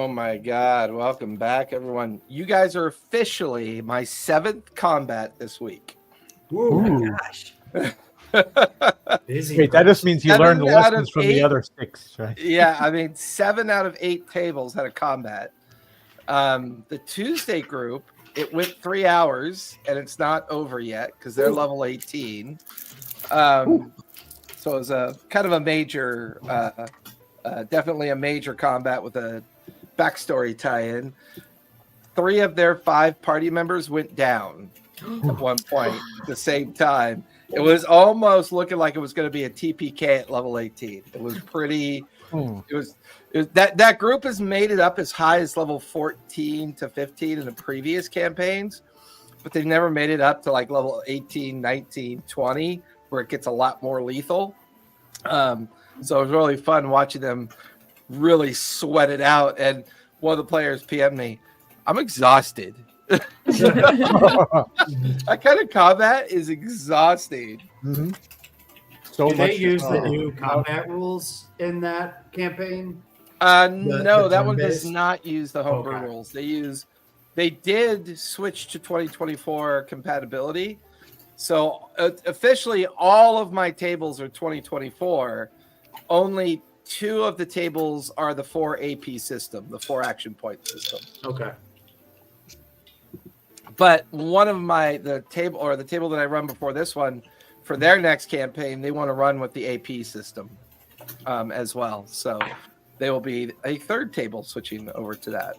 Oh my God. Welcome back, everyone. You guys are officially my 7th combat this week. Ooh. Oh my gosh. Busy. Wait, that just means you 7 learned the out of lessons from the 8. other 6, right? Yeah, I mean, 7 out of 8 tables had a combat. The Tuesday group, it went 3 hours, and it's not over yet because they're level 18. So it was a kind of a major, definitely a major combat with a backstory tie-in. 3 of their 5 party members went down at one point at the same time. It was almost looking like it was going to be a TPK at level 18. It was pretty. It was that group has made it up as high as level 14 to 15 in the previous campaigns, but they've never made it up to like level 18, 19, 20, where it gets a lot more lethal. So it was really fun watching them really sweat it out. And one of the players PM'd me, I'm exhausted. That kind of combat is exhausting. Mm-hmm. So Did much. they use the new combat rules in that campaign? No, that one turn-based? does not use the homebrew Okay. rules. They did switch to 2024 compatibility. So officially, all of my tables are 2024. Only 2 of the tables are the 4 AP system, the 4 action point system. Okay. But one of the table that I run before this one, for their next campaign, they want to run with the AP system as well. So they will be a 3rd table switching over to that.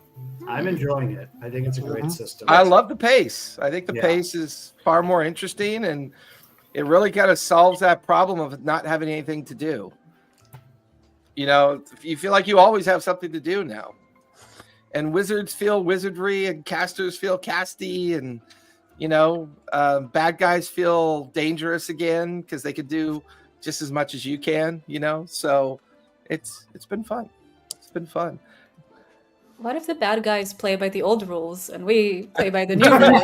I'm enjoying it. I think it's a great system. I love the pace. I think the Yeah. pace is far more interesting, and it really kind of solves that problem of not having anything to do. You know, you feel like you always have something to do now. And wizards feel wizardry, and casters feel casty, and bad guys feel dangerous again because they could do just as much as you can. So it's been fun. It's been fun. What if the bad guys play by the old rules and we play by the new rules?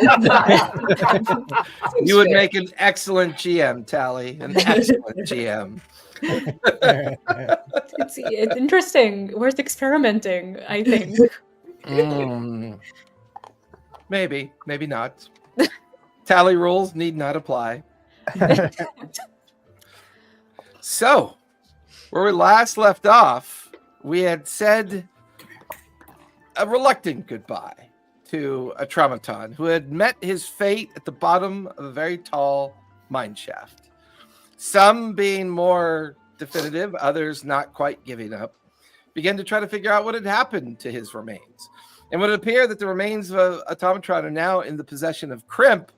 You would make an excellent GM, Tally. An excellent GM. It's interesting. Worth experimenting, I think. Maybe not. Tally rules need not apply. So, where we last left off, we had said a reluctant goodbye to a Traumaton who had met his fate at the bottom of a very tall mine shaft. Some being more definitive, others not quite giving up, began to try to figure out what had happened to his remains. And it would appear that the remains of a automatron are now in the possession of Crimp,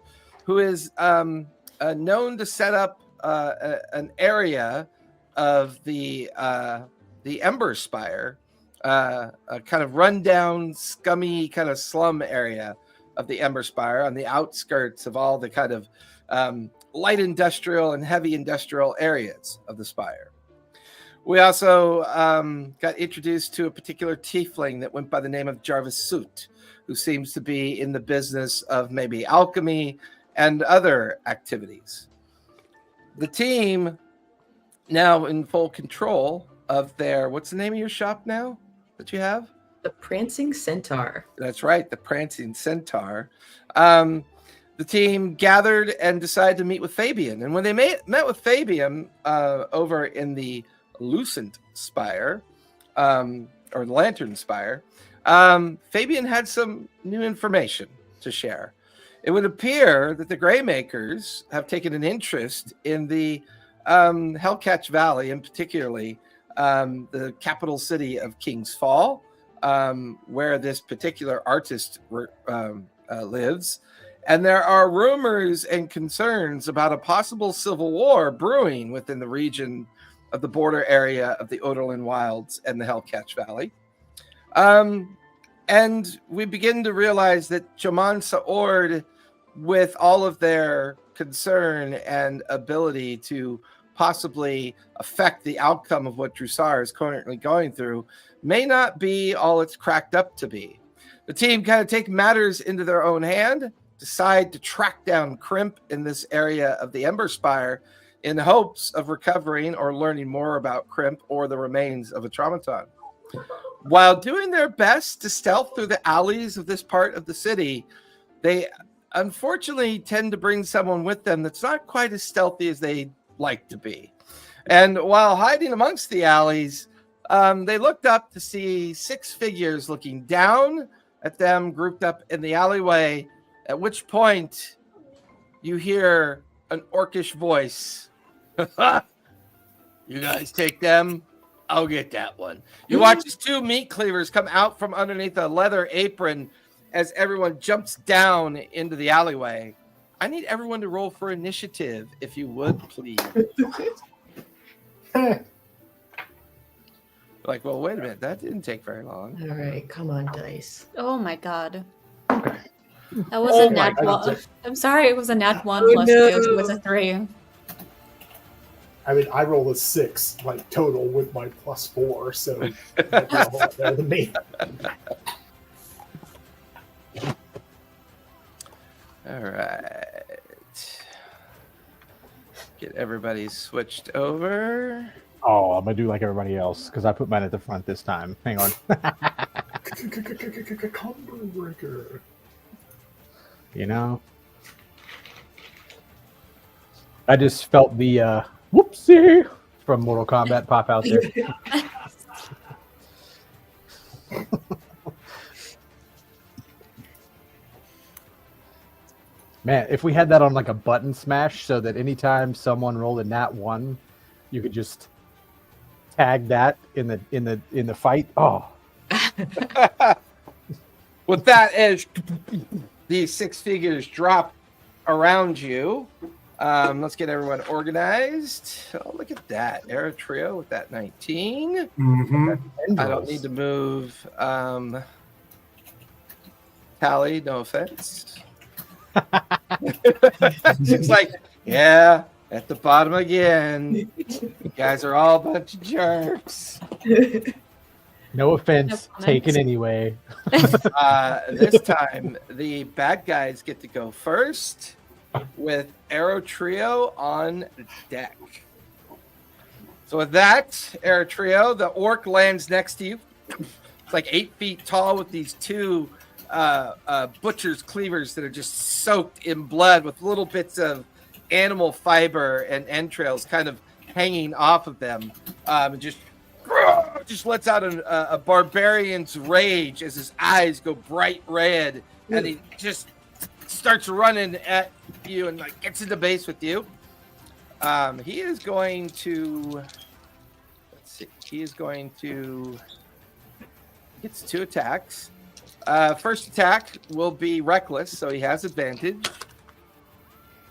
who is known to set up an area of the Ember Spire, a kind of rundown, scummy kind of slum area of the Ember Spire on the outskirts of all the kind of light industrial and heavy industrial areas of the Spire. We also got introduced to a particular tiefling that went by the name of Jarvis Soot, who seems to be in the business of maybe alchemy and other activities. The team now in full control of their, what's the name of your shop now that you have? The Prancing Centaur. That's right, the Prancing Centaur. The team gathered and decided to meet with Fabian. And when they met with Fabian over in the Lucent Spire, or the Lantern Spire, Fabian had some new information to share. It would appear that the Greymakers have taken an interest in the Hellcatch Valley, and particularly the capital city of King's Fall, where this particular artist lives. And there are rumors and concerns about a possible civil war brewing within the region of the border area of the Oderlin Wilds and the Hellcatch Valley. And we begin to realize that Joman Saord, with all of their concern and ability to possibly affect the outcome of what Jrusar is currently going through, may not be all it's cracked up to be. The team kind of take matters into their own hand, decide to track down Crimp in this area of the Ember Spire in hopes of recovering or learning more about Crimp or the remains of a Traumaton. While doing their best to stealth through the alleys of this part of the city, they unfortunately tend to bring someone with them that's not quite as stealthy as they'd like to be. And while hiding amongst the alleys, they looked up to see 6 figures looking down at them, grouped up in the alleyway, at which point you hear an orcish voice. You guys take them, I'll get that one. You watch as 2 meat cleavers come out from underneath a leather apron as everyone jumps down into the alleyway. I need everyone to roll for initiative, if you would, please. Like, well, wait a minute. That didn't take very long. All right, come on, dice. Oh my god. That was Oh a my nat God. 1. I'm sorry, it was a nat 1 Oh, plus no. 2, so it was a 3. I mean, I rolled a 6 like total with my +4, so that's a lot better than me. All right. Get everybody switched over. Oh, I'm gonna do like everybody else because I put mine at the front this time. Hang on. Combo breaker. You know, I just felt the whoopsie from Mortal Kombat pop out there. Man, if we had that on like a button smash, so that anytime someone rolled a nat 1, you could just tag that in the fight. Oh, With that, as these 6 figures drop around you, let's get everyone organized. Oh, look at that. Arrow Trio with that 19. Mm-hmm. I don't need to move Tally, no offense. It's like, yeah, at the bottom again. You guys are all a bunch of jerks. no offense No comments. taken anyway. This time, the bad guys get to go first with Arrow Trio on deck. So with that, Arrow Trio, the orc lands next to you. It's like 8 feet tall with these 2 butcher's cleavers that are just soaked in blood with little bits of animal fiber and entrails kind of hanging off of them. And just lets out a barbarian's rage as his eyes go bright red, and he just starts running at you and like gets into base with you. He is going to, let's see, he is going to, gets 2 attacks. First attack will be reckless, so he has advantage.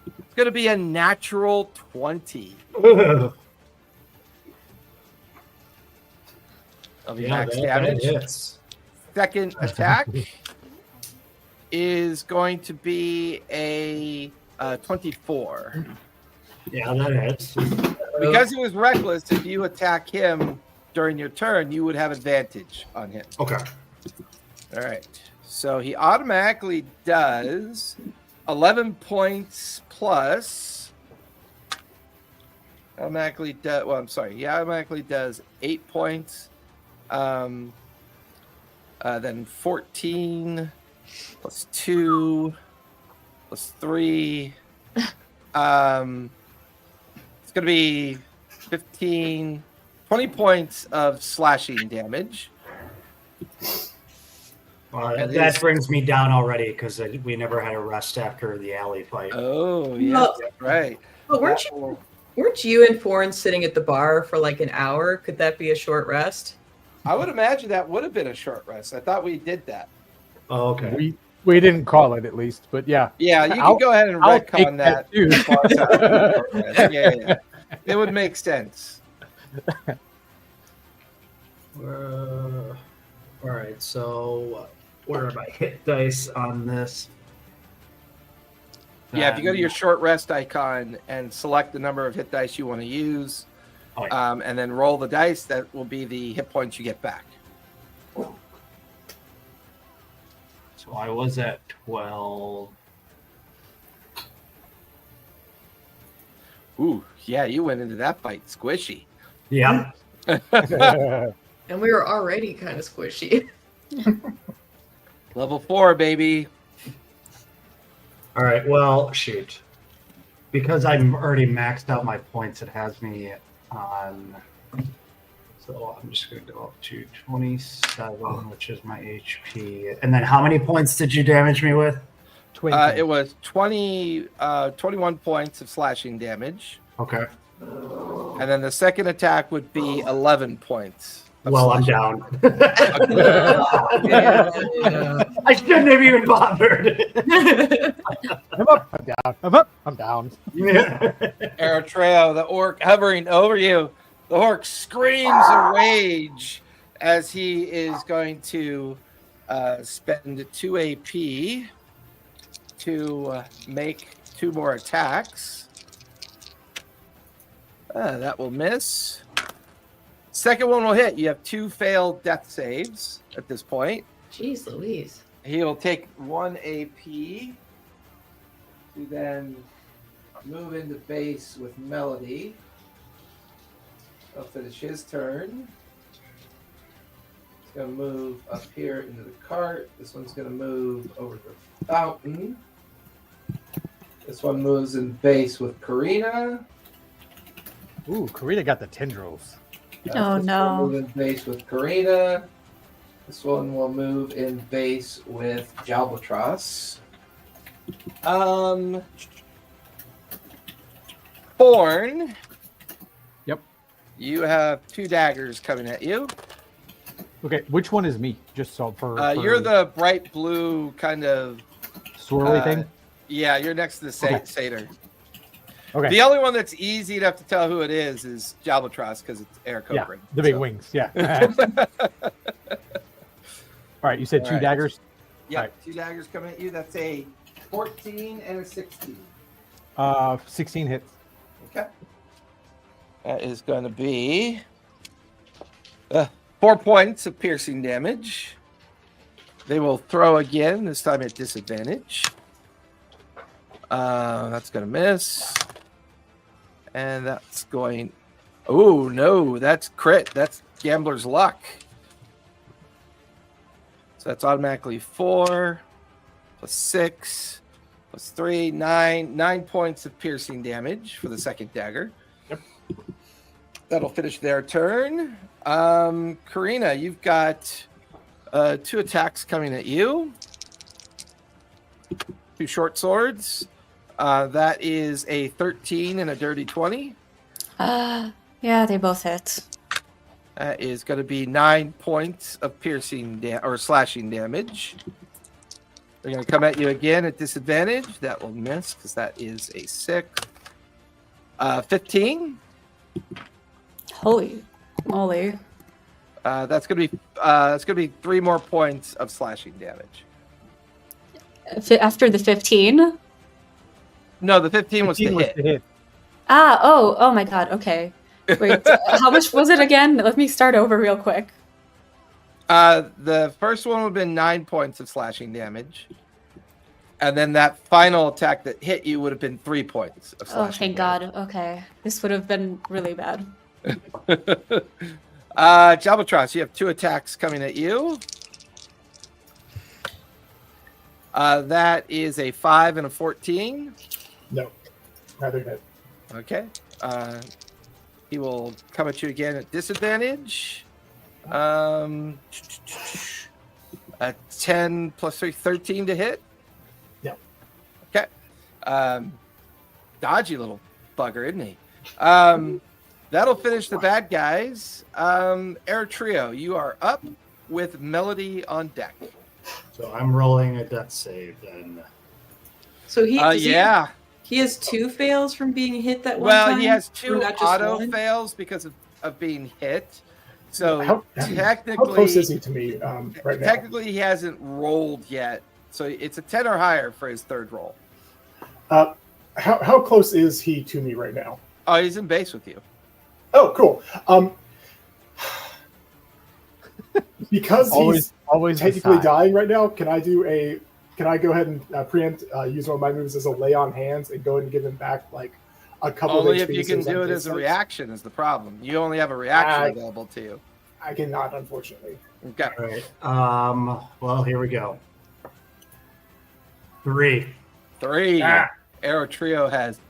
It's going to be a natural 20. Of max damage. Hits. Second attack is going to be a 24. Yeah, that hits. Because he was reckless, if you attack him during your turn, you would have advantage on him. Okay. All right. So he automatically does 11 points plus. Automatically does. Well, I'm sorry. He automatically does 8 points. Then 14 plus 2 plus 3. It's going to be 15, 20 points of slashing damage. Well, that brings me down already because we never had a rest after the alley fight. Oh, yeah, Well, right. But weren't you and Foreign sitting at the bar for like an hour? Could that be a short rest? I would imagine that would have been a short rest. I thought we did that. Oh, okay. We didn't call it at least, but yeah. Yeah, you I'll- can go ahead and I'll retcon take that. that too. Yeah. It would make sense. All right, so where are my hit dice on this? Yeah, if you go to your short rest icon and select the number of hit dice you want to use, Oh, yeah. and then roll the dice, that will be the hit points you get back. So I was at 12. Ooh, yeah, you went into that fight squishy. Yeah. And we were already kind of squishy. Level 4, baby. All right. Well, shoot. Because I'm already maxed out my points, it has me on. So I'm just going to go up to 27, which is my HP. And then how many points did you damage me with? It was 21 points of slashing damage. Okay. And then the second attack would be 11 points. Well, I'm down. Yeah. I shouldn't have even bothered. I'm up, I'm down. I'm up, I'm down. Eritrea, the orc hovering over you. The orc screams in rage as he is going to spend 2 AP to make 2 more attacks. That will miss. Second one will hit. You have 2 failed death saves at this point. Jeez Louise. He will take 1 AP to then move into base with Melody. I'll finish his turn. He's going to move up here into the cart. This one's going to move over the fountain. This one moves in base with Karina. Ooh, Karina got the tendrils. Oh, This no. one will move in base with Karina. This one will move in base with Jalbatros. Born. Yep. You have 2 daggers coming at you. Okay, which one is me? Just so for You're the bright blue kind of swirly thing. Yeah, you're next to the Okay. satyr. Okay. The only one that's easy enough to tell who it is Jalbatros because it's Air Yeah, Cobra. the big So- wings. Yeah. All right, you said All 2 right. daggers. Yeah, Alright. 2 daggers coming at you. That's a 14 and a 16. 16 hits. Okay. That is going to be 4 points of piercing damage. They will throw again, this time at disadvantage. That's going to miss. And that's going... Oh, no, that's crit. That's Gambler's Luck. So that's automatically 4 plus 6 plus 3, 9. 9 points of piercing damage for the second dagger. Yep. That'll finish their turn. Karina, you've got 2 attacks coming at you. 2 short swords. That is a 13 and a dirty 20. Yeah, they both hit. That is going to be 9 points of piercing or slashing damage. They're going to come at you again at disadvantage. That will miss because that is a 6. 15. Holy moly. That's going to be 3 more points of slashing damage. After the 15? No, the 15 was 15 to hit. to hit. Oh my god, okay. Wait, how much was it again? Let me start over real quick. The first one would have been 9 points of slashing damage. And then that final attack that hit you would have been 3 points of slashing Oh, thank damage. god. Okay. This would have been really bad. Jalbatros, you have 2 attacks coming at you. That is a 5 and a 14. No, neither hit. Okay. He will come at you again at disadvantage. A 10 plus 3, 13 to hit. No. Okay. Dodgy little bugger, isn't he? That'll finish the bad guys. Air Trio, you are up with Melody on deck. So I'm rolling a death save then. So he, Yeah. he has 2 fails from being hit that one Well, time? he has Or 2 not just auto one? fails because of being hit. So How technically, close is he to me right now? technically he hasn't rolled yet. So it's a 10 or higher for his third roll. How close is he to me right now? Oh, he's in base with you. Oh, cool. Because he's Always technically decide. dying right now, can I go ahead and preempt use one of my moves as a lay on hands and go ahead and give him back like a couple Only of if HP you can so do I'm it as a distance? reaction is the problem. You only have a reaction Ah. available to you. I cannot, unfortunately. Okay. All right. Well, here we go. 3. 3. Ah. Arrow Trio has.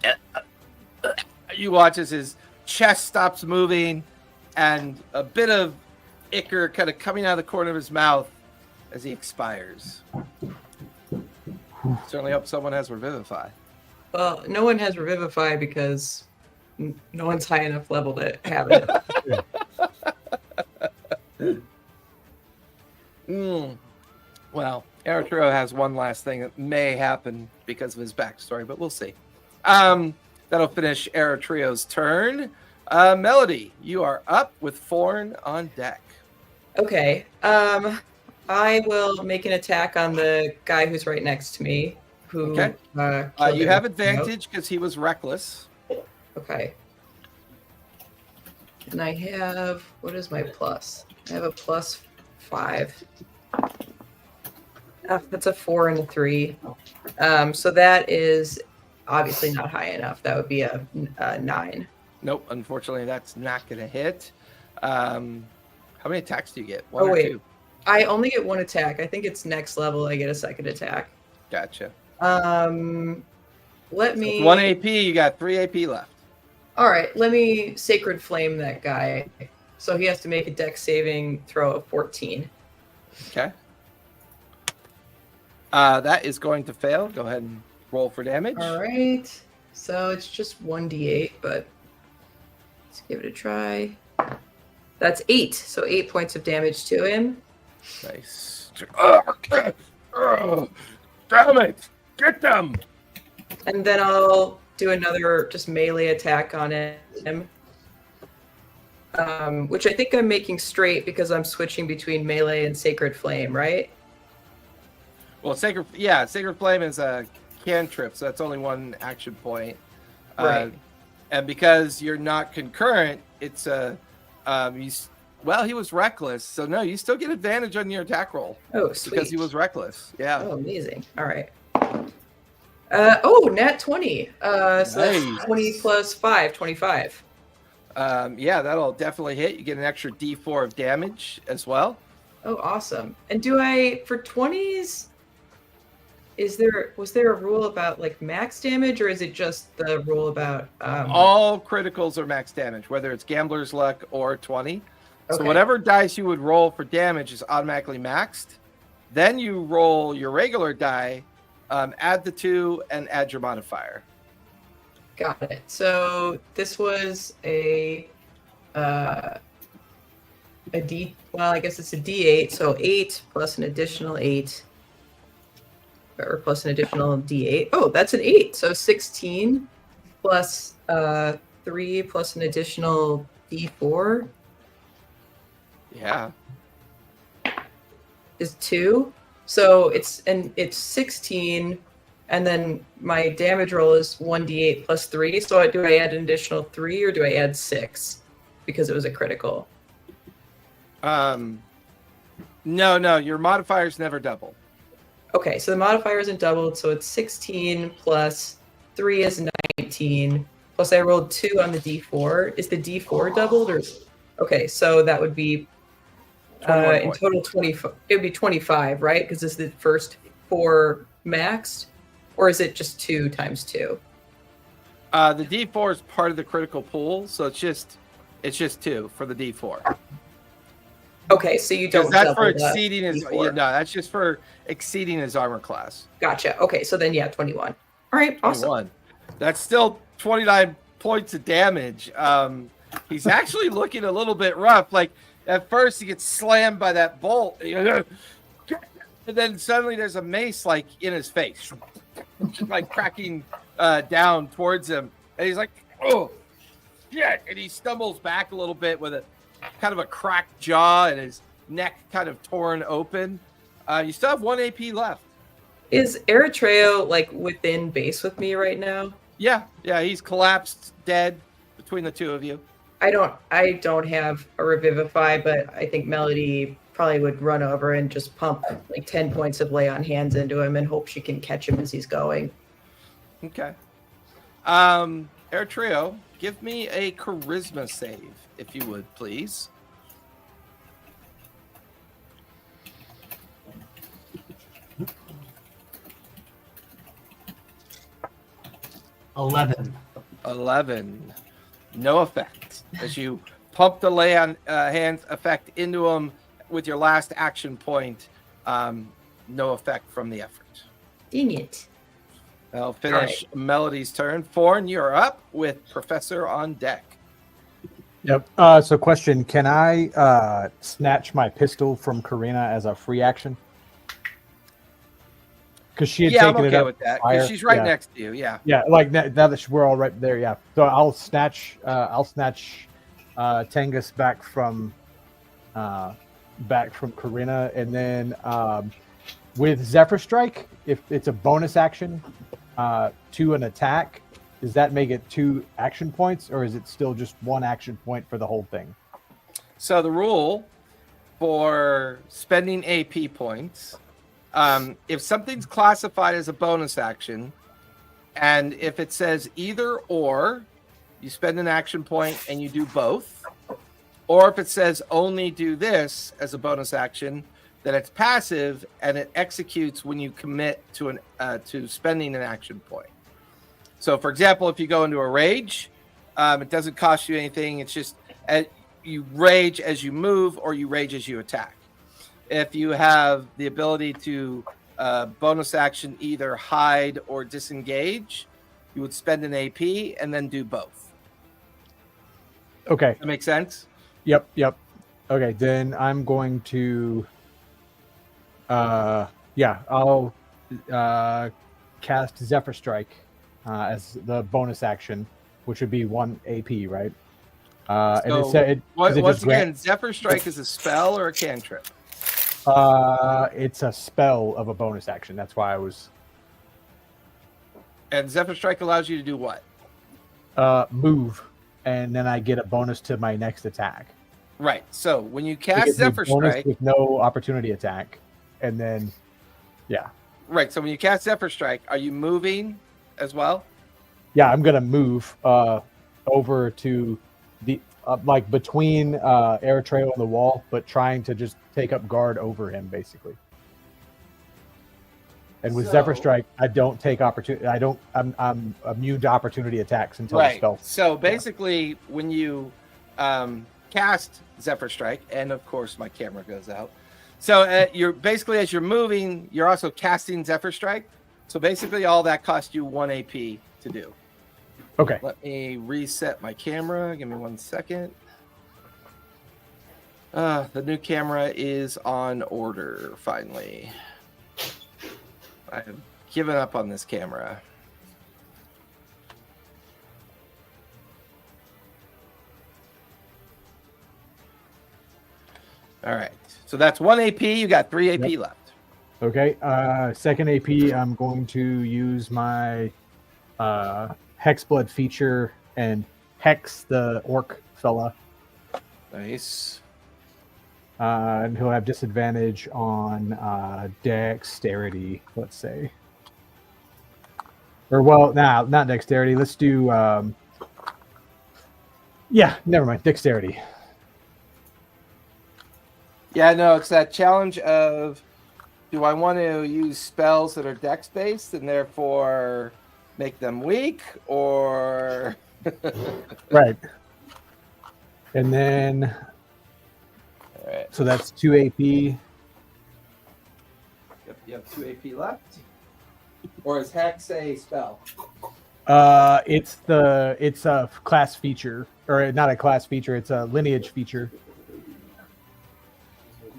You watch as his chest stops moving, and a bit of ichor kind of coming out of the corner of his mouth as he expires. Certainly hope someone has Revivify. Well, no one has Revivify because no one's high enough level to have it. Well, Araturo has one last thing that may happen because of his backstory, but we'll see. That'll finish Aratrio's turn. Melody, you are up with Forn on deck. Okay. I will make an attack on the guy who's right next to me. Who? Okay. Killed You him. have advantage because he was reckless. Okay. And I have, what is my plus? I have a +5. That's a 4 and a 3. So that is obviously not high enough. That would be a 9. Nope, unfortunately, that's not going to hit. How many attacks do you get? One Oh, or wait. 2? I only get 1 attack. I think it's next level I get a second attack. Gotcha. Let So me... with 1 AP, you got 3 AP left. All right, let me Sacred Flame that guy. So he has to make a dex saving throw of 14. Okay. That is going to fail. Go ahead and roll for damage. All right. So it's just 1d8, but let's give it a try. That's 8. So 8 points of damage to him. Nice. Damn it! Get them! And then I'll do another just melee attack on him. Which I think I'm making straight because I'm switching between melee and Sacred Flame, right? Well, Sacred Flame is a cantrip, so that's only 1 action point. Right. And because you're not concurrent, it's a he was reckless, so no, you still get advantage on your attack roll. Oh, sweet. Because he was reckless. Yeah. Oh, amazing. All right. Nat 20. So Nice. that's 20 plus 5, 25. That'll definitely hit. You get an extra D4 of damage as well. Oh, awesome. And do I, for 20s, was there a rule about like max damage, or is it just the rule about All criticals are max damage, whether it's Gambler's Luck or 20. So Okay. whatever dice you would roll for damage is automatically maxed. Then you roll your regular die, add the 2, and add your modifier. Got it. So this was a D. Well, I guess it's a D8. So 8 plus an additional 8, or plus an additional D8. Oh, that's an 8. So 16 plus 3 plus an additional D4 Yeah. is 2. So it's 16. And then my damage roll is 1d8 plus 3. So do I add an additional 3 or do I add 6 because it was a critical? No, your modifiers never double. Okay, so the modifier isn't doubled, so it's 16 plus 3 is 19. Plus I rolled 2 on the d4. Is the d4 doubled or? Okay, so that would be 21 in points. total 25. It would be 25, right? Because this is the first 4 maxed, or is it just 2 times 2? The D4 is part of the critical pool, so it's just 2 for the D4. Okay, so you don't. That's for double the exceeding his. D4. Yeah, no, that's just for exceeding his armor class. Gotcha. Okay, so then 21. All right, awesome. 21. That's still 29 points of damage. He's actually looking a little bit rough. Like at first he gets slammed by that bolt, and then suddenly there's a mace like in his face, like cracking down towards him, and he's like, "Oh, shit!" And he stumbles back a little bit with a kind of a cracked jaw and his neck kind of torn open. You still have 1 AP left. Is Eritrea like within base with me right now? Yeah, he's collapsed, dead between the two of you. I don't have a revivify, but I think Melody probably would run over and just pump like 10 points of lay on hands into him and hope she can catch him as he's going. Okay. Eritrea, give me a charisma save, if you would, please. 11. 11. No effect. As you pump the lay on hands effect into him with your last action point, no effect from the effort. Dang it. I'll finish Melody's turn. Forn, you're up with Professor on deck. Yep. So question, can I snatch my pistol from Karina as a free action? Because she had I'm taken it okay up with that. fire. Because she's right Yeah. next to you. Yeah. Yeah, like now that we're all right there, yeah. So I'll snatch Tengus back from Karina, and then with Zephyr Strike, if it's a bonus action to an attack, does that make it 2 action points, or is it still just 1 action point for the whole thing? So the rule for spending AP points, if something's classified as a bonus action, and if it says either or, you spend an action point and you do both. Or if it says only do this as a bonus action, then it's passive and it executes when you commit to to spending an action point. So, for example, if you go into a rage, it doesn't cost you anything. It's just you rage as you move or you rage as you attack. If you have the ability to bonus action either hide or disengage, you would spend an AP and then do both. Okay. That makes sense? Yep. Okay, then I'm going to I'll cast Zephyr Strike as the bonus action, which would be 1 AP, right? And it said once again, Zephyr Strike is a spell or a cantrip? It's a spell of a bonus action. That's why I was. And Zephyr Strike allows you to do what? Move, and then I get a bonus to my next attack. Right. So when you It cast gives me Zephyr bonus Strike, with no opportunity attack, and then right. So when you cast Zephyr Strike, are you moving as well? yeah, I'm gonna move over to the like between Air Trail and the wall, but trying to just take up guard over him, basically. And with Zephyr So- Strike, I don't take opportunity. I'm immune to opportunity attacks until the Right. spell. So basically, when you cast Zephyr Strike, and of course my camera goes out. So you're basically, as you're moving, you're also casting Zephyr Strike. So basically, all that costs you 1 AP to do. Okay. Let me reset my camera. Give me 1 second. The new camera is on order, finally. I have given up on this camera. All right. So that's 1 AP. You got 3 AP left. Okay. Second AP, I'm going to use my Hexblood feature and hex the orc fella. Nice. And he'll have disadvantage on dexterity, let's say. Or, well, not dexterity. Let's do... never mind. Dexterity. Yeah, no, it's that challenge of, do I want to use spells that are dex-based and therefore make them weak, or... Right. And then... All right. So that's 2 AP. Yep, you have 2 AP left. Or is Hex a spell? It's a class feature, or not a class feature. It's a lineage feature.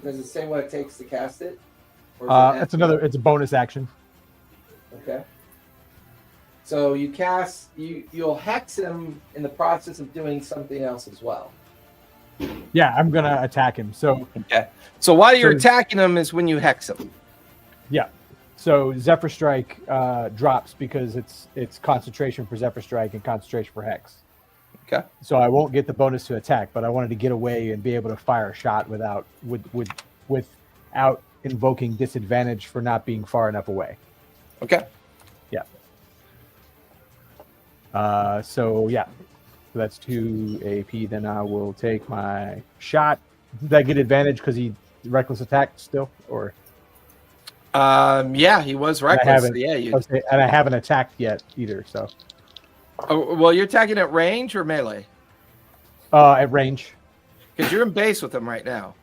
Does it say what it takes to cast it? Or is it It's a bonus action. Okay. So you cast, you'll hex him in the process of doing something else as well. Yeah, I'm gonna attack him. So Okay. So while you're So- attacking him is when you hex him. yeah. So Zephyr Strike drops because it's concentration for Zephyr Strike and concentration for Hex. Okay. So I won't get the bonus to attack, but I wanted to get away and be able to fire a shot without invoking disadvantage for not being far enough away. Okay. So that's 2 AP. Then I will take my shot. Did I get advantage because he reckless attack still, or? Yeah, he was reckless. haven't- So yeah, you. Okay, and I haven't attacked yet either. So Oh, well, you're attacking at range or melee? At range. Because you're in base with him right now.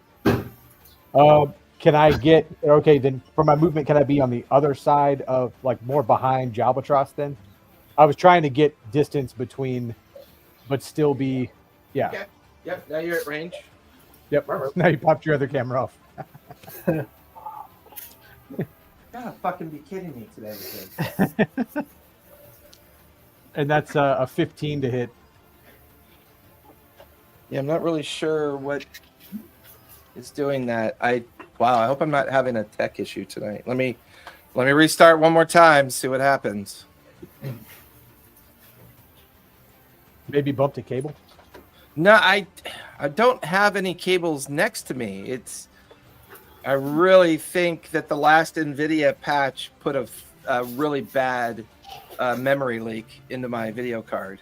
Can I get okay? Then for my movement, can I be on the other side of like more behind Jalbatros? Then I was trying to get distance between, but still be, yeah. Okay. Yep. Now you're at range. Yep. Now you popped your other camera off. You gotta fucking be kidding me today, kid. And that's a 15 to hit. Yeah, I'm not really sure what is doing that. Wow, I hope I'm not having a tech issue tonight. Let me restart one more time, see what happens. Maybe bumped a cable. No, I don't have any cables next to me. I really think that the last NVIDIA patch put a really bad memory leak into my video card.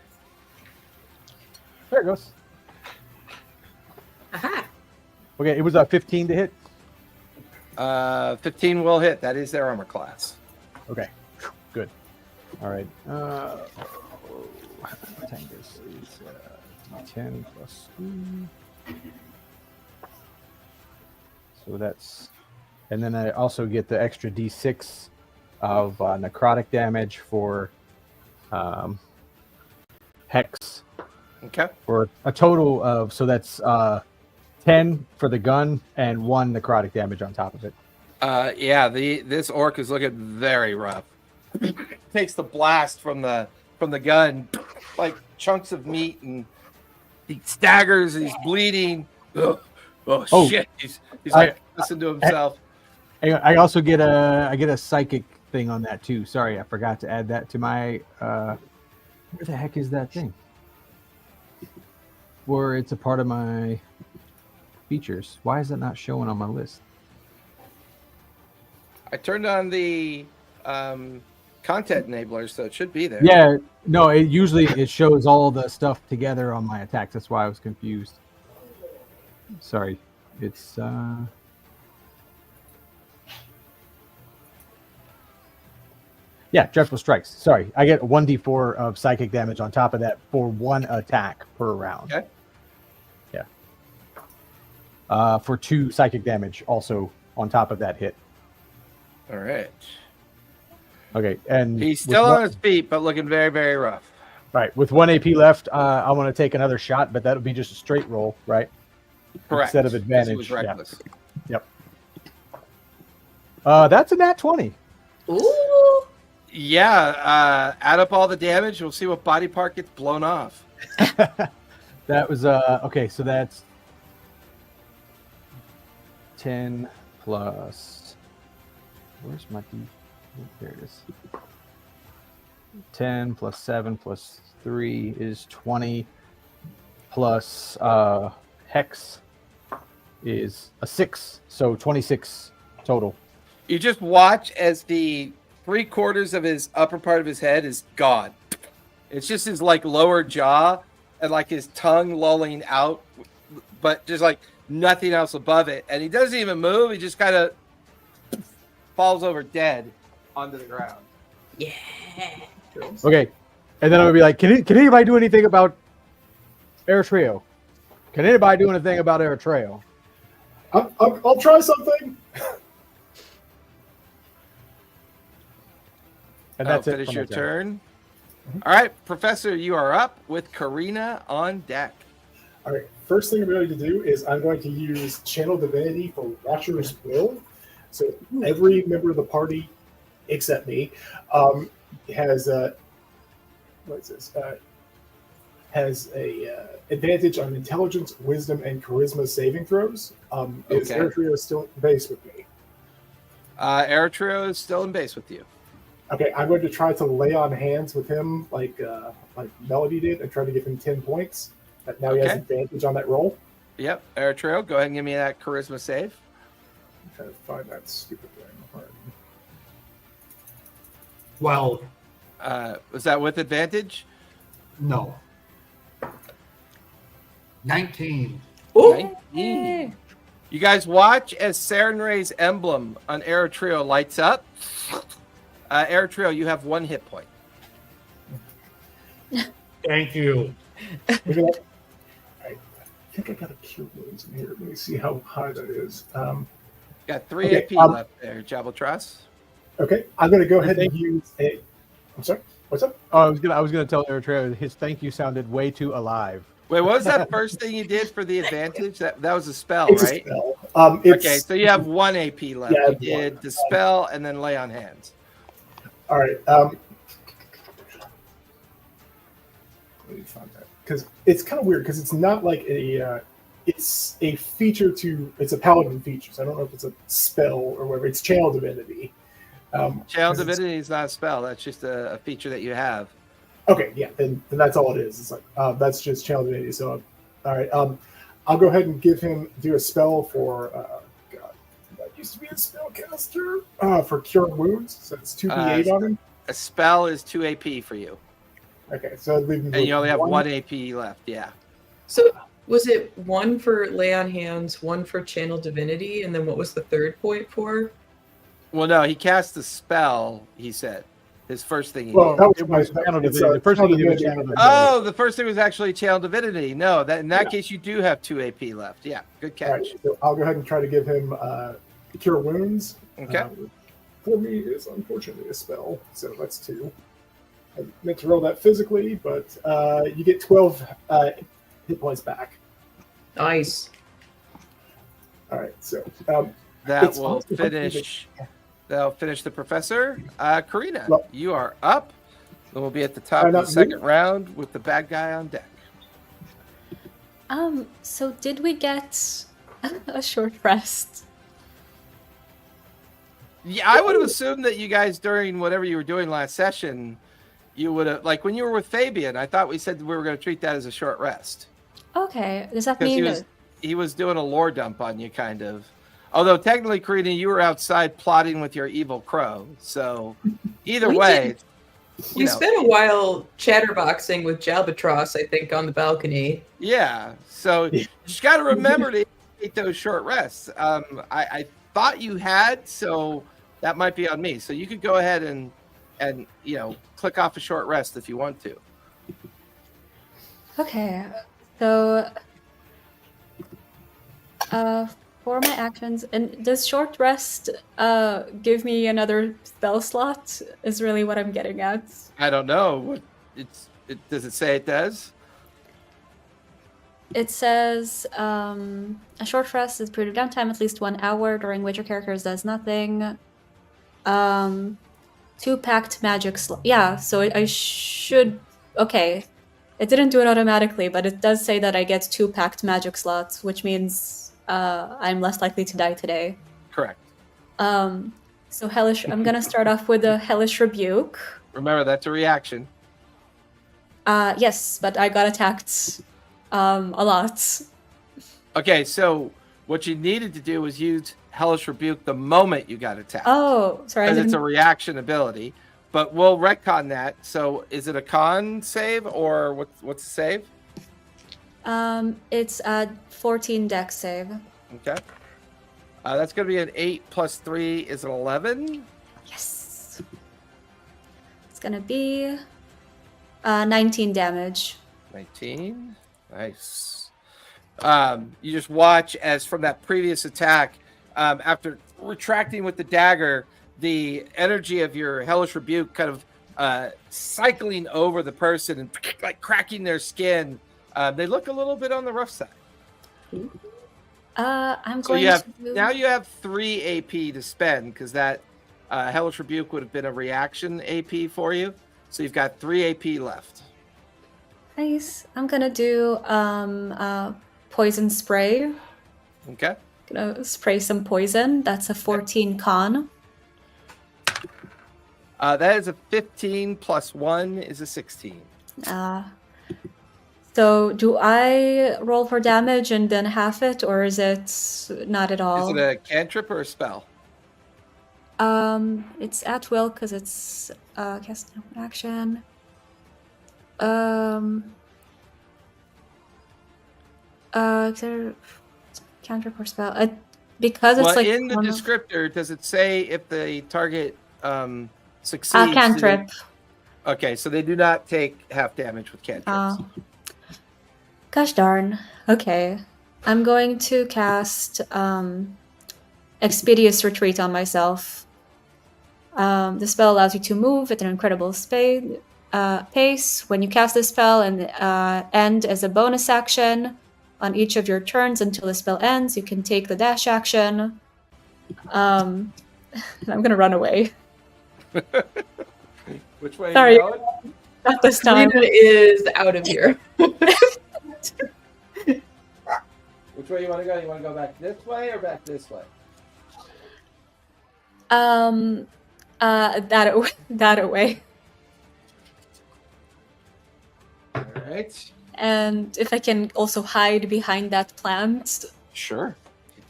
There it goes. Aha. Okay, it was a 15 to hit. 15 will hit. That is their armor class. Okay, good. All right. 10 is 10 plus 2. So that's, and then I also get the extra D6 of necrotic damage for Hex, Okay. for a total of, so that's 10 for the gun and 1 necrotic damage on top of it. Yeah, this orc is looking very rough. Takes the blast from the gun, like chunks of meat, and he staggers. And he's bleeding. Ugh. Oh shit! He's like listening to himself. I also get a psychic thing on that too. Sorry, I forgot to add that to my. Where the heck is that thing? Where it's a part of my features. Why is it not showing on my list? I turned on the content enabler, so it should be there. Yeah, no, it shows all the stuff together on my attacks. That's why I was confused. Sorry, it's yeah, dreadful strikes. Sorry, I get 1d4 of psychic damage on top of that for 1 attack per round. Okay. Yeah. For 2 psychic damage also on top of that hit. All right. Okay, and He's still on his feet, but looking very, very rough. Right, with 1 AP left, I want to take another shot, but that'll be just a straight roll, right? Correct. Instead of 'Cause advantage. he was reckless. Yep. That's a nat 20. Ooh. Yeah. Add up all the damage. We'll see what body part gets blown off. That was okay. So that's 10 plus. Where's my D? There it is. 10 plus 7 plus 3 is 20. Plus Hex is a 6, so 26 total. You just watch as the 3/4 of his upper part of his head is gone. It's just his like lower jaw and like his tongue lolling out, but just like nothing else above it. And he doesn't even move. He just kind of falls over dead onto the ground. Yeah. Okay, and then I'm gonna be like, can anybody do anything about Eritrea? Can anybody do anything about Eritrea? I'll try something. And that's it. Finish for my your turn. turn. All right, Professor, you are up with Karina on deck. All right. First thing I'm going to do is I'm going to use Channel Divinity for Watcher's Will. So every member of the party, except me, has has a advantage on intelligence, wisdom, and charisma saving throws. Is Okay. Eritrea still in base with me? Eritrea is still in base with you. Okay, I'm going to try to lay on hands with him like Melody did and try to give him 10 points. But now he has Okay. advantage on that roll. Yep, Eritrea, go ahead and give me that charisma save. I'm trying to find that stupid thing. Well, Was that with advantage? no. 19. Ooh. 19. Yay. You guys watch as Sarenrae's emblem on Eritrea lights up. Eritrea, you have 1 hit point. Thank you. Look at that. I think I got a cure wounds in here. Let me see how high that is. Got 3 Okay, AP left there, Jabbertruss. Okay, I'm going to go ahead and use a. I'm sorry. What's up? Oh, I was gonna tell Eritrea his thank you sounded way too alive. Wait, what was that first thing you did for the advantage? That was a spell, It's right? a spell. It's, Okay, so you have 1 AP left. Yeah, I You have did one. dispel and then lay on hands. All right. Let me find that because it's kind of weird because it's not like a. It's a feature to. It's a paladin feature. So I don't know if it's a spell or whatever. It's channel divinity. Channel 'cause it's- divinity is not a spell. That's just a feature that you have. Okay, yeah, then that's all it is. It's like that's just channel divinity. So, all right, I'll go ahead and do a spell for. God, that used to be a spellcaster for cure wounds. So it's 2d8 on him. A spell is 2 AP for you, Okay, so and you only have 1 AP left. Yeah. So was it 1 for lay on hands, 1 for channel divinity, and then what was the third point for? Well, no, he cast the spell. He said his first thing he Well, did. that was It my was spell. channel It's, divinity. The first thing you did was channel channel divinity. Oh, the first thing was actually channel divinity. No, that in that Yeah. case you do have 2 AP left. Yeah, good All right, catch. so I'll go ahead and try to give him cure wounds. Okay. For me, is unfortunately a spell, so that's 2. I meant to roll that physically, but you get 12 hit points back. Nice. All right, so That It's will also finish. That'll finish the professor. Karina, Well- you are up. And we'll be at the top of not the second me. round with the bad guy on deck. So did we get a short rest? Yeah, I would have assumed that you guys during whatever you were doing last session, you would have like when you were with Fabian. I thought we said we were going to treat that as a short rest Okay, does that because mean he was doing a lore dump on you, kind of. Although technically, Karina, you were outside plotting with your evil crow. So either We way, We know. spent a while chatterboxing with Jalbatross, I think, on the balcony. yeah. So you just got to remember to take those short rests. I thought you had, so that might be on me. So you could go ahead and click off a short rest if you want to. okay? So, for my actions, and does short rest give me another spell slot? Is really what I'm getting at. I don't know. Does it say it does? It says a short rest is a period of downtime at least 1 hour during which your character does nothing. 2 packed magic slots. Yeah, so I should. Okay, it didn't do it automatically, but it does say that I get 2 packed magic slots, which means I'm less likely to die today. Correct. So hellish. I'm gonna start off with a hellish rebuke. Remember, that's a reaction. Yes, but I got attacked a lot. Okay, so what you needed to do was use Hellish Rebuke the moment you got attacked. Oh, sorry. I Because it's a didn't... reaction ability. But we'll retcon that. So is it a con save or what's the save? It's a 14 dex save. Okay. That's going to be an 8 plus 3 is an 11. Yes. It's gonna be 19 damage. 19. Nice. You just watch as from that previous attack, after retracting with the dagger, the energy of your Hellish Rebuke kind of cycling over the person and like cracking their skin. They look a little bit on the rough side. I'm So going you have to... now you have 3 AP to spend because that Hellish Rebuke would have been a reaction AP for you. So you've got 3 AP left. Nice. I'm gonna do poison spray. Okay. Gonna spray some poison. That's a 14 con. That is a 15 plus 1 is a 16. So do I roll for damage and then half it, or is it not at all? Is it a cantrip or a spell? It's at will because it's cast no action. Cantrip or spell? Because it's Well, like in the one of- descriptor, does it say if the target succeeds? cantrip. Okay, so they do not take half damage with cantrips. Gosh darn. Okay. I'm going to cast Expeditious Retreat on myself. The spell allows you to move at an incredible pace. When you cast the spell and end as a bonus action on each of your turns until the spell ends, you can take the dash action. And I'm gonna run away. Which way Sorry. are you going? Not this time. Karina is out of here. Which way you want to go? You want to go back this way or back this way? That away. All right. And if I can also hide behind that plant Sure.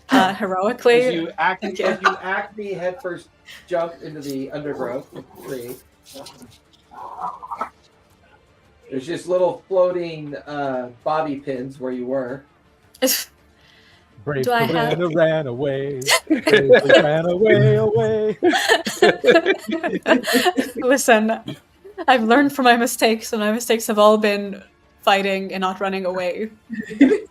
heroically. As you act, Okay. as you acme head first jump into the undergrowth tree. There's just little floating bobby pins where you were. Brave Do I have- Karina ran away. Bravely ran away. Listen, I've learned from my mistakes, and my mistakes have all been fighting and not running away. Do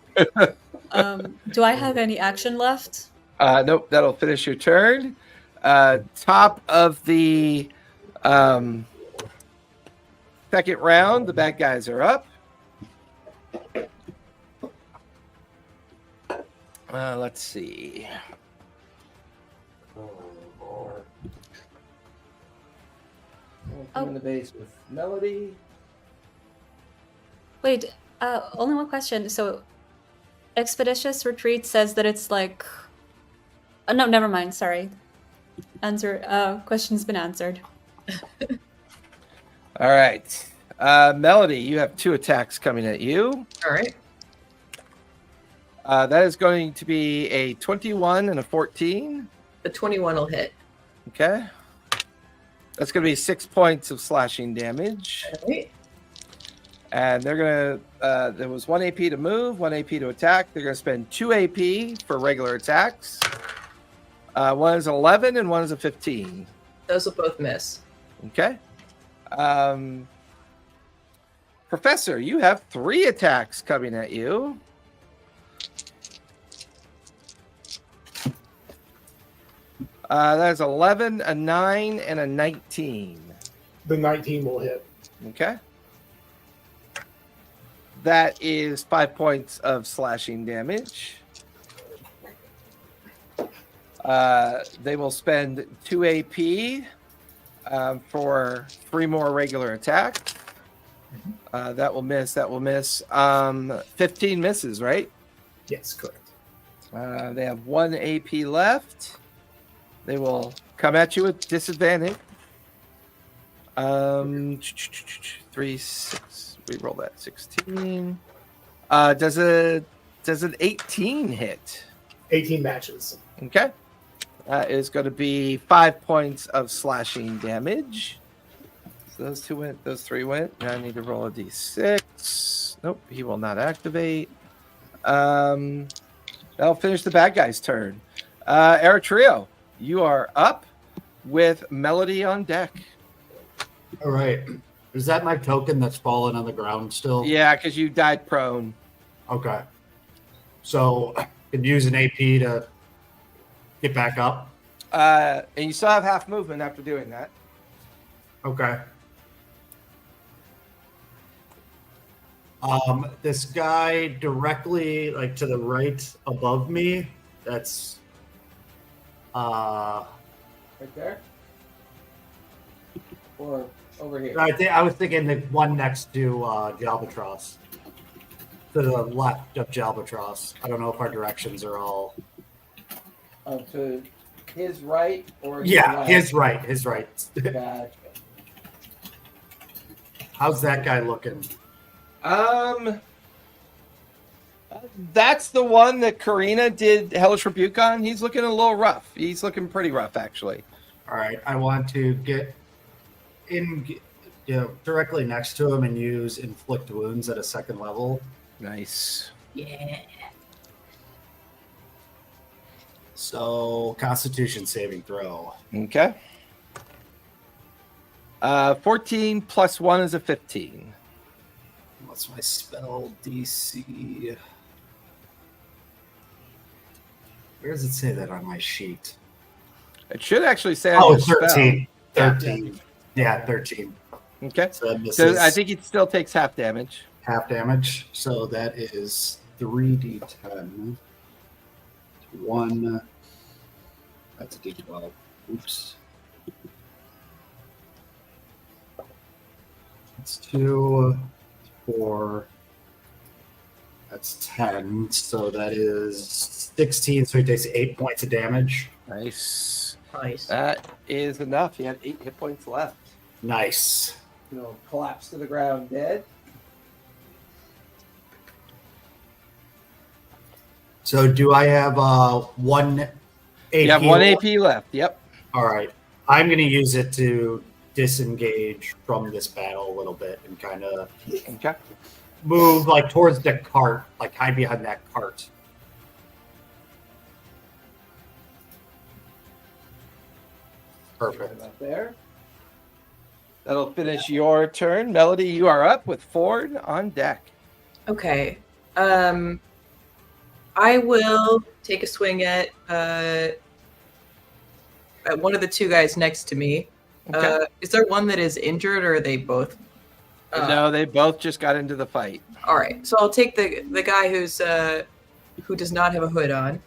I have any action left? Nope, that'll finish your turn. Top of the second round, the bad guys are up. Let's see. In the base with Melody. Wait, only one question. So, Expeditious Retreat says that it's like... no, never mind, sorry. Question's been answered. All right. Melody, you have 2 attacks coming at you. All right. That is going to be a 21 and a 14. The 21 will hit. Okay. That's going to be 6 points of slashing damage. All right. And they're going to, there was 1 AP to move, 1 AP to attack. They're going to spend 2 AP for regular attacks. One is an 11 and one is a 15. Those will both miss. Okay. Professor, you have 3 attacks coming at you. That is 11, a 9, and a 19. The 19 will hit. Okay. That is 5 points of slashing damage. They will spend 2 AP for 3 more regular attacks. That will miss. That will miss. 15 misses, right? Yes, correct. They have 1 AP left. They will come at you with disadvantage. 3, 6. We roll that 16. Does an 18 hit? 18 matches. Okay. That is going to be 5 points of slashing damage. So those 2 went, those 3 went. Now I need to roll a d6. Nope, he will not activate. That'll finish the bad guy's turn. Eritrea, you are up with Melody on deck. All right. Is that my token that's fallen on the ground still? Yeah, because you died prone. Okay. So I could use an AP to get back up. And you still have half movement after doing that. Okay. This guy directly like to the right above me, that's Right there? Or over here? I was thinking the one next to Jalbatross. To the left of Jalbatross. I don't know if our directions are all. Oh, to his right or Yeah, his left? his right. Gotcha. How's that guy looking? That's the one that Karina did Hellish Rebuke on. He's looking a little rough. He's looking pretty rough, actually. All right, I want to get in, directly next to him and use inflict wounds at a 2nd level. Nice. Yeah. So Constitution saving throw. Okay. 14 plus 1 is a 15. What's my spell DC? Where does it say that on my sheet? It should actually say on Oh, your it's spell. 13. 13. Yeah, 13. Okay. So that misses So I think it still takes half damage. half damage. So that is 3d10. 1. That's a d12. Oops. That's 2, 4. That's 10. So that is 16. So he takes 8 points of damage. Nice. Nice. That is enough. He had 8 hit points left. Nice. He'll collapse to the ground dead. So do I have 1 AP? You have 1 AP left. Yep. All right. I'm going to use it to disengage from this battle a little bit and kind of Okay. move like towards the cart, like hide behind that cart. Perfect. About there. That'll finish your turn. Melody, you are up with Ford on deck. Okay. I will take a swing at one of the two guys next to me. Okay. Is there one that is injured, or are they both? No, they both just got into the fight. All right. So I'll take the guy who does not have a hood on,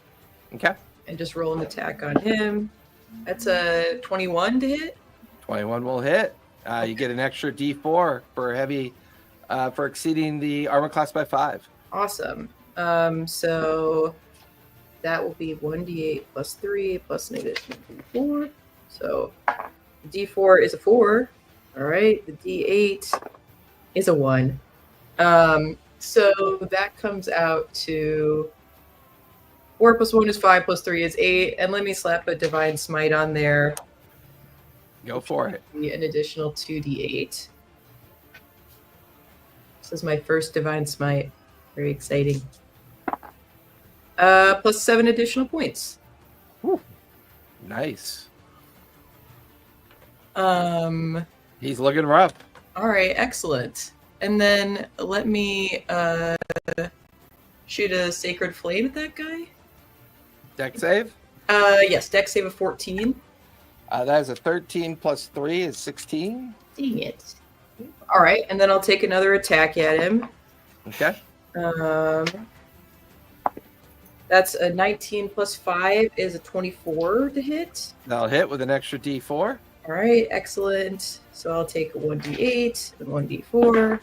Okay. and just roll an attack on him. That's a 21 to hit. 21 will hit. You get an extra D4 for heavy, for exceeding the armor class by 5. Awesome. So that will be 1d8 plus 3 plus an additional d4. So the d4 is a 4. All right. The d8 is a 1. So that comes out to 4 plus 1 is 5 plus 3 is 8. And let me slap a Divine Smite on there. Go for it. An additional 2d8. This is my first Divine Smite. Very exciting. Plus 7 additional points. Nice. All He's looking rough. right, excellent. And then let me shoot a Sacred Flame at that guy. Deck save. Yes, dex save of 14. That is a 13 plus 3 is 16. Dang it. All right, and then I'll take another attack at him. Okay. That's a 19 plus 5 is a 24 to hit. That'll hit with an extra D4. All right, excellent. So I'll take a 1d8 and 1d4.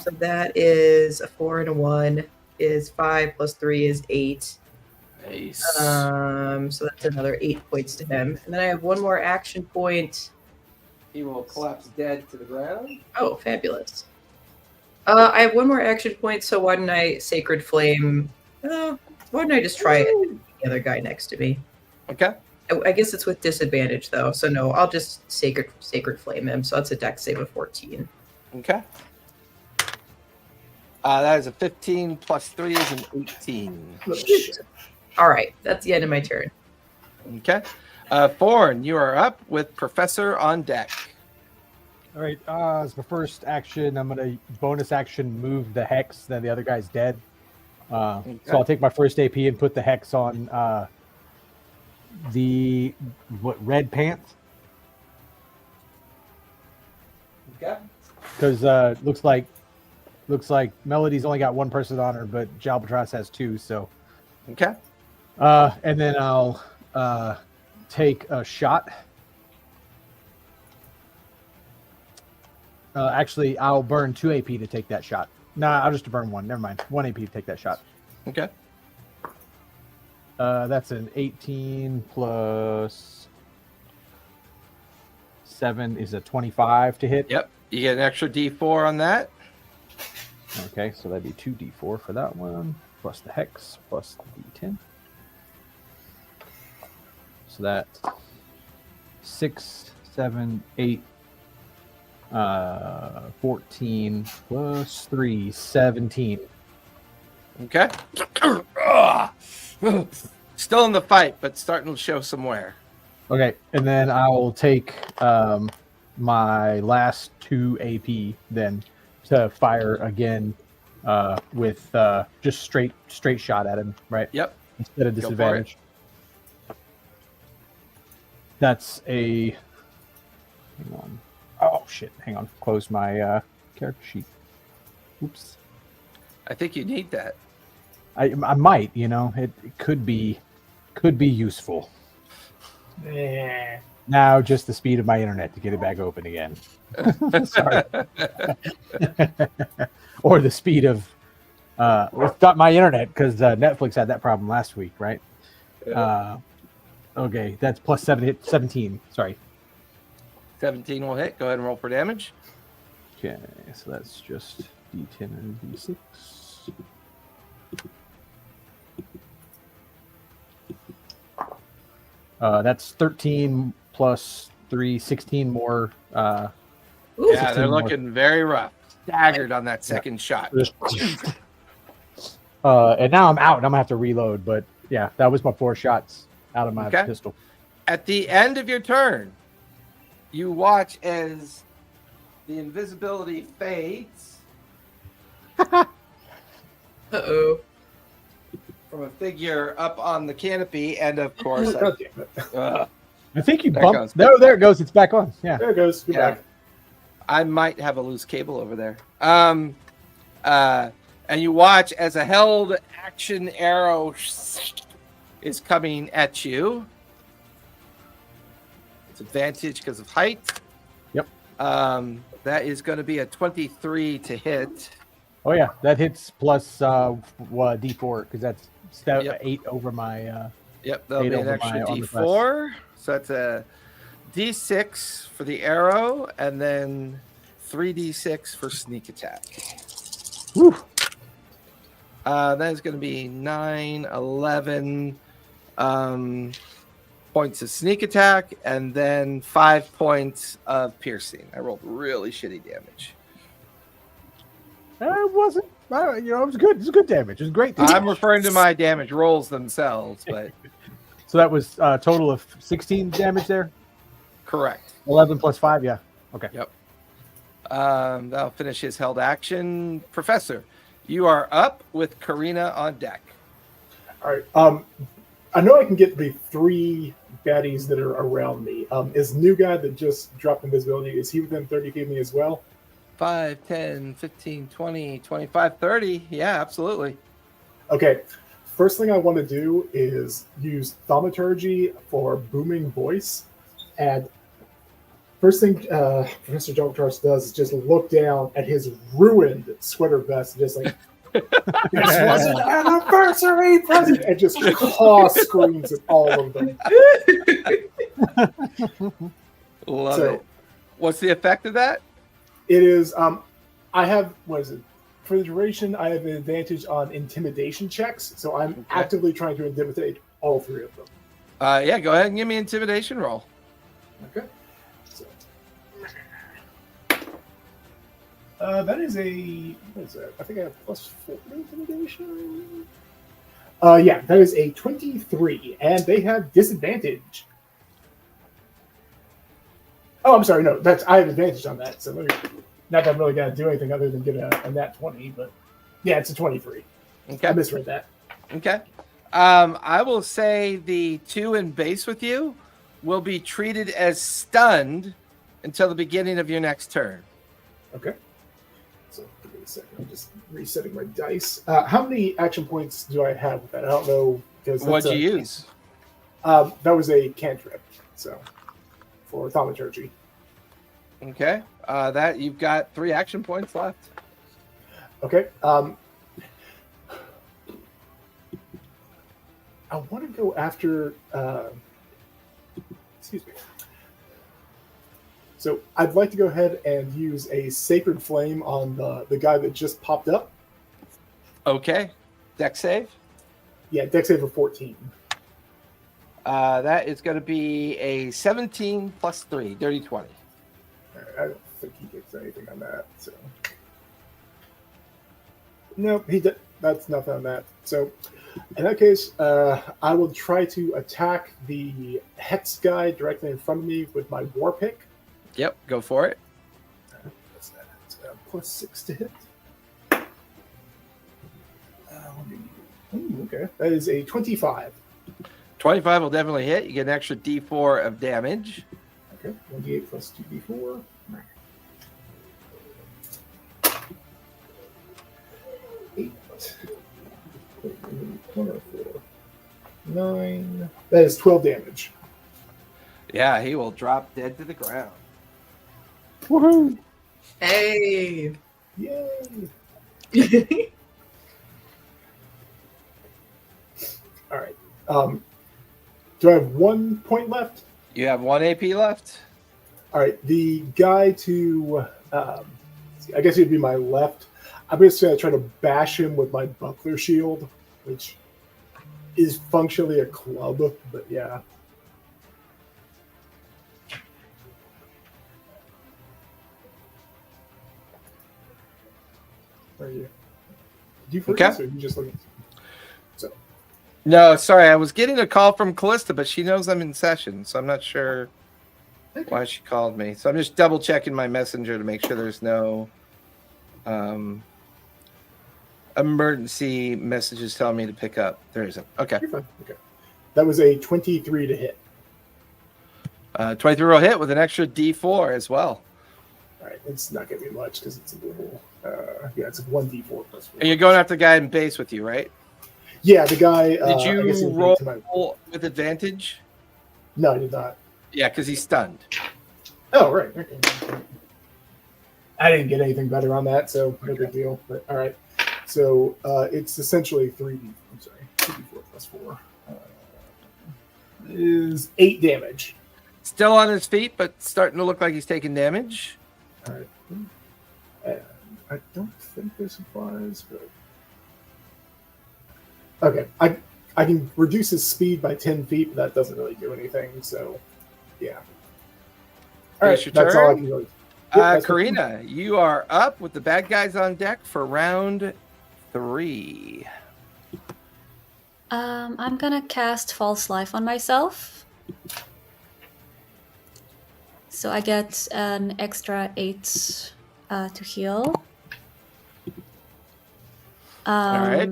So that is a 4 and a 1 is 5 plus 3 is 8. Nice. So that's another 8 points to him. And then I have one more action point. He will collapse dead to the ground. Oh, fabulous. I have one more action point, so why don't I Sacred Flame? Why don't I just try it with the other guy next to me? Okay. I guess it's with disadvantage, though. So no, I'll just Sacred Flame him. So that's a dex save of 14. Okay. That is a 15 plus 3 is an 18. All right, that's the end of my turn. Okay. Thorn, you are up with Professor on deck. All right. As my first action, I'm gonna bonus action move the hex. Then the other guy's dead. So I'll take my first AP and put the hex on the red pants, Okay. because looks like Melody's only got one person on her, but Jalbatras has 2. So Okay. and then I'll take a shot. Actually, I'll burn 2 AP to take that shot. Nah, I'll just burn 1. Never mind. 1 AP to take that shot. Okay. That's an 18 plus 7 is a 25 to hit. Yep. You get an extra D4 on that. Okay, so that'd be 2d4 for that one, plus the hex, plus the d10. So that's 6, 7, 8, 14 plus 3, 17. Okay. Still in the fight, but starting to show some wear. Okay, and then I will take my last 2 AP then to fire again with just straight shot at him, right? Yep. Instead of Go for it. disadvantage. That's a. Hang on. Oh shit! Hang on. Close my character sheet. Oops. I think you need that. I might. It could be useful. Eh. Now just the speed of my internet to get it back open again. Sorry. Or the speed of not my internet, because Netflix had that problem last week, right? Okay, that's plus 17. Sorry. 17 will hit. Go ahead and roll for damage. Okay, so that's just D10 and D6. That's 13 plus 3, 16 more. Yeah, 16 they're more. looking very rough. Staggered on that second shot. And now I'm out and I'm gonna have to reload, but yeah, that was my 4 shots out of my Okay. pistol. At the end of your turn, you watch as the invisibility fades Uh-oh. from a figure up on the canopy, and of course, God damn it. I think you There it bumped. goes. There it goes. It's back on. Yeah. There it goes. Good Yeah. back. I might have a loose cable over there. And you watch as a held action arrow is coming at you. It's advantage because of height. Yep. That is going to be a 23 to hit. Oh yeah, that hits plus D4 because that's Yep. 8 over my. Yep, that'll Eight be an over extra my armor D4. So that's a D6 for the arrow, and then 3D6 for sneak attack. Whew. That is going to be 9, 11 points of sneak attack, and then 5 points of piercing. I rolled really shitty damage. It wasn't. It was good. It was good damage. It was great damage. I'm referring to my damage rolls themselves, but So that was a total of 16 damage there. correct. 11 plus 5. Yeah. Okay. Yep. That'll finish his held action. Professor, you are up with Karina on deck. All right. I know I can get the 3 baddies that are around me. Is new guy that just dropped invisibility, is he within 30 feet of me as well? 5, 10, 15, 20, 25, 30. Yeah, absolutely. Okay. First thing I want to do is use thaumaturgy for booming voice. And first thing Professor Jrusar does is just look down at his ruined sweater vest and just like, this was an anniversary present! And just caw screams at all of them. Love So- it. What's the effect of that? It is, I have, what is it? For the duration, I have an advantage on intimidation checks, so I'm actively trying to intimidate all 3 of them. Yeah, go ahead and give me an intimidation roll. Okay. So, that is a, what is that? I think I have plus 4 intimidation. Yeah, that is a 23, and they have disadvantage. Oh, I'm sorry, no, I have advantage on that, so let me, not that I'm really going to do anything other than get a nat 20, but yeah, it's a 23. Okay. I misread that. Okay. I will say the 2 in base with you will be treated as stunned until the beginning of your next turn. Okay. So give me a second. I'm just resetting my dice. How many action points do I have with that? I don't know. What'd you use? That was a cantrip. So for thaumaturgy. Okay. That you've got 3 action points left. Okay. I want to go after. Excuse me. So I'd like to go ahead and use a sacred flame on the guy that just popped up. Okay. Deck save. Yeah, dex save of 14. That is going to be a 17 plus 3, dirty 20. I don't think he gets anything on that. So nope, that's nothing on that. So in that case, I will try to attack the hex guy directly in front of me with my war pick. Yep, go for it. What's that? +6 to hit. Okay, that is a 25. 25 will definitely hit. You get an extra D4 of damage. Okay, 1d8 plus 2d4. 8. 1 or 4. 9. That is 12 damage. Yeah, he will drop dead to the ground. Woohoo! Hey. Yay! All right. Do I have 1 point left? You have 1 AP left. All right. The guy to, I guess he'd be my left. I'm just going to try to bash him with my buckler shield, which is functionally a club, but yeah. Where are you? Do you focus or you just looking? So. No, sorry, I was getting a call from Callista, but she knows I'm in session, so I'm not sure why she called me. So I'm just double checking my messenger to make sure there's no emergency messages telling me to pick up. There isn't. Okay. You're fine. Okay. That was a 23 to hit. 23 will hit with an extra D4 as well. All right. It's not going to be much because it's a little, yeah, it's a 1d4 plus 4. And you're going after the guy in base with you, right? Yeah, the guy. Did I guess you he was roll to my- with advantage? No, I did not. Yeah, because he's stunned. Oh, right. Okay. I didn't get anything better on that, so no big deal. But all right. So it's essentially 3d. I'm sorry, 2d4 plus 4 is 8 damage. Still on his feet, but starting to look like he's taking damage. All right. And I don't think this applies, but okay. I can reduce his speed by 10 feet, but that doesn't really do anything. So yeah. All right. It's your That's all I turn. can really. Yep, that's my turn. Karina, you are up with the bad guys on deck for round 3. I'm gonna cast False Life on myself. So I get an extra 8 to heal. right.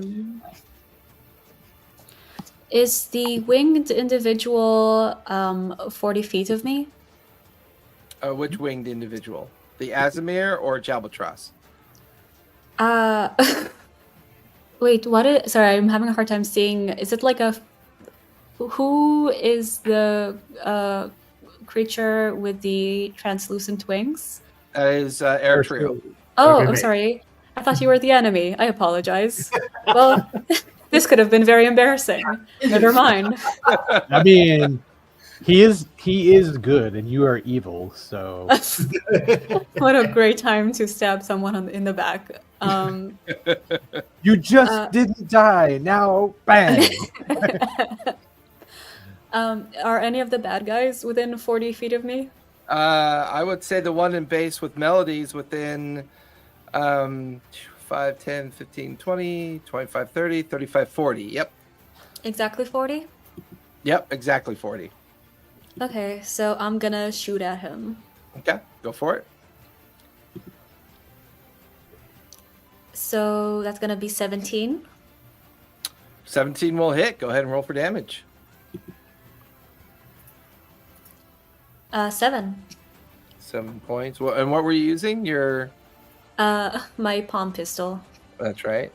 Is the winged individual 40 feet of me? Which winged individual? The Azimir or Jalbatross? Wait, what is... Sorry, I'm having a hard time seeing... Is it like a... Who is the creature with the translucent wings? That is Eritrea. Oh, Okay, I'm mate. sorry. I thought you were the enemy. I apologize. Well, this could have been very embarrassing. Never mind. I mean, he is good, and you are evil. So What a great time to stab someone in the back. you just didn't die. Now, bang! Are any of the bad guys within 40 feet of me? I would say the one in base with melodies within 5, 10, 15, 20, 25, 30, 35, 40. Yep. Exactly 40? Yep, exactly 40. Okay, so I'm gonna shoot at him. Okay, go for it. So that's gonna be 17. 17 will hit. Go ahead and roll for damage. 7. 7 points. And what were you using? My palm pistol. That's right.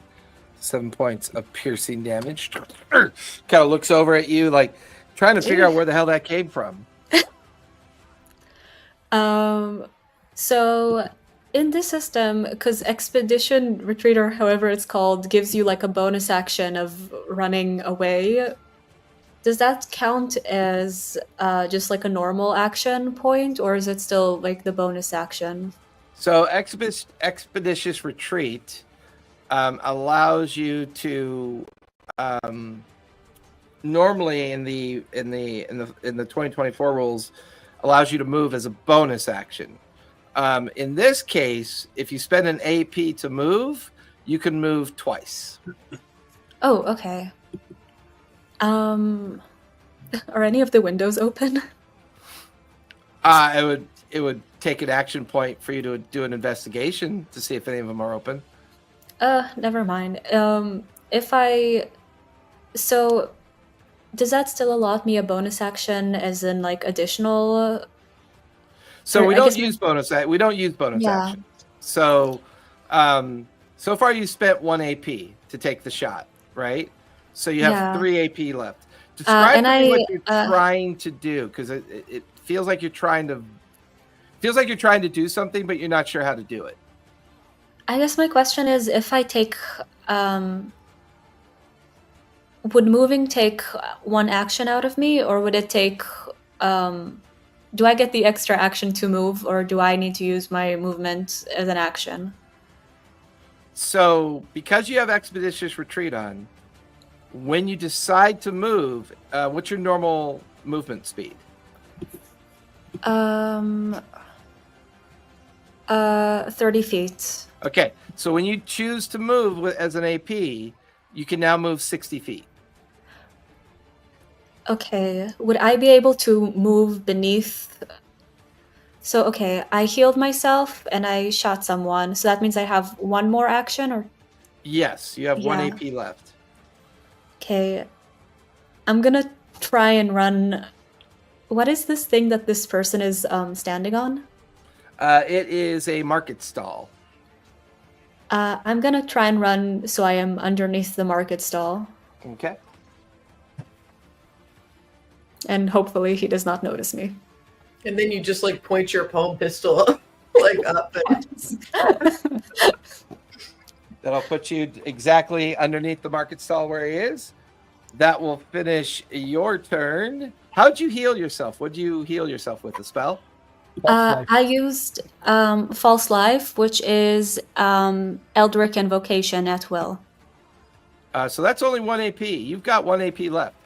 7 points of piercing damage. Kind of looks over at you like trying to figure out where the hell that came from. So in this system, because Expedition Retreat, or however it's called, gives you like a bonus action of running away, does that count as just like a normal action point, or is it still like the bonus action? So expeditious retreat allows you to normally in the 2024 rules allows you to move as a bonus action. In this case, if you spend an AP to move, you can move twice. Oh, okay. Are any of the windows open? It would it would take an action point for you to do an investigation to see if any of them are open. Never mind. So does that still allot me a bonus action as in like additional? So Or we I don't guess use bonus. We don't use bonus Yeah. actions. So, so far you spent 1 AP to take the shot, right? So you have Yeah. 3 AP left. Describe and to me what I, you're trying to do, because it feels like you're trying to do something, but you're not sure how to do it. I guess my question is, if I take, would moving take 1 action out of me, or would it take, do I get the extra action to move, or do I need to use my movement as an action? So, because you have Expeditious Retreat on, when you decide to move, what's your normal movement speed? 30 feet. Okay, so when you choose to move as an AP, you can now move 60 feet. Okay, would I be able to move beneath? So, okay, I healed myself and I shot someone, so that means I have 1 more action, or? Yes, you have 1 Yeah. AP left. Okay, I'm gonna try and run. What is this thing that this person is standing on? It is a market stall. I'm gonna try and run so I am underneath the market stall, Okay. and hopefully he does not notice me. And then you just like point your palm pistol like up. And... That'll put you exactly underneath the market stall where he is. That will finish your turn. How'd you heal yourself? What'd you heal yourself with? A spell? I used False Life, which is Eldritch Invocation at will. So that's only 1 AP. You've got 1 AP left.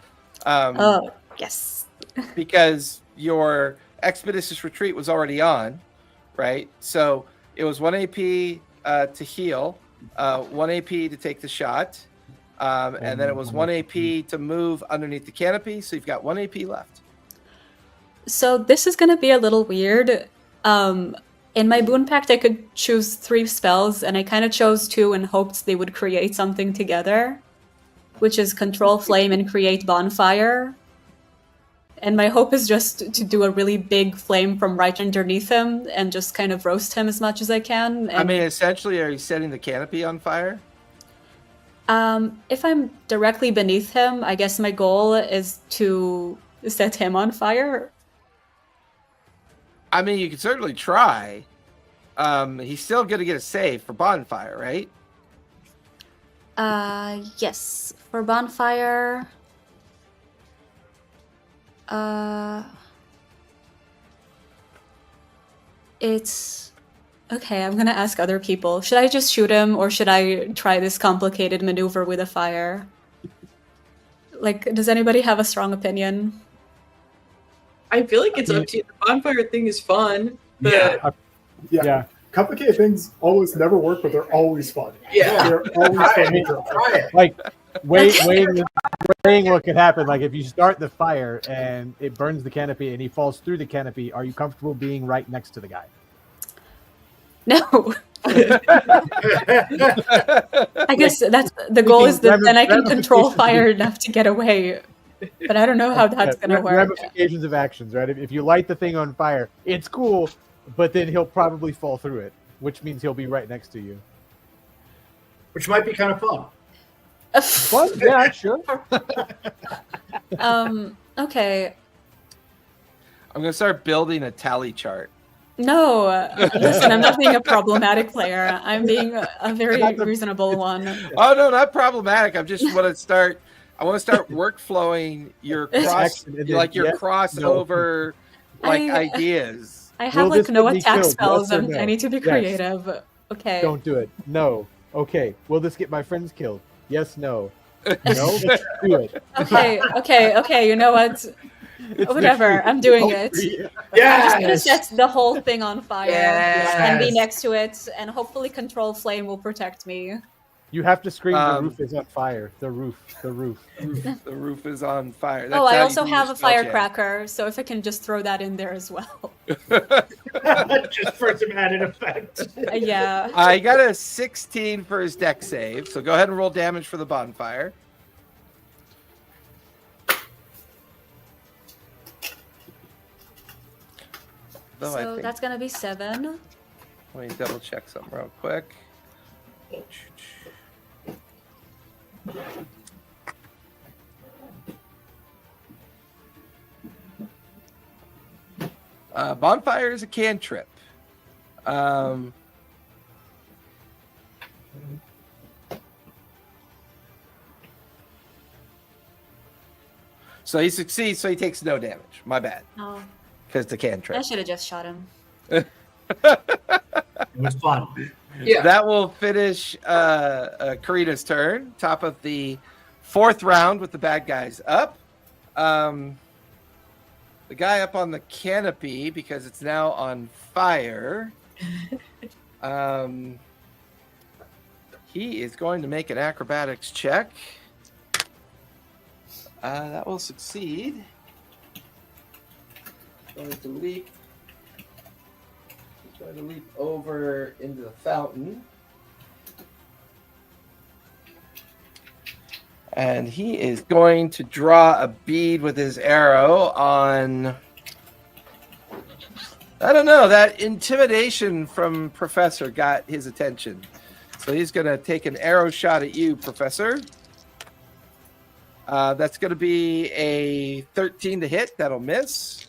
Oh, yes. Because your Expeditious Retreat was already on, right? So it was 1 AP to heal, 1 AP to take the shot, and then it was 1 AP to move underneath the canopy. So you've got 1 AP left. So this is gonna be a little weird. In my Boon Pact, I could choose 3 spells, and I kind of chose 2 and hoped they would create something together, which is Control Flame and Create Bonfire. And my hope is just to do a really big flame from right underneath him and just kind of roast him as much as I can. And, I mean, essentially, are you setting the canopy on fire? if I'm directly beneath him, I guess my goal is to set him on fire. I mean, you can certainly try. He's still going to get a save for bonfire, right? Yes. For bonfire... it's... Okay, I'm gonna ask other people. Should I just shoot him, or should I try this complicated maneuver with a fire? Like, does anybody have a strong opinion? I feel like it's up to you. The bonfire thing is fun. But Yeah. Complicated things always never work, but they're always fun. Yeah. They're always fun to try. Try it. Like weighing what could happen. Like if you start the fire and it burns the canopy and he falls through the canopy, are you comfortable being right next to the guy? No. I guess that's the goal, is that then I can control fire enough to get away. But I don't know how that's gonna work. Ramifications of actions, right? If you light the thing on fire, it's cool, but then he'll probably fall through it, which means he'll be right next to you. Which might be kind of fun. Fun? Yeah, sure. Okay. I'm going to start building a tally chart. No, listen, I'm not being a problematic player. I'm being a very reasonable one. Oh, no, not problematic. I just want to start... I want to start workflowing your crossover ideas. I have Will like this no get me attack killed? spells, Yes or and no? I need to be Yes. creative. Okay. Don't do it. No. Okay. Will this get my friends killed? Yes, no. No? Let's do it. Okay. You know what? It's Whatever. victory. I'm doing Oh, it. yeah. I'm just gonna Yes. set the whole thing on fire Yes. and be next to it, and hopefully Control Flame will protect me. You have to scream, the Um, roof is on fire. The roof. The roof is on fire. Oh, I how you also do have your a spell check. firecracker, so if I can just throw that in there as well. Just for some added effect. Yeah. I got a 16 for his deck save, so go ahead and roll damage for the bonfire. Though I So think, that's gonna be 7. let me double check something real quick. Bonfire is a cantrip. So he succeeds, so he takes no damage. My bad, Oh, because the I cantrip. should have just shot him. It was fun. Yeah. That will finish Karina's turn. Top of the 4th round with the bad guys up. The guy up on the canopy, because it's now on fire, he is going to make an acrobatics check. That will succeed. Going to leap. He's going to leap over into the fountain. And he is going to draw a bead with his arrow on... I don't know. That intimidation from Professor got his attention. So he's going to take an arrow shot at you, Professor. That's going to be a 13 to hit. That'll miss.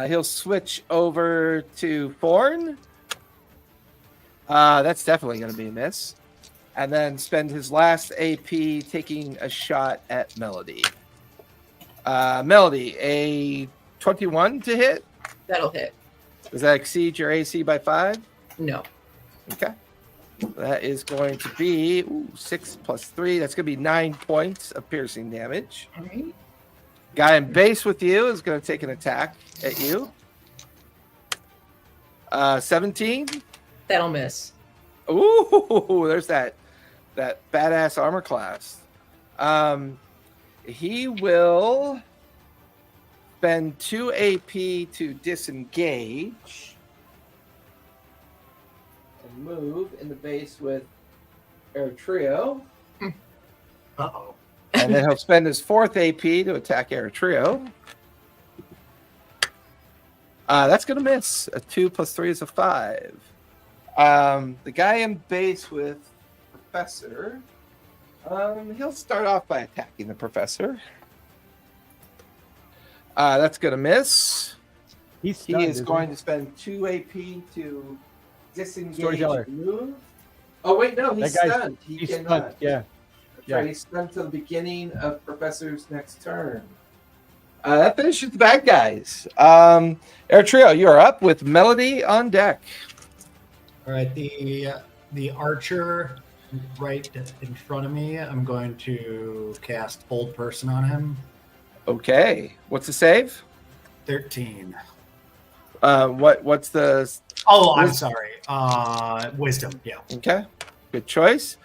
He'll switch over to Thorn. That's definitely going to be a miss. And then spend his last AP taking a shot at Melody. Melody, a 21 to hit? That'll hit. Does that exceed your AC by 5? No. Okay. That is going to be 6 plus 3. That's going to be 9 points of piercing damage. All right. Guy in base with you is going to take an attack at you. 17. That'll miss. Ooh, there's that badass armor class. He will spend 2 AP to disengage and move in the base with Eritrea. Uh-oh. And then he'll spend his 4th AP to attack Eritrea. That's going to miss. A 2 plus 3 is a 5. The guy in base with Professor, he'll start off by attacking the Professor. That's going to miss. He is going to spend 2 AP to disengage Storyteller. and move. Oh, wait, no, he's That guy's- stunned. He He's cannot. stunned. Yeah. That's right, he's stunned till the beginning of Professor's next turn. That finishes the bad guys. Eritrea, you are up with Melody on deck. All right, the archer right in front of me, I'm going to cast Hold Person on him. Okay. What's the save? 13. What's the... Oh, I'm sorry. Wisdom, yeah. Okay. Good choice.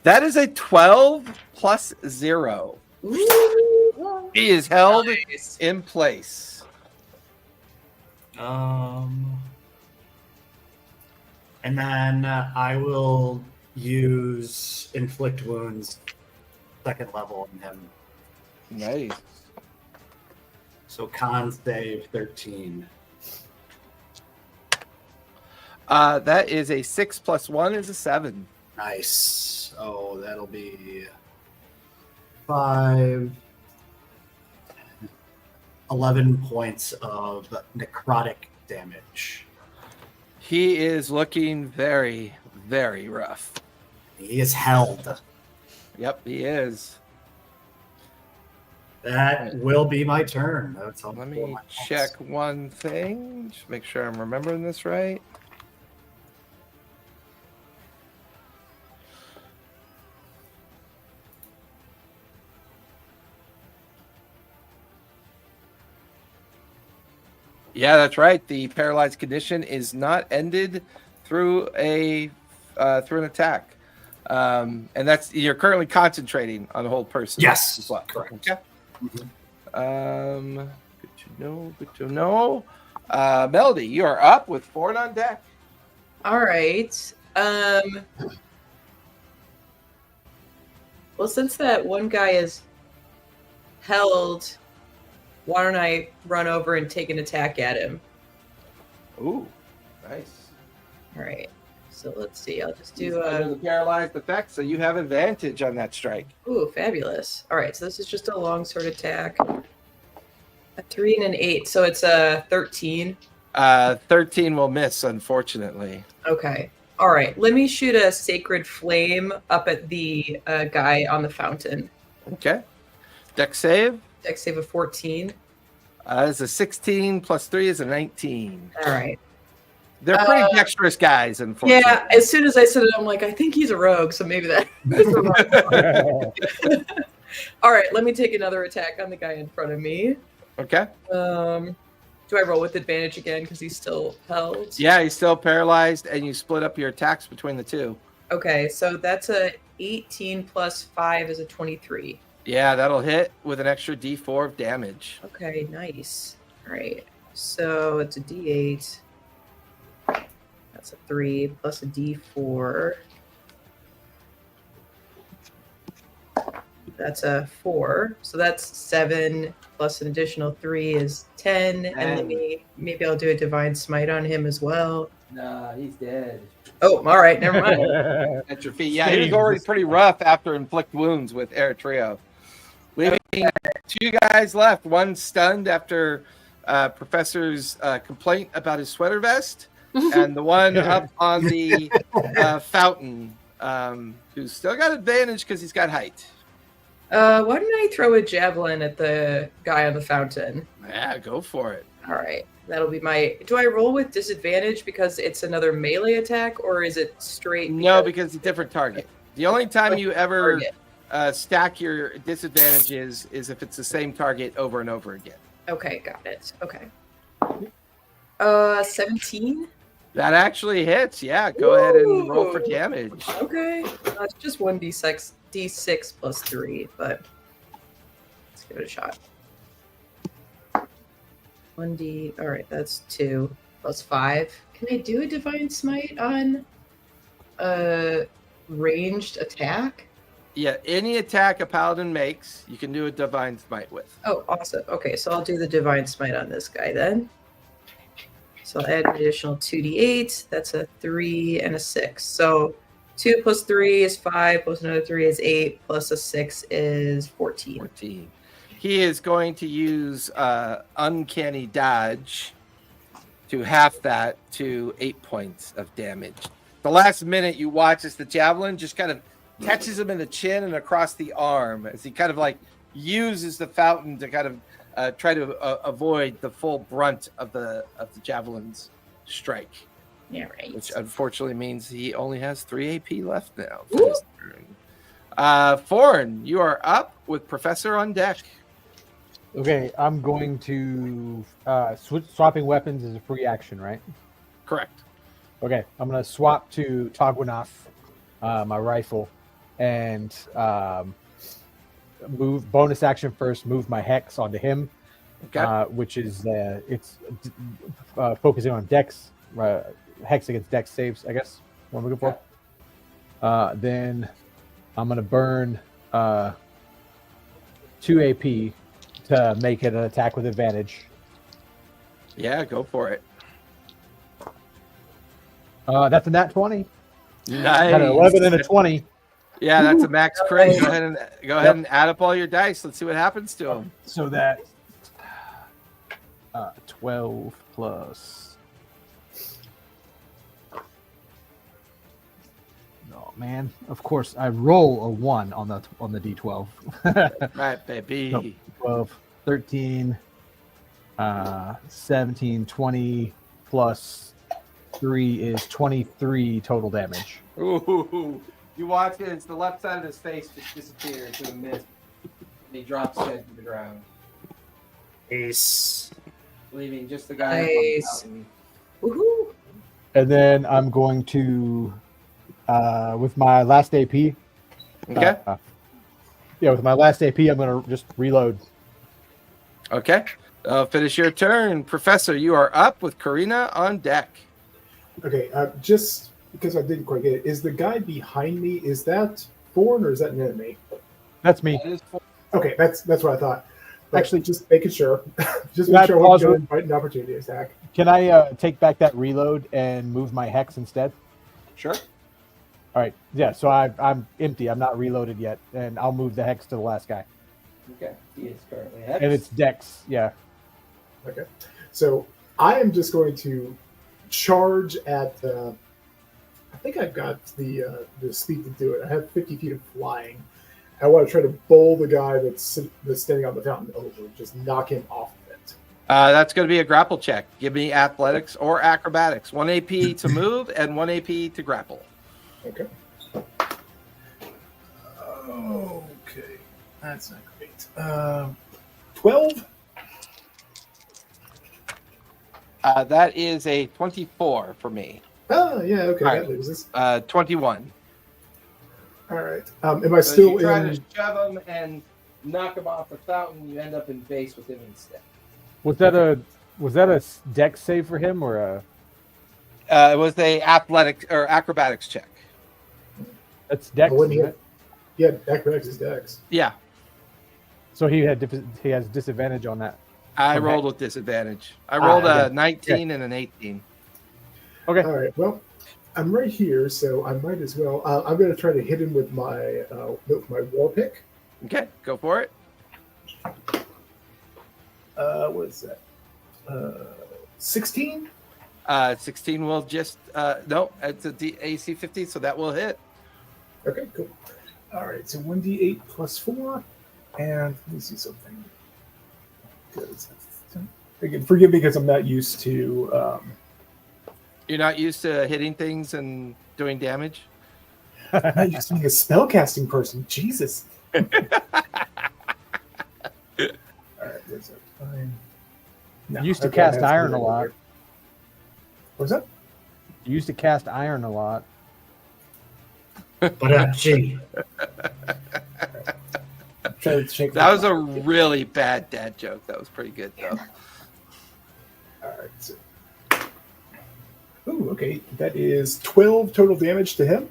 That is a 12 plus 0. He is held Nice. in place. And then I will use Inflict Wounds 2nd level on him. Nice. So con save 13. That is a 6 plus 1 is a 7. Nice. Oh, that'll be 5, 11 points of necrotic damage. He is looking very, very rough. He is held. Yep, he is. That will be my turn. That's all. Let me check one thing. Just make sure I'm remembering this right. Yeah, that's right. The paralyzed condition is not ended through an attack. And you're currently concentrating on the whole person. Yes, as well. correct. Okay. Mhm. Good to know. Melody, you are up with Ford on deck. All right. Well, since that one guy is held, why don't I run over and take an attack at him? Ooh, nice. All right. So let's see. I'll just He's do under the paralyzed effect, so you have advantage on that strike. Ooh, fabulous. All right. So this is just a long sword attack. A 3 and an 8. So it's a 13. 13 will miss, unfortunately. Okay. All right. Let me shoot a sacred flame up at the guy on the fountain. Okay. Deck save. Dex save of 14. Is a 16 plus 3 is a 19. All right. They're pretty dexterous guys, unfortunately. Yeah. As soon as I said it, I'm like, I think he's a rogue. So maybe that. All right. Let me take another attack on the guy in front of me. Okay. Do I roll with advantage again because he's still held? Yeah, he's still paralyzed, and you split up your attacks between the two. Okay, so that's a 18 plus 5 is a 23. Yeah, that'll hit with an extra D4 of damage. Okay, nice. All right, so it's a D8. That's a 3 plus a D4. That's a 4. So that's 7 plus an additional 3 is 10. And maybe I'll do a divine smite on him as well. Nah, he's dead. Oh, all right, never mind. At your feet. Yeah, he was already pretty rough after inflict wounds with Eritrea. Leaving 2 guys left. One stunned after Professor's complaint about his sweater vest, and the one up on the fountain, who's still got advantage because he's got height. Why don't I throw a javelin at the guy on the fountain? Yeah, go for it. All right, that'll be my. Do I roll with disadvantage because it's another melee attack, or is it straight? No, because it's a different target. The only time you ever Target. stack your disadvantages is if it's the same target over and over again. Okay, got it. Okay. 17. That actually hits. Yeah, go ahead and roll for damage. Okay, it's just 1d6 plus 3, but let's give it a shot. 1d. All right, that's 2 plus 5. Can I do a divine smite on a ranged attack? Yeah, any attack a paladin makes, you can do a divine smite with. Oh, awesome. Okay, so I'll do the divine smite on this guy then. So I'll add an additional 2d8. That's a 3 and a 6. So 2 plus 3 is 5, plus another 3 is 8, plus a 6 is 14. 14. He is going to use Uncanny Dodge to half that to 8 points of damage. The last minute you watch as the javelin just kind of catches him in the chin and across the arm as he kind of like uses the fountain to kind of try to avoid the full brunt of the javelin's strike. Yeah, right. Which unfortunately means he only has 3 AP left now. For this turn. Foreign, you are up with Professor on deck. Okay, I'm going to swapping weapons is a free action, right? Correct. Okay, I'm going to swap to Togwanoff, my rifle, and move bonus action first. Move my hex onto him, Okay. which is focusing on dex hex against dex saves. I guess what I'm looking for. Then I'm going to burn 2 AP to make it an attack with advantage. Yeah, go for it. That's a nat 20. Nice. Got an 11 and a 20. Yeah, that's a max crit. Go ahead and add up all your dice. Let's see what happens to him. So that 12 plus. Oh man! Of course, I roll a 1 on the d12. Right, baby. No, 12, 13, 17, 20 plus 3 is 23 total damage. Ooh. You watch it, it's the left side of his face just disappears in a mist. And he drops dead to the ground, Ace. leaving just the guy. Nice. Woohoo! And then I'm going to With my last AP. Okay. Yeah, with my last AP, I'm going to just reload. Okay. Finish your turn. Professor, you are up with Karina on deck. Okay, just because I didn't quite get it, is the guy behind me, is that foreign or is that an enemy? That's me. Okay, that's what I thought. But Actually, just making sure. Just can I make sure pause we're real- going to an opportunity attack. Can I take back that reload and move my hex instead? Sure. All right. Yeah, so I'm empty. I'm not reloaded yet, and I'll move the hex to the last guy. Okay. He is currently And it's Dex. Yeah. Okay, so I am just going to charge at. I think I've got the speed to do it. I have 50 feet of flying. I want to try to bowl the guy that's standing on the fountain over, just knock him off of it. That's going to be a grapple check. Give me athletics or acrobatics. 1 AP to move and 1 AP to grapple. Okay. Okay, that's not great. 12. That is a 24 for me. Oh, yeah, okay, All that right. loses. 21. All right. Am I So still you try in? to shove him and knock him off the fountain. You end up in base with him instead. Was that a Dex save for him or a? It was a athletic or acrobatics check. That's Dex. When he isn't it? Yeah, Dex is Dex. Yeah, So he has disadvantage on that. I Okay. rolled with disadvantage. I rolled a okay. 19 and an 18. Okay. All right. Well, I'm right here, so I might as well. I'm going to try to hit him with my war pick. Okay, go for it. What is that? 16. 16 will just no. It's a AC 50, so that will hit. Okay, cool. All right, so 1d8 plus 4, and let me see something. Again, forgive me because I'm not used to. You're not used to hitting things and doing damage. I'm not used to being a spellcasting person. Jesus. All right, where's that? Fine. No, You used to okay, cast that's iron a really lot. weird. What's that? You used to cast iron a lot. But gee, Try to shake That was a really bad dad joke. That was pretty good though. All right. So. Ooh, okay. That is 12 total damage to him.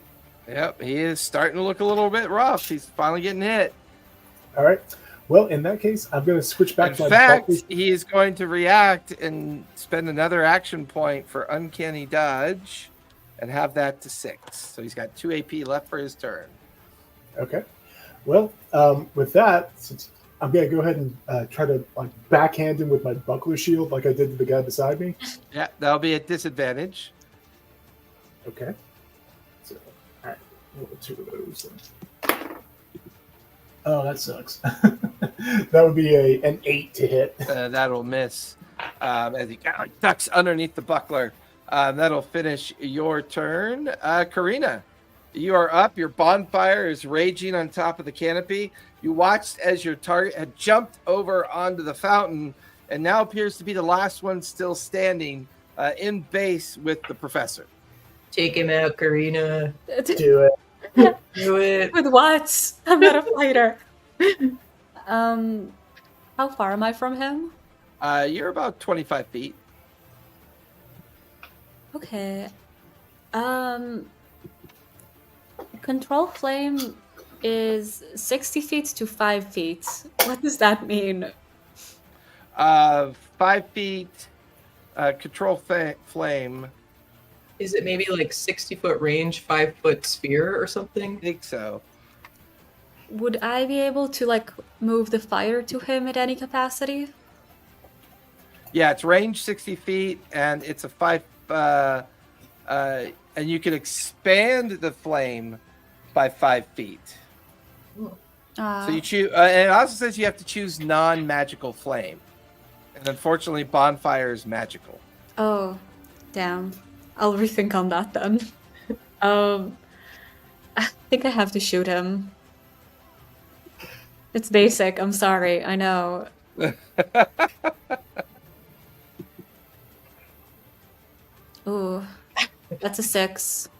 Yep, he is starting to look a little bit rough. He's finally getting hit. All right. Well, in that case, I'm going to switch back In to my fact, buckley. he is going to react and spend another action point for uncanny dodge and have that to 6. So he's got 2 AP left for his turn. Okay. Well, with that, since I'm going to go ahead and try to backhand him with my buckler shield like I did to the guy beside me. Yeah, that'll be at disadvantage. Okay. So, all right. Roll 2 of those. Oh, that sucks. That would be an 8 to hit. That'll miss as he kind of ducks underneath the buckler. That'll finish your turn. Karina, you are up. Your bonfire is raging on top of the canopy. You watched as your target had jumped over onto the fountain and now appears to be the last one still standing in base with the professor. Take him out, Karina. Do it. Do it. With what? I'm not a fighter. How far am I from him? You're about 25 feet. Okay. Control flame is 60 feet to 5 feet. What does that mean? 5 feet control flame. Is it maybe like 60-foot range, 5-foot sphere or something? I think so. Would I be able to like move the fire to him at any capacity? Yeah, it's range 60 feet, and it's a 5. And you can expand the flame by 5 feet. So you choose, and it also says you have to choose non-magical flame. And unfortunately, bonfire is magical. Oh, damn. I'll rethink on that then. I think I have to shoot him. It's basic. I'm sorry. I know. Ooh, that's a 6.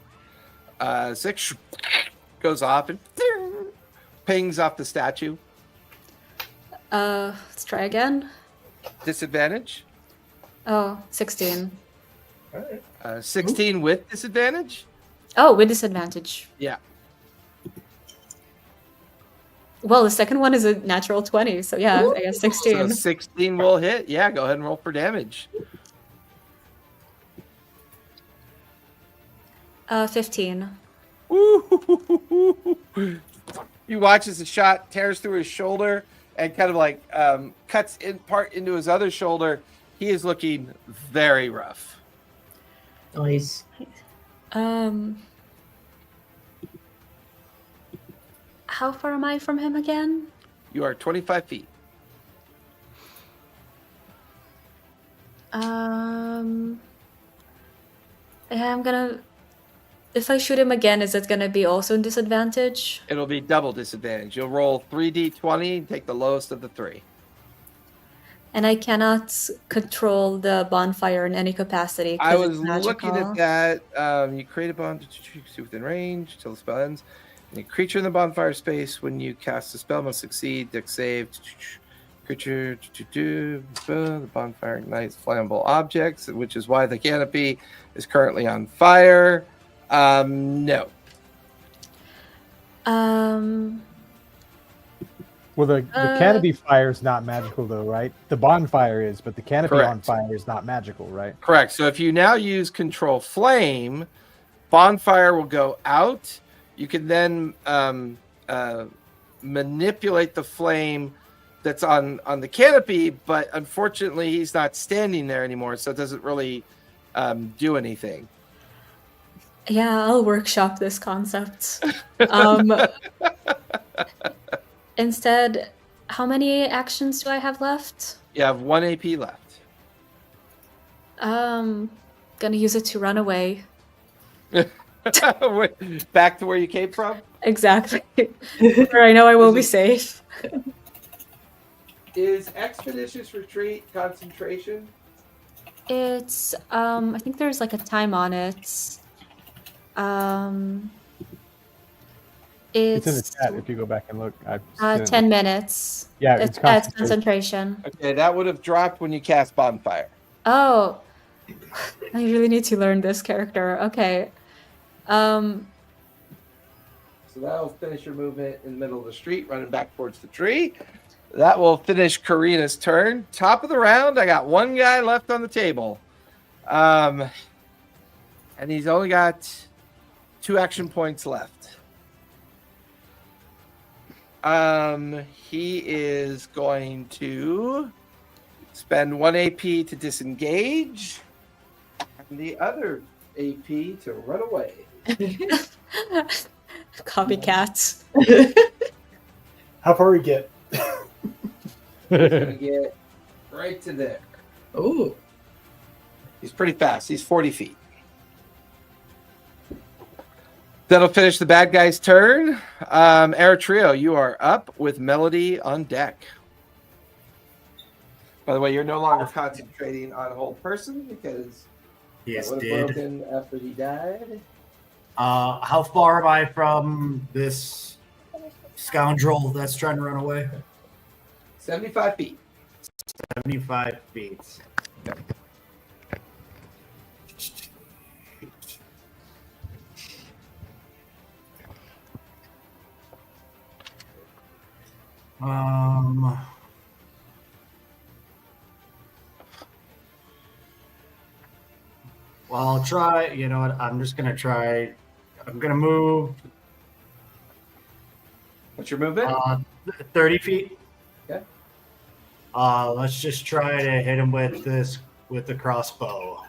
6 goes off and pings off the statue. Let's try again. Disadvantage. Oh, 16. All right. 16 with disadvantage. Oh, with disadvantage. Yeah. Well, the second one is a natural 20, so yeah, I guess 16. So 16 will hit. Yeah, go ahead and roll for damage. 15. Woo! You watch as the shot tears through his shoulder and kind of like cuts in part into his other shoulder. He is looking very rough. Nice. How far am I from him again? You are 25 feet. Yeah, I'm gonna. If I shoot him again, is it gonna be also disadvantage? It'll be double disadvantage. You'll roll 3d20 and take the lowest of the 3. And I cannot control the bonfire in any capacity. 'cause I it's was magical. looking at that. You create a bomb to within range till the spell ends. Any creature in the bonfire space, when you cast the spell, must succeed. Dex save. Creature. The bonfire ignites flammable objects, which is why the canopy is currently on fire. No. Well, the canopy fire is not magical, though, right? The bonfire is, but the canopy on Correct. fire is not magical, right? Correct. So if you now use control flame, bonfire will go out. You can then manipulate the flame that's on the canopy, but unfortunately he's not standing there anymore, so it doesn't really do anything. Yeah, I'll workshop this concept. Instead, how many actions do I have left? You have 1 AP left. Gonna use it to run away. Back to where you came from? Exactly. Where I know I will be safe. Is Expeditious Retreat concentration? It's I think there's like a time on it. It's in the It's chat if you go back and look. I've seen it. 10 minutes. Yeah, It's it's concentration. Okay, that would have dropped when you cast bonfire. Oh, I really need to learn this character. Okay. So that'll finish your movement in the middle of the street, running back towards the tree. That will finish Karina's turn. Top of the round, I got one guy left on the table. And he's only got 2 action points left. He is going to spend 1 AP to disengage, and the other AP to run away. Copycats. How far we get? He's gonna get right to there. Oh, He's pretty fast. He's 40 feet. That'll finish the bad guy's turn. Eritrea, you are up with Melody on deck. By the way, you're no longer concentrating on a whole person because He is that would have dead. broken after he died. How far am I from this scoundrel that's trying to run away? 75 feet. 75 feet. Well, I'll try. You know what? I'm just gonna try. I'm gonna move What's your movement? 30 feet. Okay. Let's just try to hit him with the crossbow. All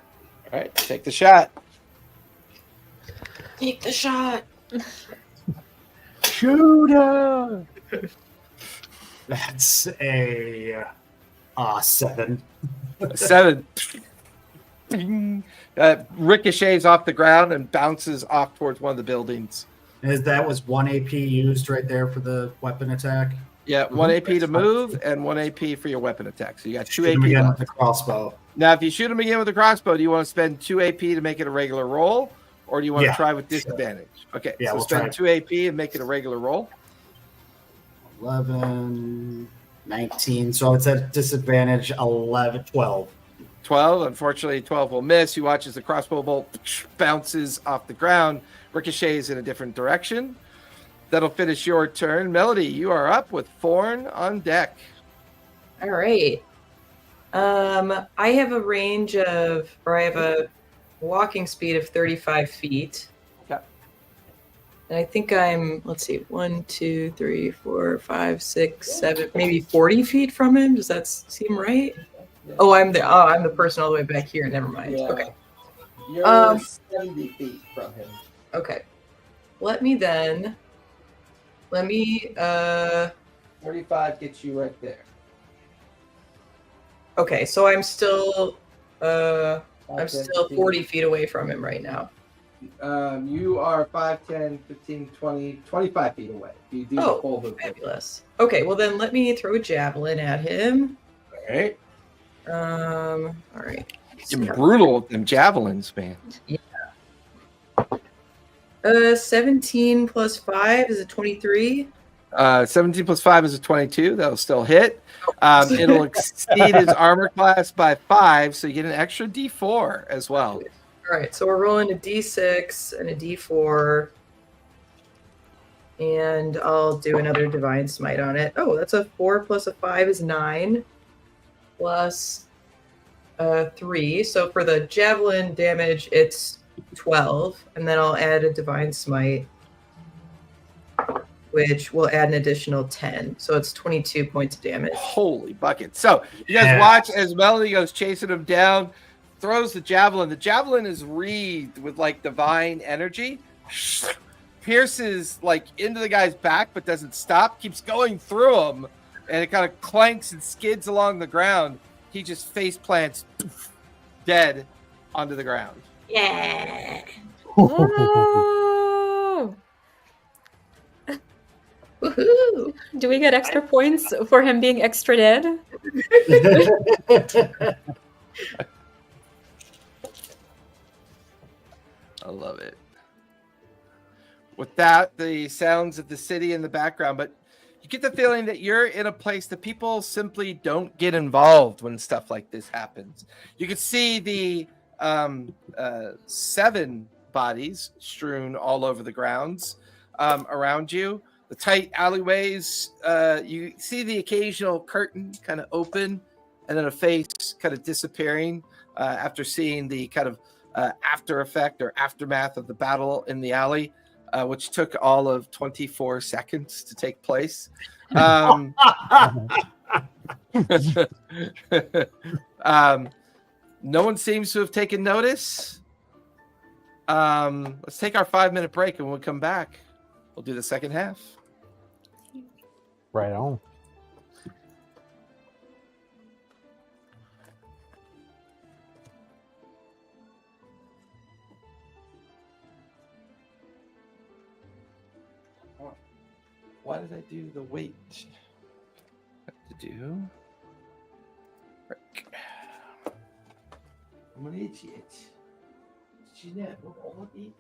right, take the shot. take the shot. Shooter! That's a 7. 7. Ricochets off the ground and bounces off towards one of the buildings. That was 1 AP used right there for the weapon attack. Yeah, 1 AP to move and 1 AP for your weapon attack. So you got 2 Shoot him AP again left. with the crossbow. Now, if you shoot him again with the crossbow, do you want to spend 2 AP to make it a regular roll? or do you want to Yeah, try with sure. disadvantage? Okay, Yeah, so we'll spend try. 2 AP and make it a regular roll. 11, 19. So it's at disadvantage 11, 12. 12. Unfortunately, 12 will miss. You watch as the crossbow bolt bounces off the ground, ricochets in a different direction. That'll finish your turn. Melody, you are up with Thorn on deck. All right. I have a range of, or I have a walking speed of 35 feet. Okay. And I think I'm, let's see, 1, 2, 3, 4, 5, 6, 7, maybe 40 feet from him. Does that seem right? Oh, I'm the person all the way back here. Never mind. Yeah. Okay. You're 70 feet from him. Okay. Let me 45 gets you right there. okay, so I'm still 5, 10, 40 feet away from him right now. You are 5, 10, 15, 20, 25 feet away. You do Oh, the full move. Fabulous. Okay, well then let me throw a javelin at him. All right. All right. You're brutal with them javelins, man. 17 plus 5 is a 23. 17 plus 5 is a 22. That'll still hit. It'll exceed his armor class by 5, so you get an extra D4 as well. All right, so we're rolling a D6 and a D4. And I'll do another Divine Smite on it. Oh, that's a 4 plus a 5 is 9. Plus 3. So for the javelin damage, it's 12. And then I'll add a Divine Smite, which will add an additional 10. So it's 22 points of damage. Holy bucket. So you guys watch as Melody goes chasing him down, throws the javelin. The javelin is wreathed with like divine energy. Pierces like into the guy's back, but doesn't stop, keeps going through him, and it kind of clanks and skids along the ground. He just face plants dead onto the ground. Yeah. Oh! Woohoo! Do we get extra points for him being extra dead? I love it. With that, the sounds of the city in the background, but you get the feeling that you're in a place that people simply don't get involved when stuff like this happens. You can see the 7 bodies strewn all over the grounds around you. The tight alleyways, you see the occasional curtain kind of open and then a face kind of disappearing after seeing the kind of after effect or aftermath of the battle in the alley. Which took all of 24 seconds to take place. No one seems to have taken notice. Let's take our 5-minute break, and when we come back, we'll do the second half. Right on. Why did I do the wait? What to do? Break. I'm an idiot. Did you know I'm an idiot?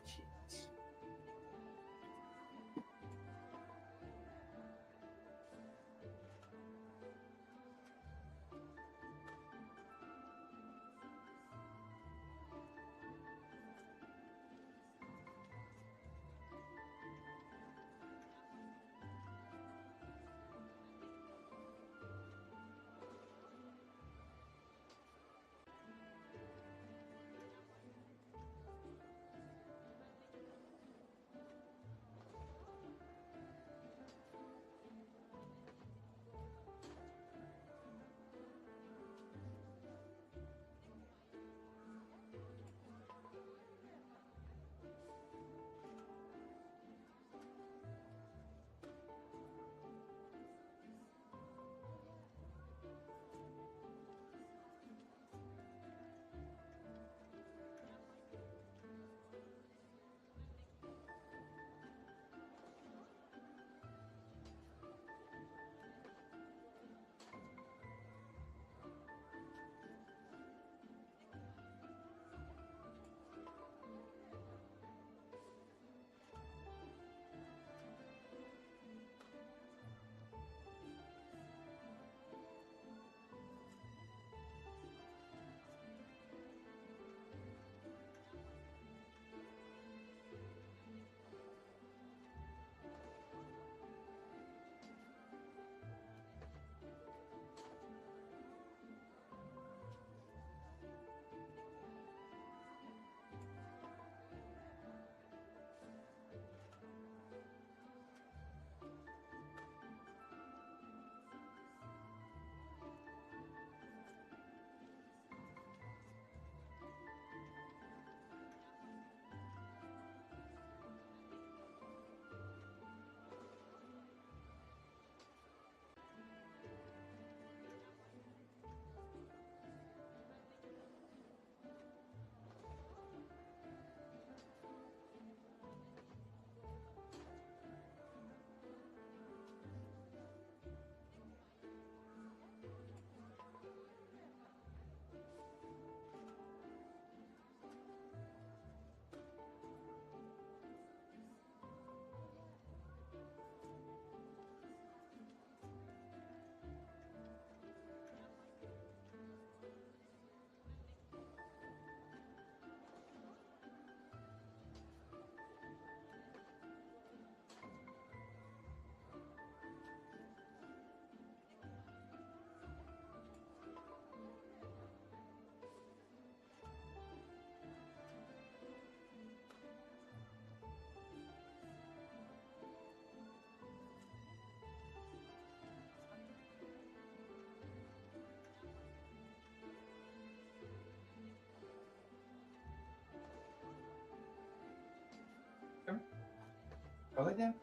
Go lay down.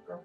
Go.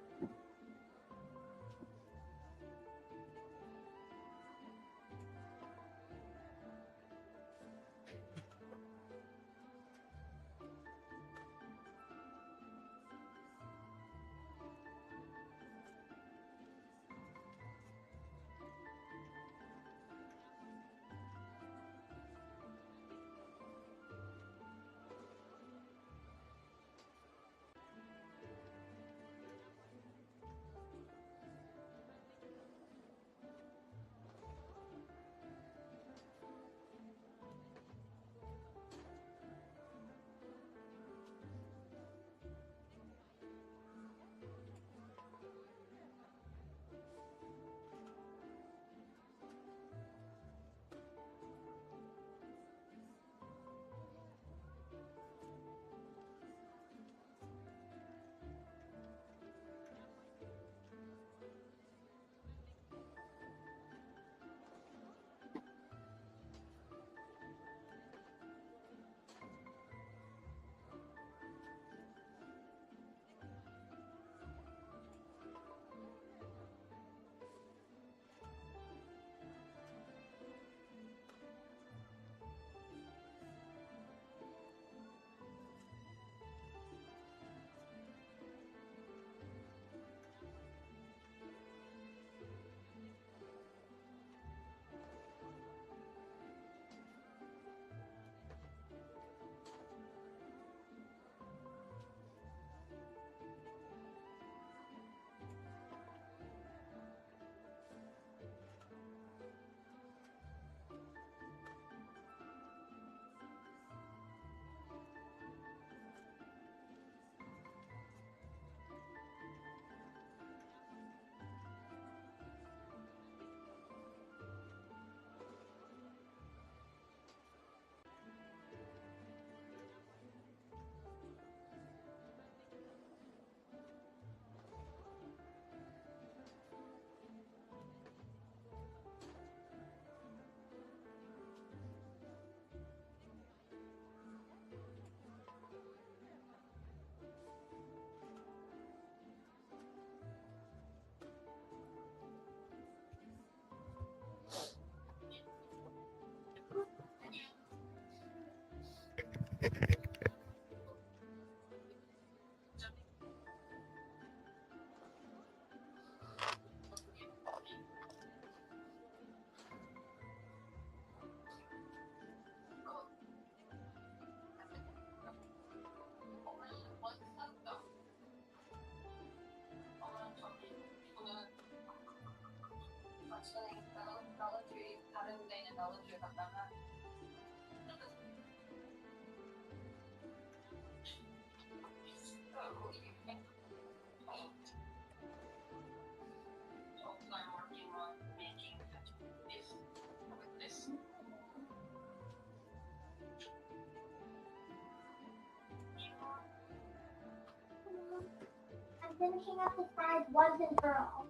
I'm finishing up the five boys and girls.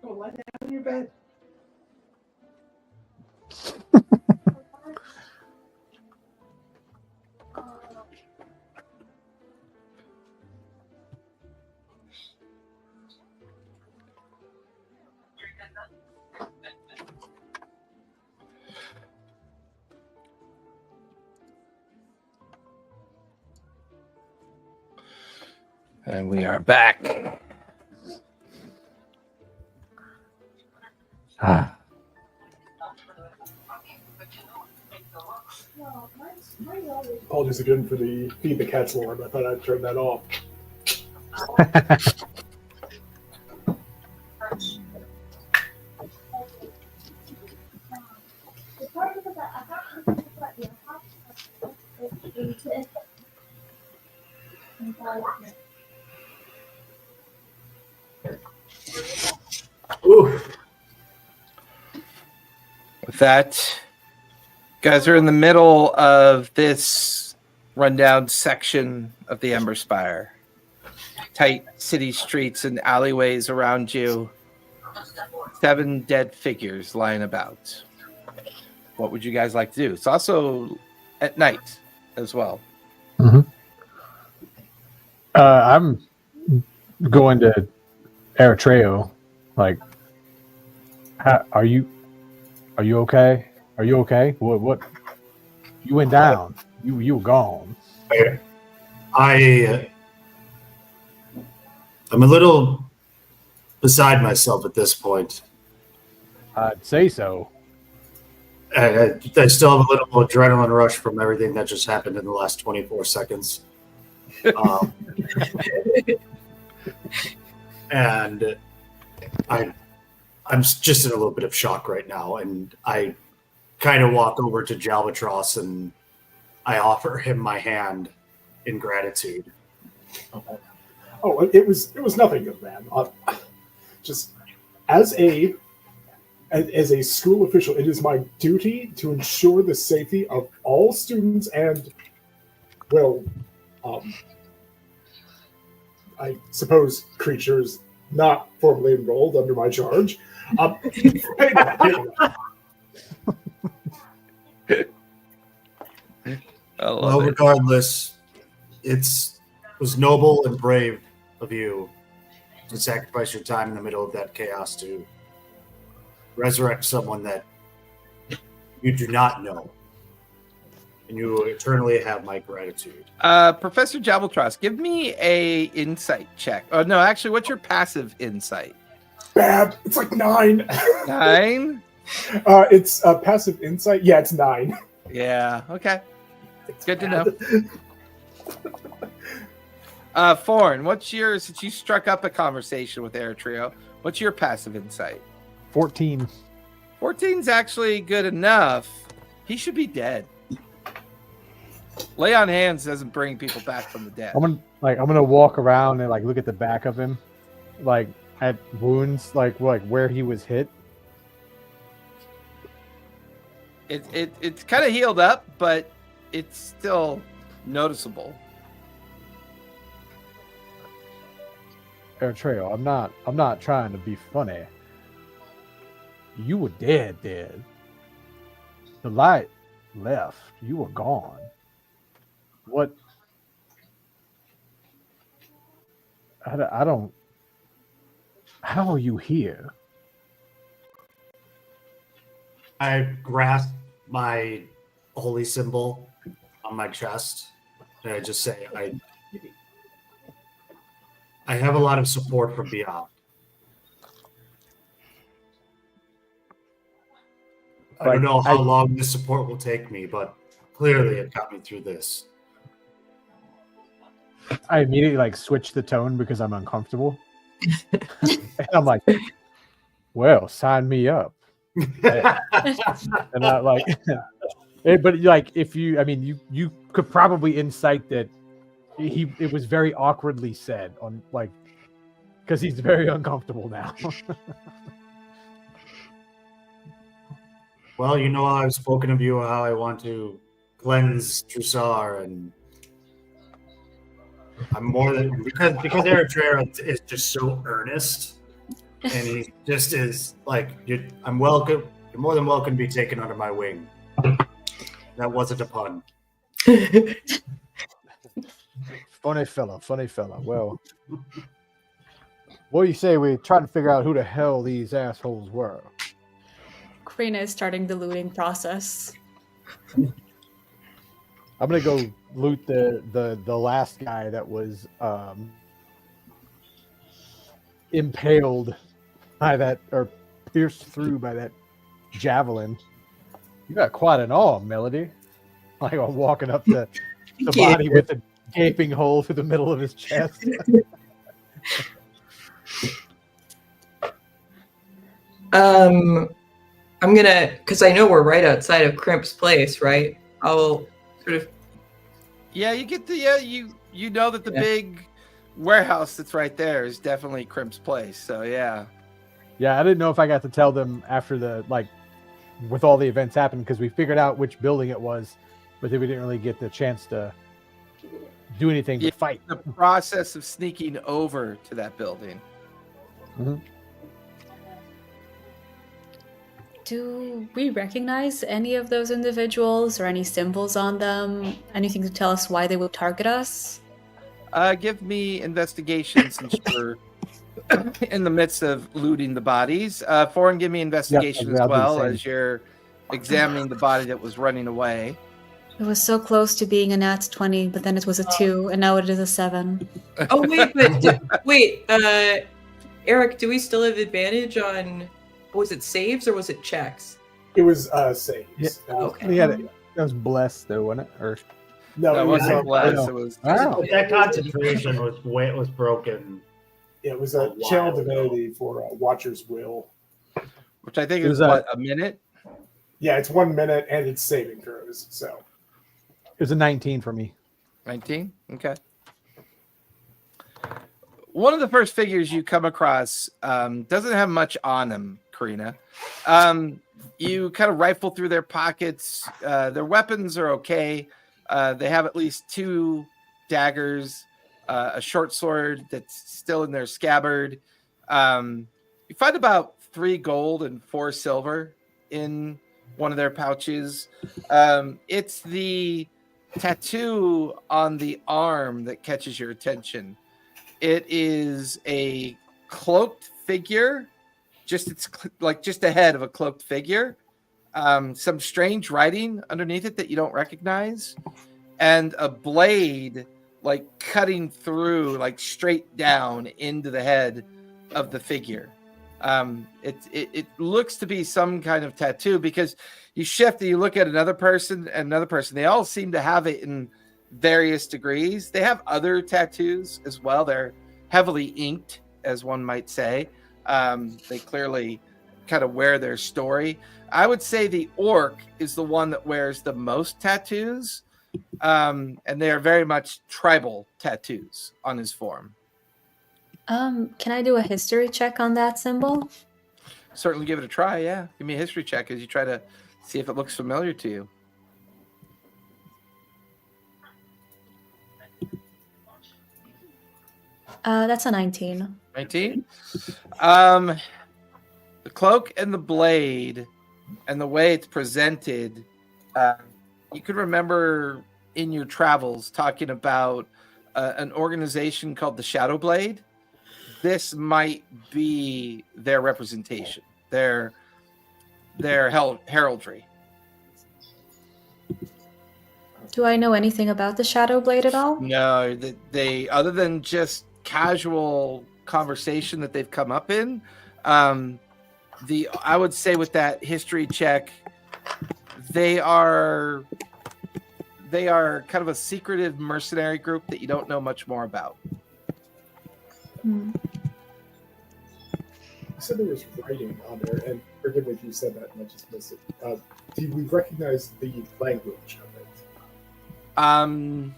Go lie down in your bed. And we are back. Apologies again for the feed the cats alarm. I thought I'd turn that off. With that, Guys are in the middle of this rundown section of the Ember Spire. Tight city streets and alleyways around you. 7 dead figures lying about. What would you guys like to do? It's also at night as well. I'm going to Eritrea. Like, are you okay? Are you okay? What? You went down. You were gone. I'm a little beside myself at this point. I'd say so. I still have a little adrenaline rush from everything that just happened in the last 24 seconds. And I'm just in a little bit of shock right now, and I kind of walk over to Jalbatros and I offer him my hand in gratitude. Oh, it was nothing, young man. Just as a school official, it is my duty to ensure the safety of all students and, well, I suppose creatures not formally enrolled under my charge. Well, regardless, it was noble and brave of you to sacrifice your time in the middle of that chaos to resurrect someone that you do not know. And you will eternally have my gratitude. Professor Jabaltros, give me a insight check. Oh, no, actually, what's your passive insight? Bad. It's like 9. 9? It's passive insight. Yeah, it's 9. Yeah, okay. It's good to know. Foreign, what's your, since you struck up a conversation with Eritrea, what's your passive insight? 14. 14's actually good enough. He should be dead. Lay on hands doesn't bring people back from the dead. I'm gonna walk around and look at the back of him, at wounds, where he was hit. It's kind of healed up, but it's still noticeable. Eritrea, I'm not trying to be funny. You were dead. The light left. You were gone. What? I don't. How are you here? I grasp my holy symbol on my chest, and I just say, I have a lot of support from beyond. I don't know how long this support will take me, but clearly it got me through this. I immediately switch the tone because I'm uncomfortable. And I'm like, well, sign me up. And I but if you could probably incite that it was very awkwardly said on because he's very uncomfortable now. Well, you know how I've spoken of you, how I want to cleanse Jrusar, and I'm more than because Eritrea is just so earnest, and he just is I'm welcome. You're more than welcome to be taken under my wing. That wasn't a pun. Funny fella. Well, what do you say we try to figure out who the hell these assholes were? Krina is starting the looting process. I'm gonna go loot the last guy that was impaled by that, or pierced through by that javelin. You got quite an arm, Melody. I'm walking up to the body with a gaping hole through the middle of his chest. I'm gonna, because I know we're right outside of Crimp's place, right? I'll sort of. Yeah, you get the you know that the big warehouse that's right there is definitely Crimp's place. So yeah. Yeah, I didn't know if I got to tell them after the with all the events happening, because we figured out which building it was, but then we didn't really get the chance to do anything Yeah. but fight. The process of sneaking over to that building. Do we recognize any of those individuals or any symbols on them? Anything to tell us why they would target us? Give me investigation since you're in the midst of looting the bodies. Foreign, give me investigation I'll as do the well same. as you're examining the body that was running away. It was so close to being a nat 20, but then it was a 2, and now it is a 7. Oh wait, but Eric, do we still have advantage on? Was it saves or was it checks? It was saves. Yeah. Okay. Yeah, that was blessed though, wasn't it? Or No, That it was wasn't blessed. no. It was Wow. But that concentration was broken. it was A a while channel ago. divinity for Watcher's Will. which I think It is was what, a minute? Yeah, it's 1 minute and it's saving throws. So it was a 19 for me. 19? Okay. One of the first figures you come across doesn't have much on him, Karina. You kind of rifle through their pockets. Their weapons are okay. They have at least 2 daggers, a short sword that's still in their scabbard. You find about 3 gold and 4 silver in one of their pouches. It's the tattoo on the arm that catches your attention. It is a cloaked figure, just ahead of a cloaked figure. Some strange writing underneath it that you don't recognize, and a blade like cutting through, like straight down into the head of the figure. It looks to be some kind of tattoo, because you shift and you look at another person and another person. They all seem to have it in various degrees. They have other tattoos as well. They're heavily inked, as one might say. They clearly kind of wear their story. I would say the orc is the one that wears the most tattoos, and they are very much tribal tattoos on his form. Can I do a history check on that symbol? Certainly give it a try, yeah. Give me a history check as you try to see if it looks familiar to you. That's a 19. 19. The cloak and the blade and the way it's presented, you could remember in your travels talking about an organization called the Shadow Blade. This might be their representation, their heraldry. Do I know anything about the Shadow Blade at all? No, they other than just casual conversation that they've come up in, I would say with that history check, they are kind of a secretive mercenary group that you don't know much more about. Hmm. you said there was writing on there, and forgive me if you said that and I just missed it. Do we recognize the language of it?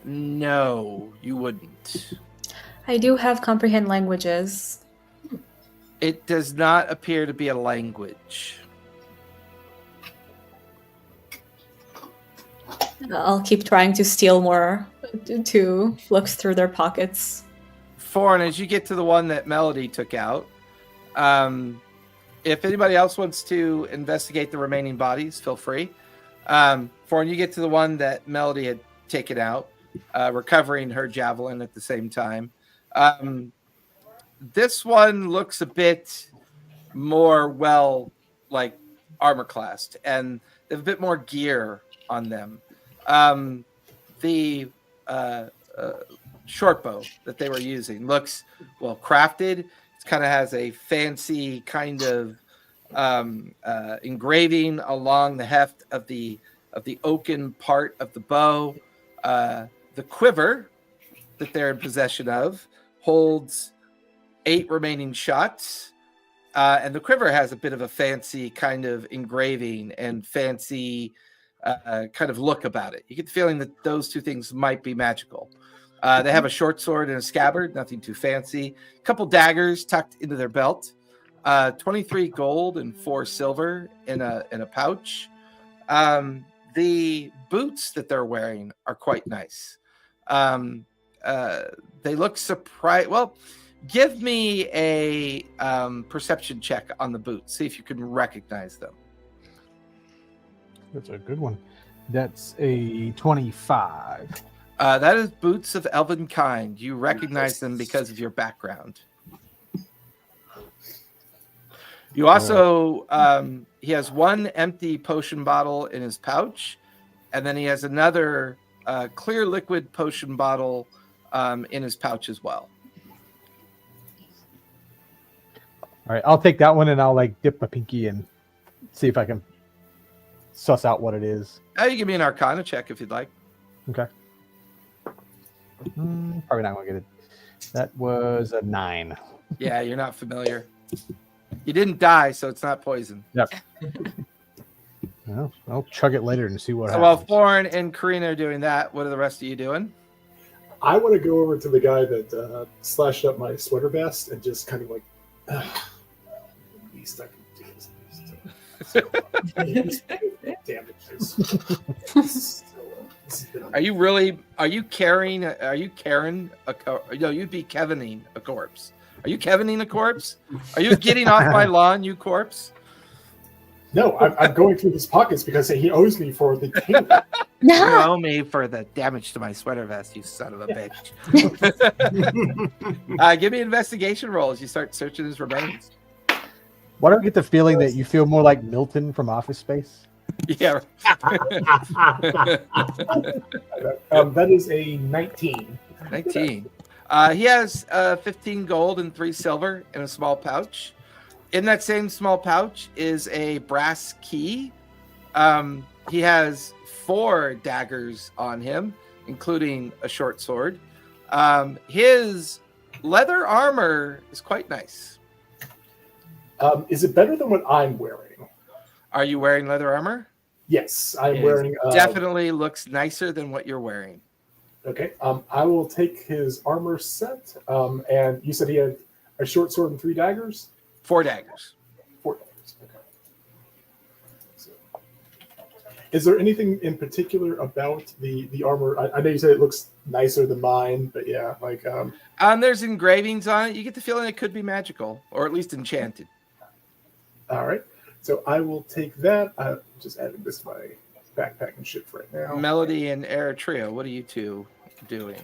No, you wouldn't. I do have comprehend languages. It does not appear to be a language. I'll keep trying to steal more to look through their pockets. Foreign, as you get to the one that Melody took out, if anybody else wants to investigate the remaining bodies, feel free. Foreign, you get to the one that Melody had taken out, recovering her javelin at the same time. This one looks a bit more like armor classed, and they have a bit more gear on them. The short bow that they were using looks well crafted. It kind of has a fancy kind of engraving along the heft of the oaken part of the bow. The quiver that they're in possession of holds 8 remaining shots, and the quiver has a bit of a fancy kind of engraving and fancy kind of look about it. You get the feeling that those 2 things might be magical. They have a short sword and a scabbard, nothing too fancy. A couple daggers tucked into their belt. 23 gold and 4 silver in a pouch. The boots that they're wearing are quite nice. They look surprised. Well, give me a perception check on the boots. See if you can recognize them. That's a good one. That's a 25. That is boots of elven kind. You recognize them because of your background. You also, he has one empty potion bottle in his pouch, and then he has another clear liquid potion bottle in his pouch as well. All right, I'll take that one and I'll like dip my pinky and see if I can suss out what it is. You give me an Arcana check if you'd like. Okay. Probably not gonna get it. That was a 9. Yeah, you're not familiar. You didn't die, so it's not poison. Yep. Well, I'll chug it later and see what So while happens. Florin and Karina are doing that, what are the rest of you doing? I want to go over to the guy that slashed up my sweater vest and just kind of like, at least I can do this. Damages. Are you really? Are you carrying? Are you carrying a? No, you'd be Kevining a corpse. Are you Kevining a corpse? Are you getting off my lawn, you corpse? No, I'm going through his pockets because he owes me for the payment. You owe me for the damage to my sweater vest, you son of a bitch. Give me an investigation roll as you start searching his remains. Why do I get the feeling that you feel more like Milton from Office Space? Yeah. That is a 19. 19. He has 15 gold and 3 silver in a small pouch. In that same small pouch is a brass key. He has 4 daggers on him, including a short sword. His leather armor is quite nice. Is it better than what I'm wearing? Are you wearing leather armor? Yes, I'm It wearing. definitely looks nicer than what you're wearing. Okay. I will take his armor set. And you said he had a short sword and 3 daggers? 4 daggers. 4 daggers. Okay. So, is there anything in particular about the armor? I know you said it looks nicer than mine, but yeah, like There's engravings on it. You get the feeling it could be magical, or at least enchanted. all right. So I will take that. I'm just adding this to my backpack and shit for right now. Melody and Air Trio, what are you two doing?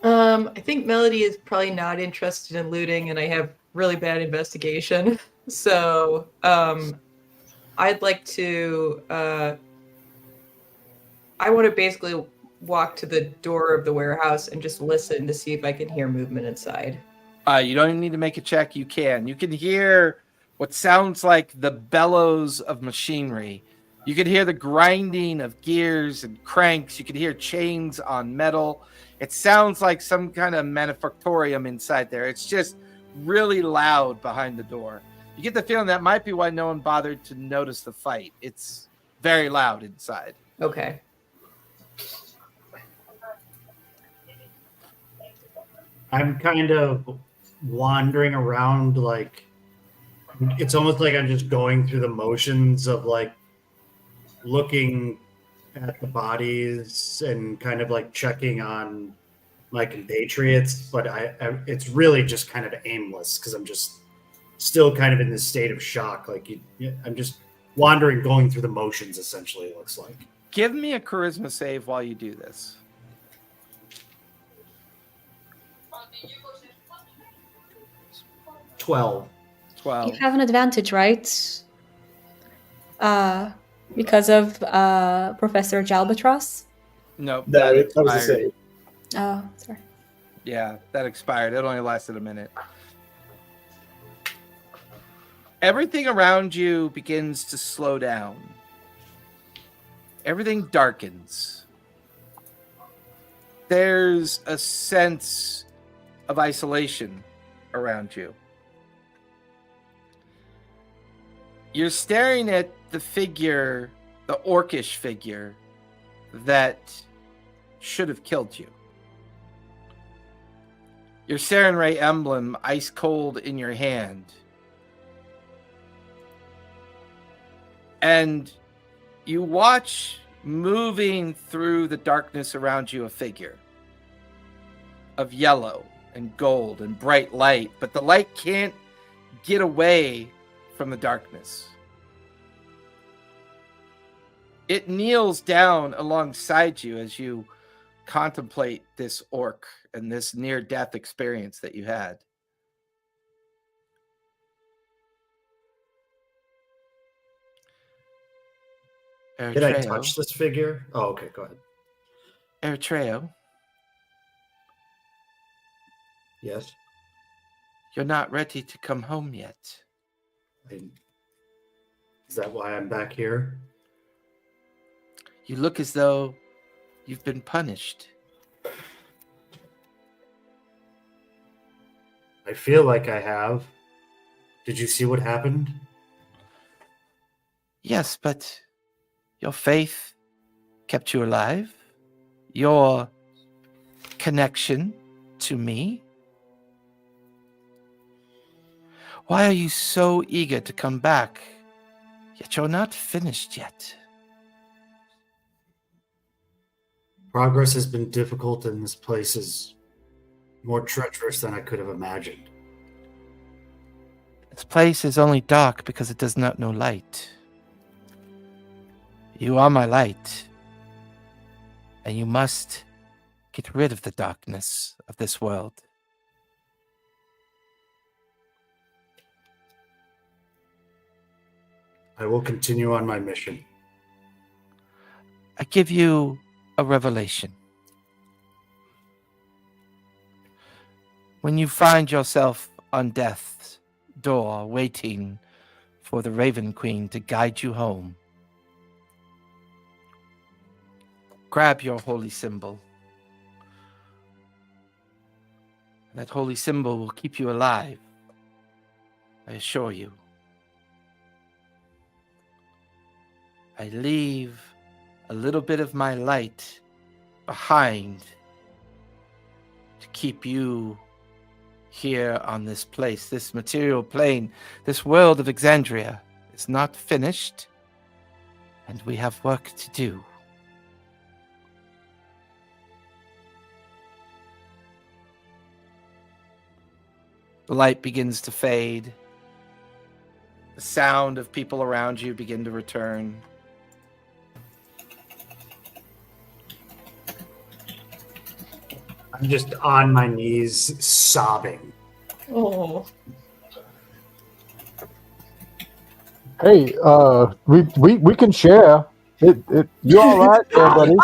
I think Melody is probably not interested in looting, and I have really bad investigation. So, I'd like to. I want to basically walk to the door of the warehouse and just listen to see if I can hear movement inside. You don't even need to make a check. You can. You can hear what sounds like the bellows of machinery. You can hear the grinding of gears and cranks. You can hear chains on metal. It sounds like some kind of manufactorium inside there. It's just really loud behind the door. You get the feeling that might be why no one bothered to notice the fight. It's very loud inside. Okay. I'm kind of wandering around, like it's almost like I'm just going through the motions of like looking at the bodies and kind of like checking on my compatriots, but it's really just kind of aimless because I'm just still kind of in this state of shock. Like I'm just wandering, going through the motions. Essentially, it looks like. Give me a charisma save while you do this. 12. 12. You have an advantage, right? Because of Professor Jalbatros? Nope. No, that that was a expired. save. Oh, sorry. Yeah, that expired. It only lasted a minute. Everything around you begins to slow down. Everything darkens. There's a sense of isolation around you. You're staring at the figure, the orcish figure that should have killed you. Your Saren Ray emblem ice cold in your hand. And you watch moving through the darkness around you a figure of yellow and gold and bright light, but the light can't get away from the darkness. It kneels down alongside you as you contemplate this orc and this near-death experience that you had. Did I touch this figure? Oh, okay, go ahead. Eritreo, Yes. you're not ready to come home yet. Is that why I'm back here? You look as though you've been punished. I feel like I have. Did you see what happened? Yes, but your faith kept you alive. Your connection to me. Why are you so eager to come back? Yet you're not finished yet. Progress has been difficult, and this place is more treacherous than I could have imagined. This place is only dark because it does not know light. You are my light, and you must get rid of the darkness of this world. I will continue on my mission. I give you a revelation. When you find yourself on death's door waiting for the Raven Queen to guide you home, grab your holy symbol. That holy symbol will keep you alive, I assure you. I leave a little bit of my light behind to keep you here on this place, this material plane. This world of Exandria is not finished, and we have work to do. The light begins to fade. The sound of people around you begin to return. I'm just on my knees sobbing. Oh. Hey, we can share. You all right there, buddy?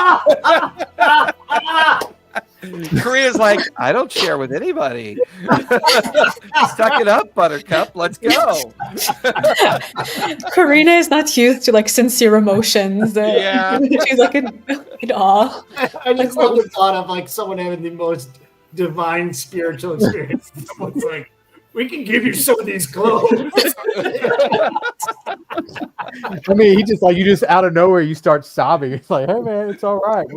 Korea's like, I don't share with anybody. Suck it up, Buttercup. Let's go. Karina is not used to like sincere emotions. Yeah. She's like in awe. I just love the thought of like someone having the most divine spiritual experience. Someone's like, we can give you some of these clothes. I mean, he just like you just out of nowhere you start sobbing. It's like, hey man, it's all right.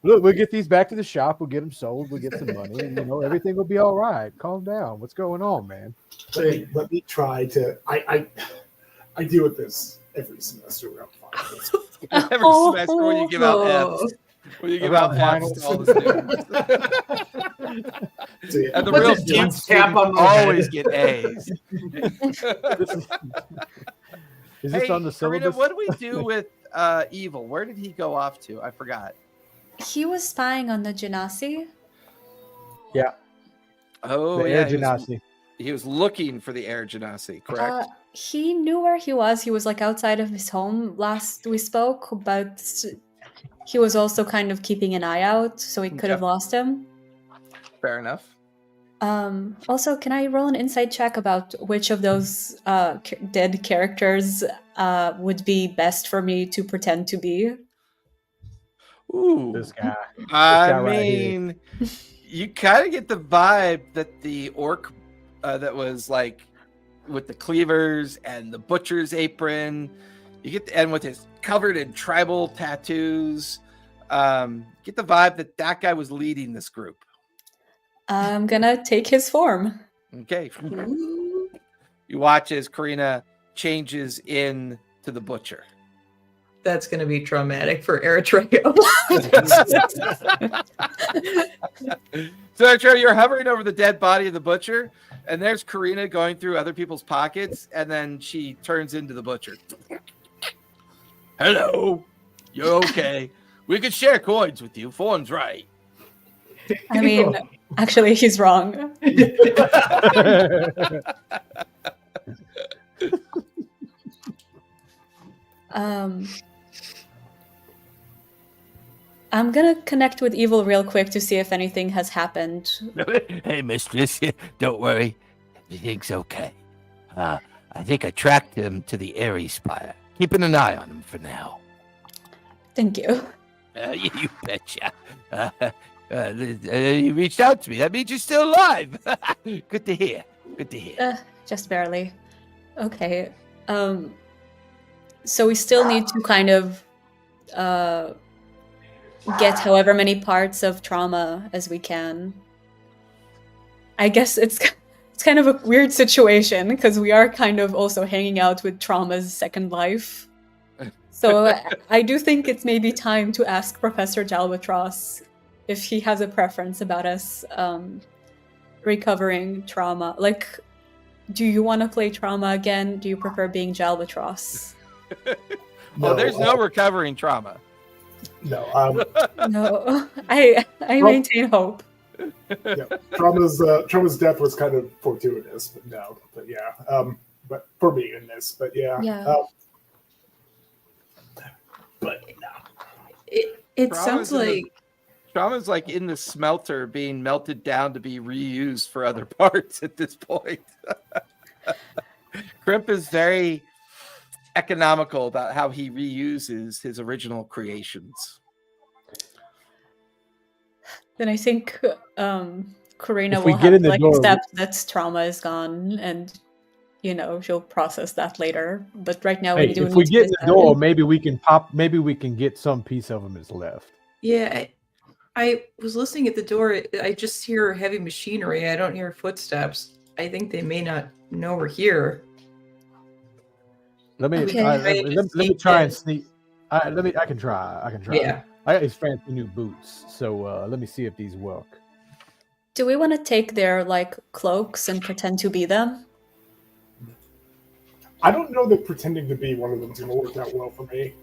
We'll get these back to the shop. We'll get them sold. We'll get some money. And, everything will be all right. Calm down. What's going on, man? Let me try to. I deal with this every semester around finals. Every semester when you give out F's. When you give out F's to all the students. So, yeah. And the What's real a deep dunce cap on students my head? always get A's. Is this on the Karina, syllabus? what do we do with Evil? Where did he go off to? I forgot. He was spying on the Genasi. Yeah. Oh, The yeah. Air Genasi. He was looking for the Air Genasi, correct? He knew where he was. He was like outside of his home last we spoke, but he was also kind of keeping an eye out, so we could have lost him. Fair enough. Also, can I roll an insight check about which of those dead characters would be best for me to pretend to be? Ooh. This guy. I guy right here. mean, you kind of get the vibe that the orc that was like with the cleavers and the butcher's apron, you get the end with his covered in tribal tattoos, get the vibe that that guy was leading this group. I'm gonna take his form. Okay. You watch as Karina changes in to the butcher. That's going to be traumatic for Eritrea. So, Eritrea, you're hovering over the dead body of the butcher, and there's Karina going through other people's pockets, and then she turns into the butcher. Hello. You're okay. We could share coins with you. Fawn's right. I mean, actually, he's wrong. I'm gonna connect with Evil real quick to see if anything has happened. Hey, mistress, don't worry. Everything's okay. I think I tracked him to the Airy Spire. Keeping an eye on him for now. Thank you. You betcha. You reached out to me. That means you're still alive. Good to hear. Good to hear. Just barely. Okay. So we still need to kind of get however many parts of trauma as we can. I guess it's kind of a weird situation because we are kind of also hanging out with Trauma's second life. So I do think it's maybe time to ask Professor Jalbatros if he has a preference about us recovering Trauma. Like, do you want to play Trauma again? Do you prefer being Jalbatros? There's no recovering Trauma. No, No, I maintain hope. yeah, Trauma's death was kind of fortuitous, but no, but yeah, but for me in this, but yeah, but no. It sounds like Trauma's like in the smelter being melted down to be reused for other parts at this point. Crimp is very economical about how he reuses his original creations. Then I think Karina If we will get have in the like door- accept that Trauma is gone, and she'll process that later. But right now, Hey, we do. if we need to get in the decide. door, maybe we can pop. Maybe we can get some piece of him that's left. yeah. I was listening at the door. I just hear heavy machinery. I don't hear footsteps. I think they may not know we're here. Let me Okay. let me try and sneak. I can try. I can try. Yeah. I got these fancy new boots, so let me see if these work. Do we want to take their like cloaks and pretend to be them? I don't know that pretending to be one of them is going to work out well for me.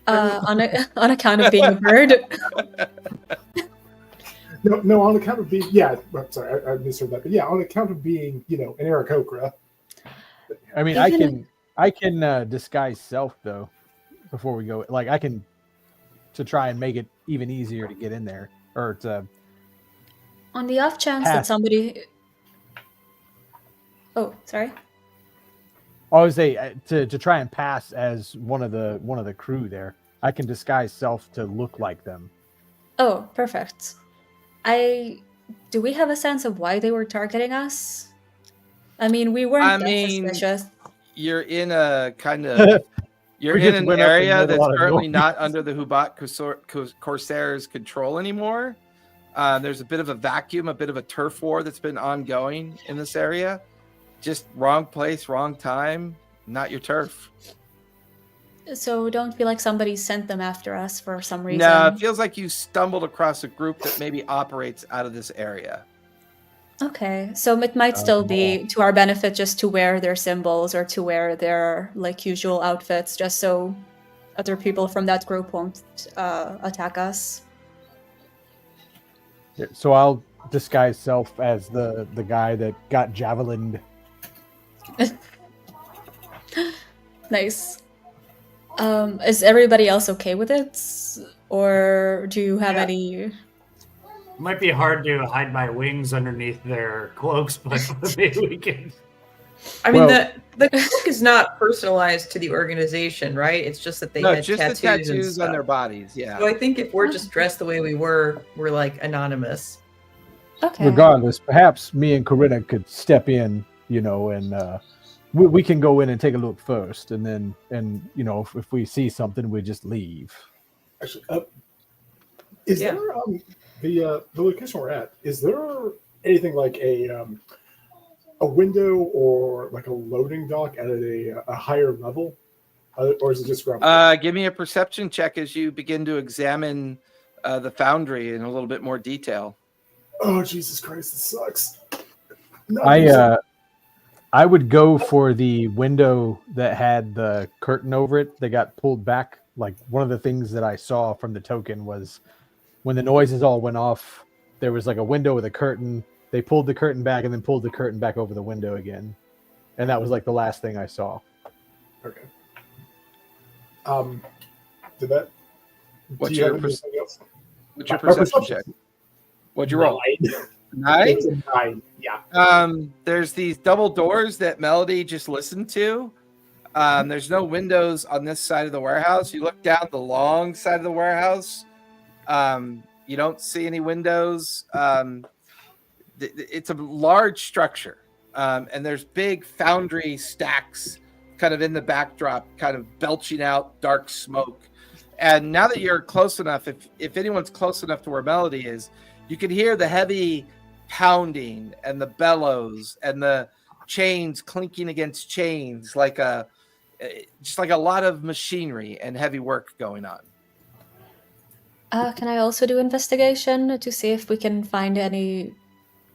On account of being a bird. No, on account of being, yeah, I'm sorry, I misheard that, but yeah, on account of being, an Aarakocra. I mean, I can disguise self though. Before we go, like I can to try and make it even easier to get in there, or to. On the off chance that Pass. somebody. Oh, sorry. I would say to try and pass as one of the crew there. I can disguise self to look like them. Oh, perfect. Do we have a sense of why they were targeting us? I mean, we weren't that suspicious. You're in a kind of you're in an area that's currently not under the Hubatt Corsairs' control anymore. There's a bit of a vacuum, a bit of a turf war that's been ongoing in this area. Just wrong place, wrong time, not your turf. So don't feel like somebody sent them after us for some reason. No, it feels like you stumbled across a group that maybe operates out of this area. Okay, so it might still be to our benefit just to wear their symbols or to wear their like usual outfits, just so other people from that group won't attack us. So I'll disguise self as the guy that got javelined. Nice. Is everybody else okay with it, or do you have any? It might be hard to hide my wings underneath their cloaks, but maybe we can. I mean, Well- the cloak is not personalized to the organization, right? It's just that they had just tattoos, the tattoos and on stuff. their bodies. Yeah. So I think if we're just dressed the way we were, we're like anonymous. Okay. Regardless, perhaps me and Corinna could step in, and we can go in and take a look first, and then, if we see something, we just leave. Actually, is Yeah. there the location we're at? Is there anything like a window or like a loading dock at a higher level, or is it just ground floor? Give me a perception check as you begin to examine the foundry in a little bit more detail. Oh Jesus Christ, this sucks. No, I would go for the window that had the curtain over it that got pulled back. Like one of the things that I saw from the token was when the noises all went off, there was like a window with a curtain. They pulled the curtain back and then pulled the curtain back over the window again. And that was like the last thing I saw. Okay. Did that? What's do you your have anything else? What's your My perception check? What'd you roll? 9? It's a 9. Yeah. There's these double doors that Melody just listened to. There's no windows on this side of the warehouse. You look down the long side of the warehouse. You don't see any windows. It's a large structure, and there's big foundry stacks kind of in the backdrop, kind of belching out dark smoke. And now that you're close enough, if anyone's close enough to where Melody is, you can hear the heavy pounding and the bellows and the chains clinking against chains, like just like a lot of machinery and heavy work going on. Can I also do investigation to see if we can find any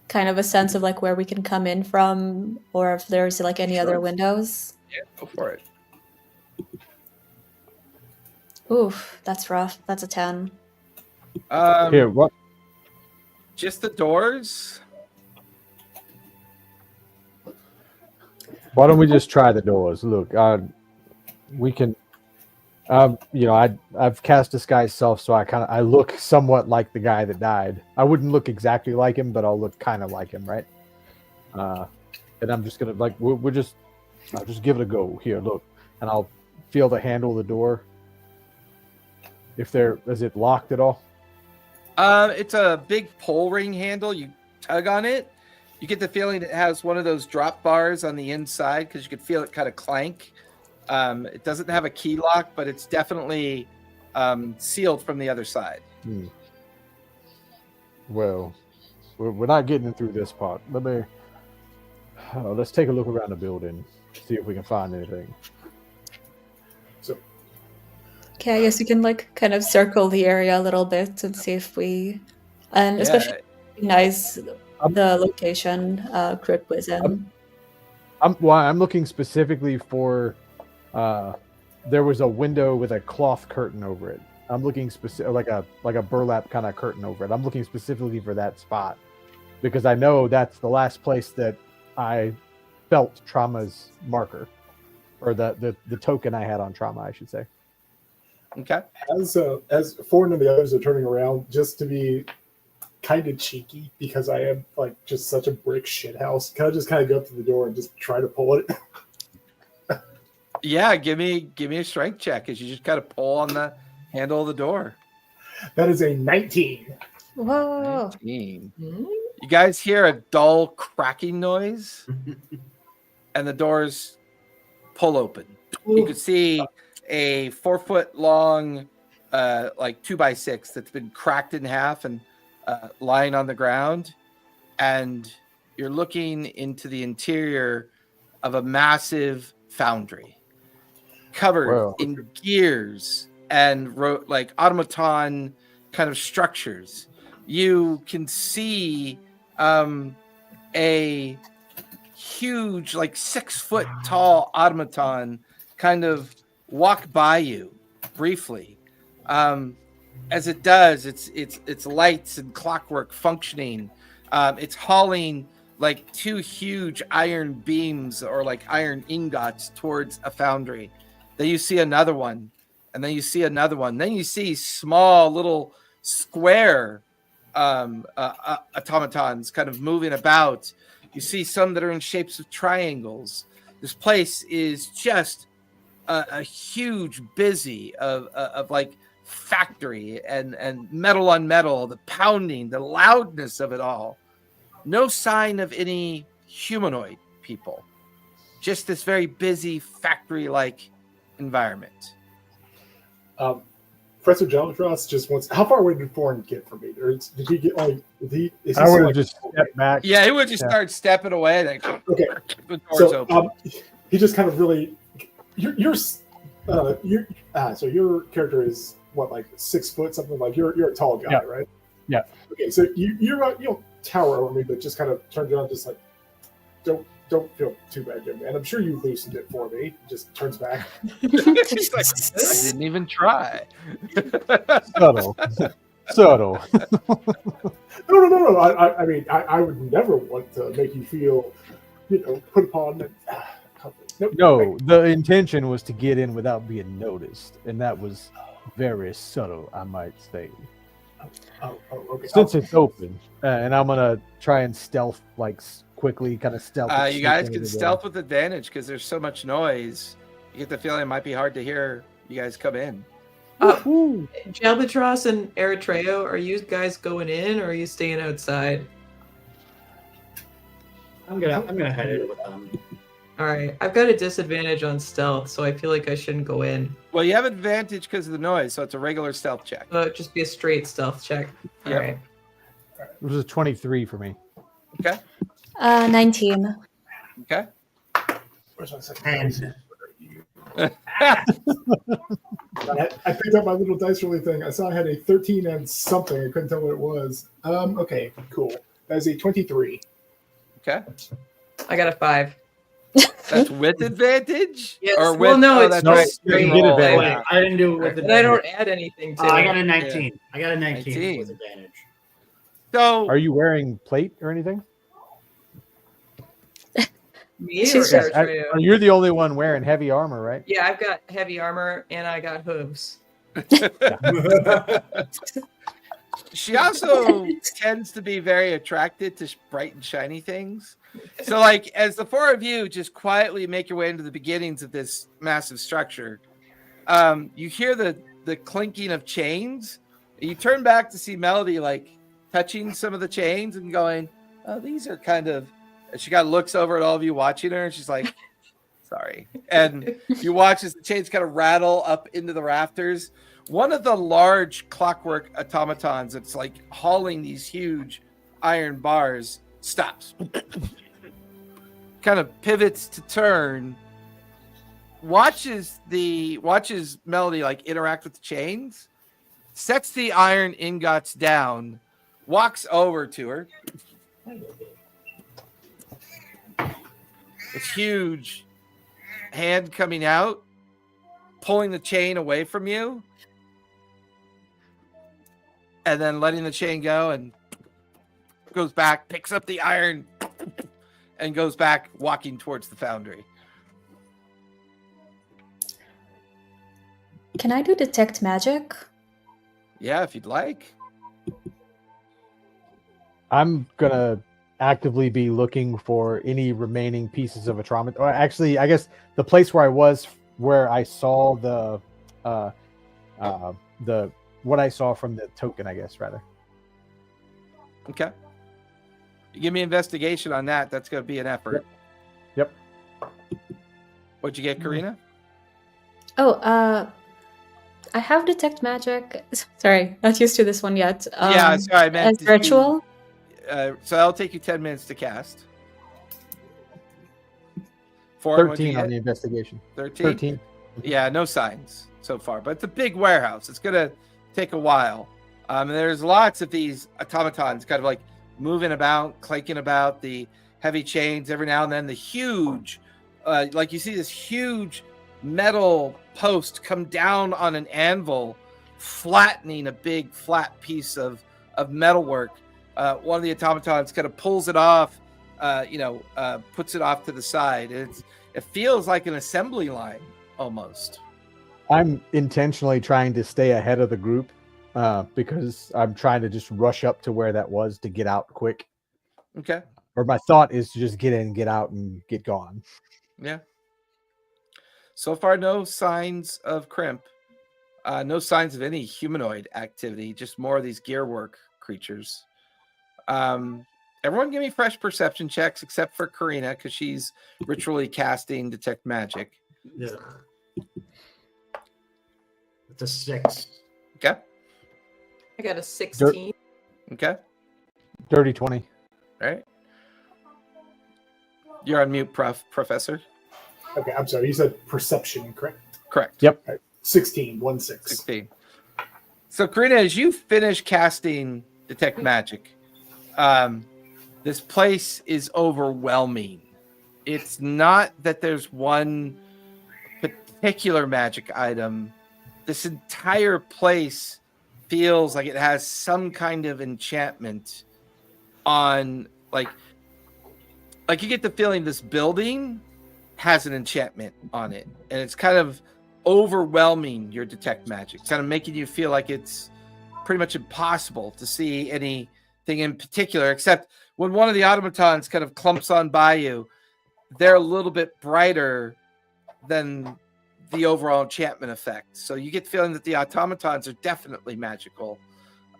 kind of a sense of like where we can come in from, or if there's like any other windows? Yeah, go for it. Oof, that's rough. That's a 10. Here, what? Just the doors. Why don't we just try the doors? Look, we can. I've cast disguise self, so I look somewhat like the guy that died. I wouldn't look exactly like him, but I'll look kind of like him, right? And I'm just gonna I'll just give it a go. Here, look, and I'll feel the handle of the door. Is it locked at all? It's a big pull ring handle. You tug on it. You get the feeling it has one of those drop bars on the inside because you could feel it kind of clank. It doesn't have a key lock, but it's definitely sealed from the other side. Well, we're not getting through this part. Let's take a look around the building, see if we can find anything. Okay, I guess we can like kind of circle the area a little bit and see if we, and especially recognize the location Crip was in. I'm looking specifically for. There was a window with a cloth curtain over it. I'm looking like a burlap kind of curtain over it. I'm looking specifically for that spot because I know that's the last place that I felt Trauma's marker, or the token I had on Trauma, I should say. Okay. As Ford and the others are turning around, just to be kind of cheeky because I am like just such a brick shit house, can I just kind of go up to the door and just try to pull it? Yeah, give me a strength check as you just kind of pull on the handle of the door. That is a 19. Whoa. 19. You guys hear a dull cracking noise, and the doors pull open. You can see a 4-foot long, like 2x6 that's been cracked in half and lying on the ground, and you're looking into the interior of a massive foundry covered in gears and like automaton kind of structures. You can see a huge, like 6-foot tall automaton kind of walk by you briefly. As it does, it's lights and clockwork functioning. It's hauling like 2 huge iron beams or like iron ingots towards a foundry. Then you see another one, and then you see another one. Then you see small little square automatons kind of moving about. You see some that are in shapes of triangles. This place is just a huge busy of like factory and metal on metal, the pounding, the loudness of it all. No sign of any humanoid people. Just this very busy factory-like environment. Professor Jellyfrost just wants. How far away did Foreign get from me? Or did he get like? Is he I would still, have just stepped back. Yeah, he would just Yeah. start stepping away. And then Okay. the door's So open. he just kind of really. So your character is what, like 6 foot something? Like you're a tall guy, Yeah. right? Yeah. Okay, so you don't tower over me, but just kind of turns around, just like don't feel too bad, young man. I'm sure you loosened it for me. Just turns back. He's like, I didn't even try. Subtle. Subtle. No. I mean, I would never want to make you feel, put upon. Nope. No, the intention was to get in without being noticed, and that was very subtle, I might say. Oh, okay. Since it's open, and I'm gonna try and stealth, like quickly, kind of stealth. You guys can stealth with advantage because there's so much noise. You get the feeling it might be hard to hear you guys come in. Jalbatros and Eritreo, are you guys going in or are you staying outside? I'm gonna head in with them. All right, I've got a disadvantage on stealth, so I feel like I shouldn't go in. Well, you have advantage because of the noise, so it's a regular stealth check. Just be a straight stealth check. All Yep. right. It was a 23 for me. Okay. 19. Okay. Where's my second Hands. dice? I picked up my little dice rolling thing. I saw I had a 13 and something. I couldn't tell what it was. Okay, cool. That is a 23. Okay. I got a 5. That's with advantage? Yes. Or with, Well, no, it's that's just right. straight You get roll. advantage. Wait, I didn't do it with But I don't advantage. add anything to I it. got a 19. I got a 19 19. with advantage. So Are you wearing plate or anything? Me or She's- Yes, Eritreo? you're the only one wearing heavy armor, right? Yeah, I've got heavy armor and I got hooves. she also tends to be very attracted to bright and shiny things. So, like, as the four of you just quietly make your way into the beginnings of this massive structure, you hear the clinking of chains. You turn back to see Melody, like, touching some of the chains and going, oh, these are kind of... And she kind of looks over at all of you watching her, and she's like, sorry. And you watch as the chains kind of rattle up into the rafters. One of the large clockwork automatons that's like hauling these huge iron bars stops. Kind of pivots to turn. Watches Melody like interact with the chains. Sets the iron ingots down. Walks over to her. It's huge. Hand coming out, pulling the chain away from you, and then letting the chain go, and goes back, picks up the iron, and goes back, walking towards the foundry. Can I do detect magic? Yeah, if you'd like. I'm gonna actively be looking for any remaining pieces of a trauma. Or actually, I guess the place where I was, where I saw the what I saw from the token, I guess rather. Okay. You give me investigation on that. That's going to be an effort. Yep. What'd you get, Karina? Oh, I have detect magic. Sorry, not used to this one yet. Yeah, sorry, I meant as virtual. So that'll take you 10 minutes to cast. 4, 13 on the investigation. 13? 13. Yeah, no signs so far, but it's a big warehouse. It's gonna take a while. And there's lots of these automatons kind of like moving about, clanking about, the heavy chains. Every now and then, the huge, like you see this huge metal post come down on an anvil, flattening a big flat piece of metalwork. One of the automatons kind of pulls it off, puts it off to the side. It feels like an assembly line almost. I'm intentionally trying to stay ahead of the group because I'm trying to just rush up to where that was to get out quick. Okay. Or my thought is to just get in, get out, and get gone. Yeah. So far, no signs of crimp. No signs of any humanoid activity. Just more of these gearwork creatures. Everyone give me fresh perception checks except for Karina because she's ritually casting detect magic. Yeah. It's a 6. Okay. I got a 16. Okay. Dirty 20. All right. You're on mute, Professor. Okay, I'm sorry. You said perception, correct? Correct. Yep. All right. 16, 1-6. 16. So, Karina, as you finish casting Detect Magic, this place is overwhelming. It's not that there's one particular magic item. This entire place feels like it has some kind of enchantment on, like you get the feeling this building has an enchantment on it, and it's kind of overwhelming your Detect Magic, kind of making you feel like it's pretty much impossible to see anything in particular, except when one of the automatons kind of clumps on by you, they're a little bit brighter than the overall enchantment effect. So you get the feeling that the automatons are definitely magical.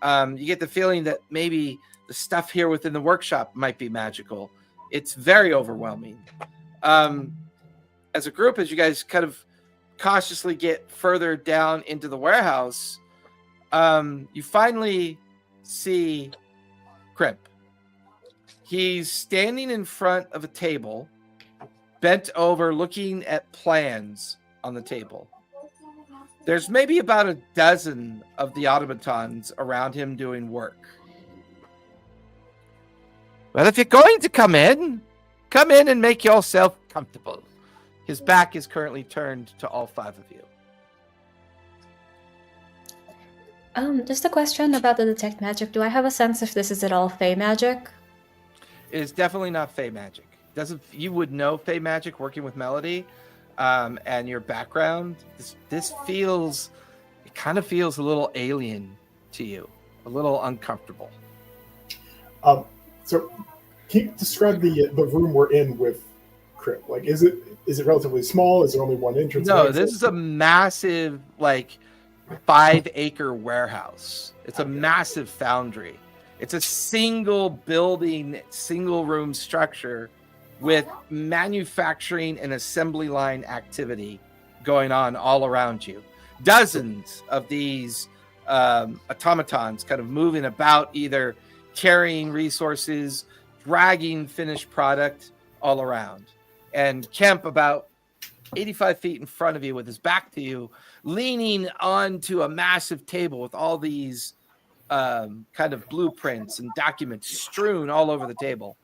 You get the feeling that maybe the stuff here within the workshop might be magical. It's very overwhelming. As a group, as you guys kind of cautiously get further down into the warehouse, you finally see Crimp. He's standing in front of a table, bent over, looking at plans on the table. There's maybe about a dozen of the automatons around him doing work. Well, if you're going to come in and make yourself comfortable. His back is currently turned to all 5 of you. Just a question about the Detect Magic. Do I have a sense if this is at all Fey magic? It is definitely not Fey magic. You would know Fey magic working with Melody, and your background. This feels, it kind of feels a little alien to you, a little uncomfortable. So, can you describe the room we're in with Crypt? Like, is it relatively small? Is there only one entrance? No, this is a massive, 5-acre warehouse. It's a massive foundry. It's a single building, single room structure with manufacturing and assembly line activity going on all around you. Dozens of these automatons kind of moving about, either carrying resources, dragging finished product all around. And Kemp, about 85 feet in front of you with his back to you, leaning onto a massive table with all these kind of blueprints and documents strewn all over the table.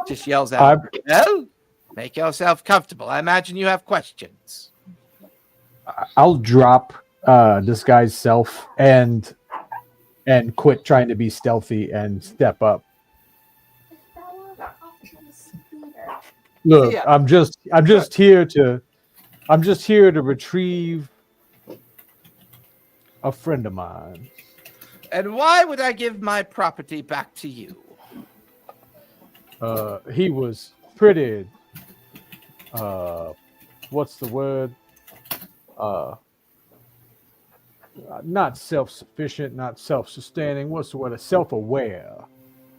Just yells out, well, make yourself comfortable. I imagine you have questions. I'll drop this guy's self and quit trying to be stealthy and step up. Look, Yeah. I'm just here to retrieve a friend of mine. And why would I give my property back to you? He was pretty what's the word? Not self-sufficient, not self-sustaining. What's the word? Self-aware.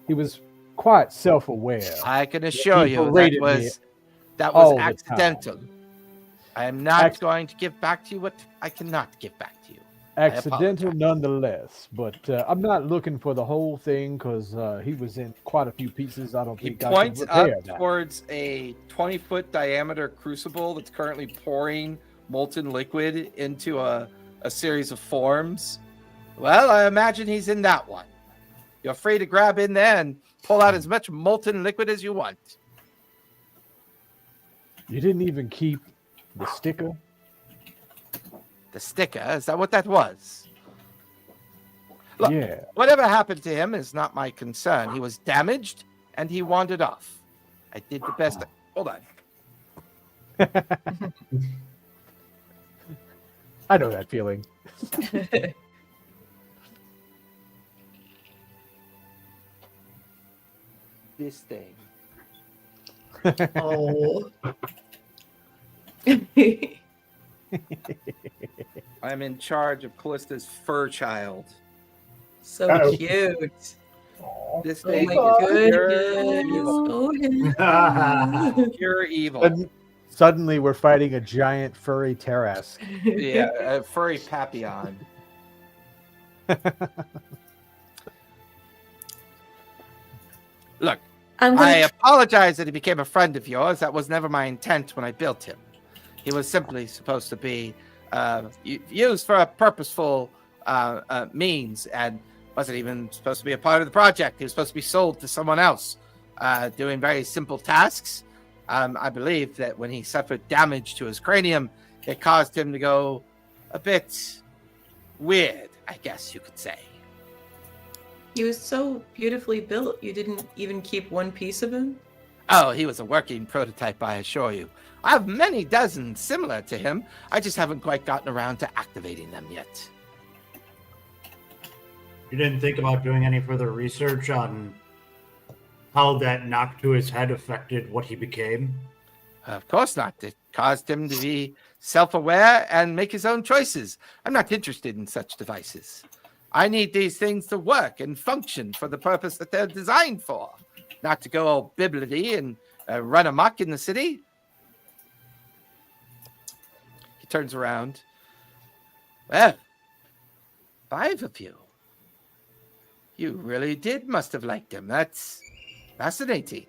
He was quite self-aware. I can assure you People that rated me was all the accidental. I am not going to give back to you what I cannot give back to you. Accidental nonetheless, but I'm not looking for the whole thing because he was in quite a few pieces. I don't He think I points can up repair that. towards a 20-foot diameter crucible that's currently pouring molten liquid into a series of forms. Well, I imagine he's in that one. You're free to grab in there and pull out as much molten liquid as you want. You didn't even keep the sticker? The sticker, is that what that was? Look, Yeah. whatever happened to him is not my concern. He was damaged and he wandered off. I did the best. Hold on. I know that feeling. This thing. Oh. I'm in charge of Callista's fur child. So Uh-oh. cute. This Oh thing my is pure goodness. evil. Oh, Pure evil. Suddenly we're fighting a giant furry Tarrasque. Yeah, a furry papillon. Look, I'm I gonna. apologize that he became a friend of yours. That was never my intent when I built him. He was simply supposed to be used for a purposeful means and wasn't even supposed to be a part of the project. He was supposed to be sold to someone else doing very simple tasks. I believe that when he suffered damage to his cranium, it caused him to go a bit weird, I guess you could say. He was so beautifully built, you didn't even keep one piece of him? Oh, he was a working prototype, I assure you. I have many dozens similar to him. I just haven't quite gotten around to activating them yet. You didn't think about doing any further research on how that knock to his head affected what he became? Of course not. It caused him to be self-aware and make his own choices. I'm not interested in such devices. I need these things to work and function for the purpose that they're designed for, not to go all biblity and run amok in the city. He turns around. Well, 5 of you. You really must have liked him. That's fascinating.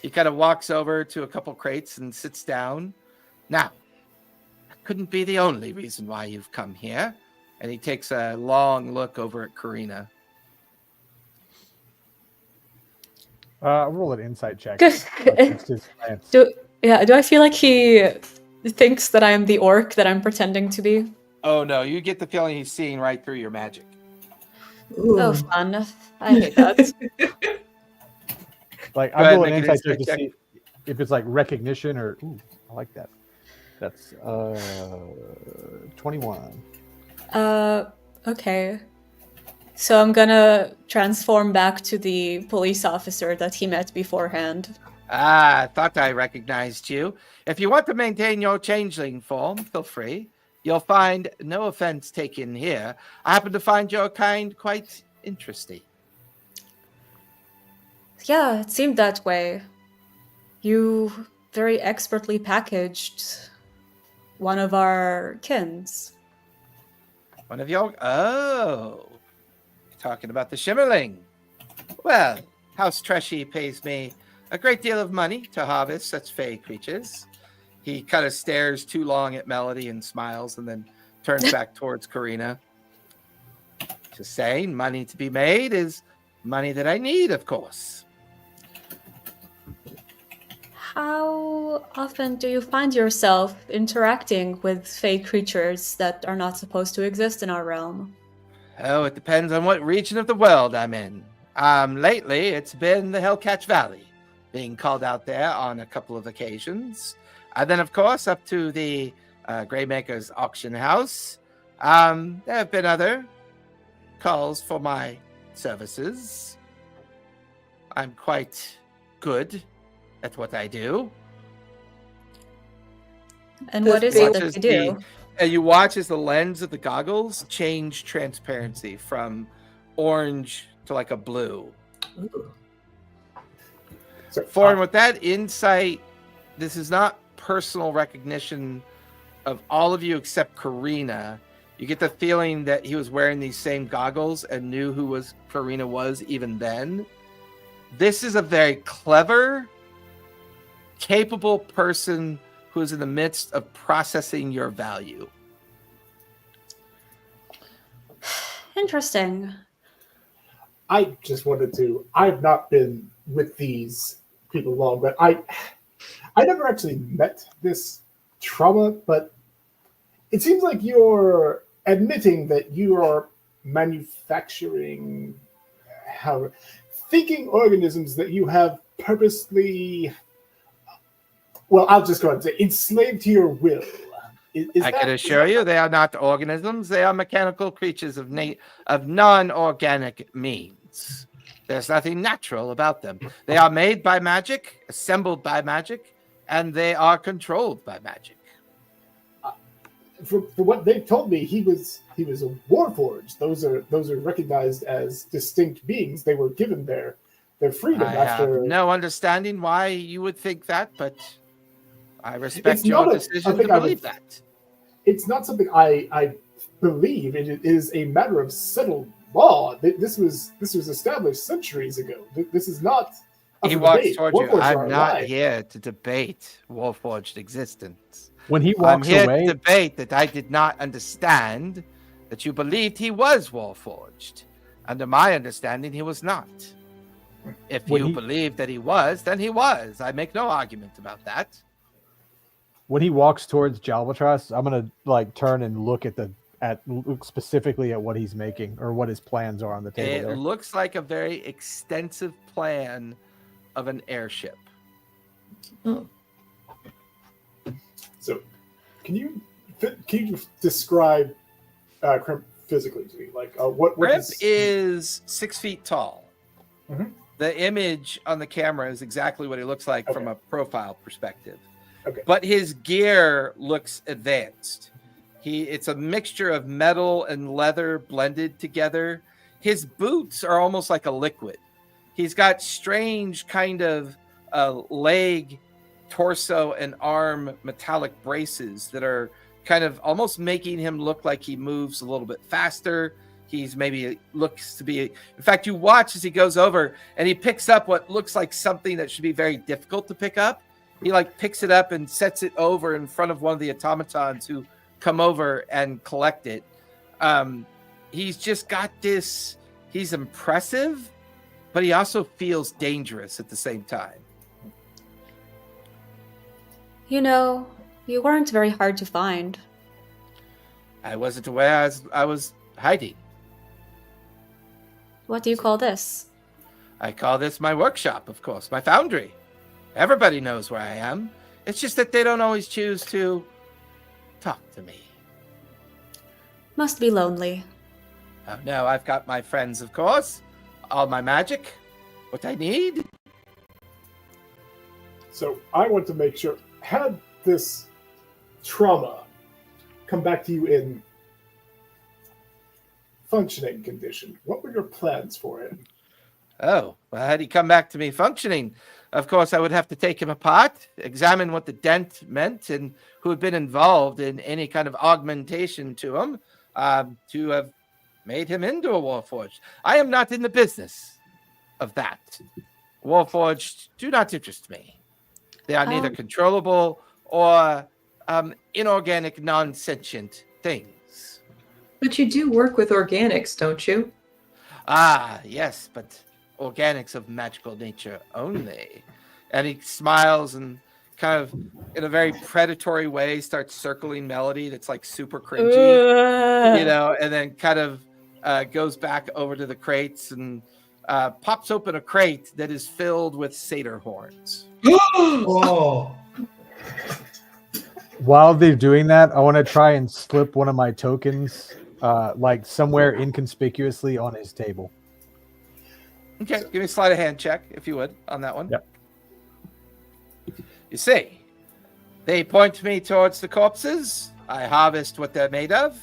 He kind of walks over to a couple crates and sits down. Now, that couldn't be the only reason why you've come here. And he takes a long look over at Karina. Roll an insight check. Do I feel like he thinks that I'm the orc that I'm pretending to be? Oh no, you get the feeling he's seeing right through your magic. Ooh. Oh, fun. I hate that. Like, Go I'm ahead, rolling make an insight check to insight check. see if it's like recognition or. Ooh, I like that. That's 21. Okay. So I'm gonna transform back to the police officer that he met beforehand. Ah, I thought I recognized you. If you want to maintain your changeling form, feel free. You'll find no offense taken here. I happen to find your kind quite interesting. Yeah, it seemed that way. You very expertly packaged one of our kins. One of your... Oh, you're talking about the Shimmerling. Well, House Treshy pays me a great deal of money to harvest such fey creatures. He kind of stares too long at Melody and smiles and then turns back towards Karina. Just saying, money to be made is money that I need, of course. How often do you find yourself interacting with fey creatures that are not supposed to exist in our realm? Oh, it depends on what region of the world I'm in. Lately, it's been the Hellcatch Valley, being called out there on a couple of occasions. And then, of course, up to the Greymaker's auction house. There have been other calls for my services. I'm quite good at what I do. And what is it that you do? And you watch as the lens of the goggles change transparency from orange to like a blue. Ooh. So, Foreign, with that insight, this is not personal recognition of all of you except Karina. You get the feeling that he was wearing these same goggles and knew who Karina was even then. This is a very clever, capable person who is in the midst of processing your value. Interesting. I just wanted to. I've not been with these people long, but I never actually met this trauma. But it seems like you're admitting that you are manufacturing, thinking organisms that you have purposely. Well, I'll just go ahead and say enslaved to your will. I can assure you they are not organisms. They are mechanical creatures of non-organic means. There's nothing natural about them. They are made by magic, assembled by magic, and they are controlled by magic. For what they've told me, he was a warforged. Those are recognized as distinct beings. They were given their freedom I after. have no understanding why you would think that, but I respect your decision to believe that. It's not something I believe it is a matter of settled law. This was established centuries ago. This is not up He for walks debate. towards you. Warforged are I'm not alive. here to debate Warforged existence. When he I'm walks here away, to debate that I did not understand that you believed he was Warforged. Under my understanding, he was not. If When you he- believe that he was, then he was. I make no argument about that. when he walks towards Jalbatras, I'm gonna like turn and look look specifically at what he's making or what his plans are on the table It there. looks like a very extensive plan of an airship. Oh. So, can you describe Crimp physically to me? Like, what Crimp is 6 feet tall. Mhm. The image on the camera is exactly what he looks like from a profile perspective. Okay. But his gear looks advanced. It's a mixture of metal and leather blended together. His boots are almost like a liquid. He's got strange kind of leg, torso, and arm metallic braces that are kind of almost making him look like he moves a little bit faster. He's maybe looks to be, in fact, you watch as he goes over and he picks up what looks like something that should be very difficult to pick up. He like picks it up and sets it over in front of one of the automatons who come over and collect it. He's just got this, he's impressive, but he also feels dangerous at the same time. You know, you weren't very hard to find. I wasn't aware I was hiding. What do you call this? I call this my workshop, of course, my foundry. Everybody knows where I am. It's just that they don't always choose to talk to me. Must be lonely. Oh, no, I've got my friends, of course. All my magic. What I need. So I want to make sure, had this trauma come back to you in functioning condition, what were your plans for him? Oh, well, had he come back to me functioning, of course, I would have to take him apart, examine what the dent meant, and who had been involved in any kind of augmentation to him, to have made him into a Warforged. I am not in the business of that. Warforged do not interest me. They are neither controllable or inorganic, non-sentient things. But you do work with organics, don't you? Ah, yes, but organics of magical nature only. And he smiles and kind of, in a very predatory way, starts circling Melody that's like super cringy, you know, and then kind of goes back over to the crates and pops open a crate that is filled with satyr horns. Oh, While they're doing that, I want to try and slip one of my tokens, like somewhere inconspicuously on his table. Okay, give me a sleight of hand check, if you would, on that one. Yep. You see, they point me towards the corpses. I harvest what they're made of.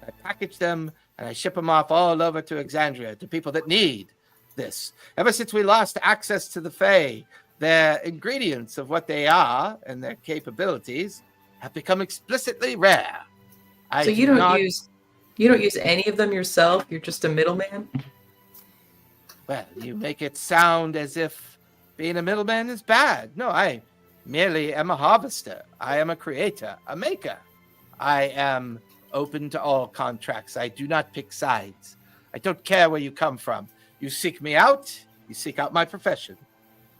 I package them, and I ship them off all over to Exandria, to people that need this. Ever since we lost access to the Fae, their ingredients of what they are and their capabilities have become explicitly rare. So you don't use any of them yourself. You're just a middleman. Well, you make it sound as if being a middleman is bad. No, I merely am a harvester. I am a creator, a maker. I am open to all contracts. I do not pick sides. I don't care where you come from. You seek me out, you seek out my profession.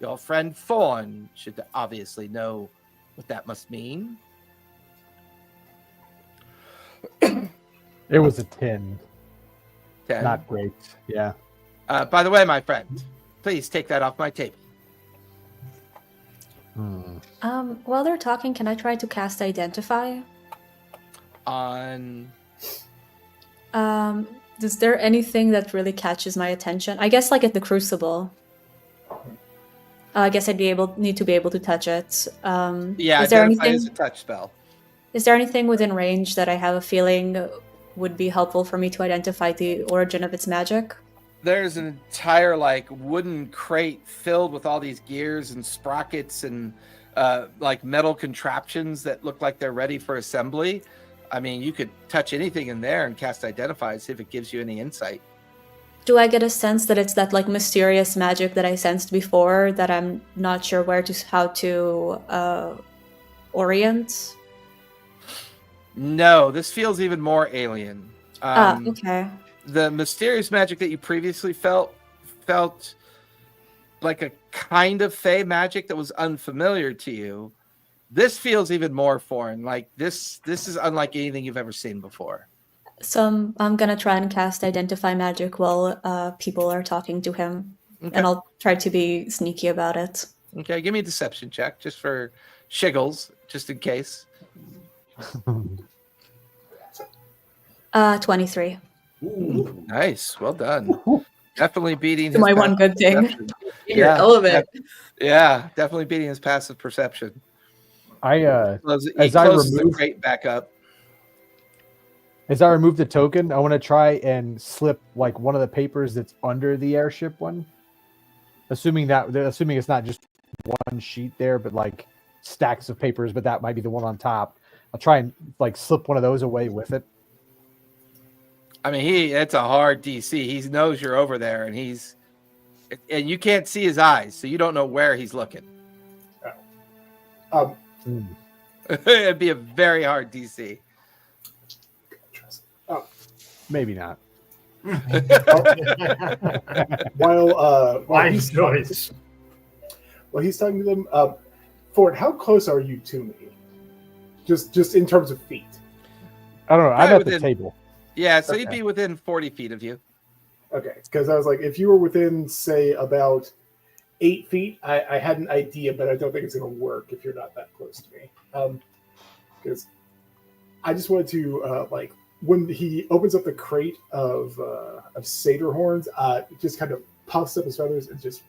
Your friend Thorn should obviously know what that must mean. It was a 10. 10. Not great. Yeah. By the way, my friend, please take that off my table. While they're talking, can I try to cast Identify? On Is there anything that really catches my attention? I guess like at the Crucible. I guess I'd need to be able to touch it. yeah, is there Identify anything? is a touch spell. Is there anything within range that I have a feeling would be helpful for me to identify the origin of its magic? There's an entire like wooden crate filled with all these gears and sprockets and like metal contraptions that look like they're ready for assembly. I mean, you could touch anything in there and cast Identify, see if it gives you any insight. Do I get a sense that it's that like mysterious magic that I sensed before that I'm not sure how to orient? No, this feels even more alien. Okay. The mysterious magic that you previously felt like a kind of fey magic that was unfamiliar to you. This feels even more foreign. Like this is unlike anything you've ever seen before. So I'm gonna try and cast Identify Magic while people are talking to him, Okay. and I'll try to be sneaky about it. Okay, give me a deception check just for shiggles, just in case. 23. Ooh. Nice, well done. Definitely beating My his one good thing. perception. In your element. Yeah, definitely beating his passive perception. He Closes the remove crate back up. As I remove the token, I want to try and slip like one of the papers that's under the airship one. Assuming it's not just one sheet there, but like stacks of papers, but that might be the one on top. I'll try and like slip one of those away with it. I mean, it's a hard DC. He knows you're over there, and you can't see his eyes, so you don't know where he's looking. It'd be a very hard DC. Maybe not. While he's talking to them, Ford, how close are you to me? Just in terms of feet. I don't know. I'm Probably at the table. Yeah, so Okay. he'd be within 40 feet of you. Okay, because I was like, if you were within, say, about 8 feet, I had an idea, but I don't think it's going to work if you're not that close to me. Because I just wanted to when he opens up the crate of satyr horns, it just kind of puffs up his feathers and just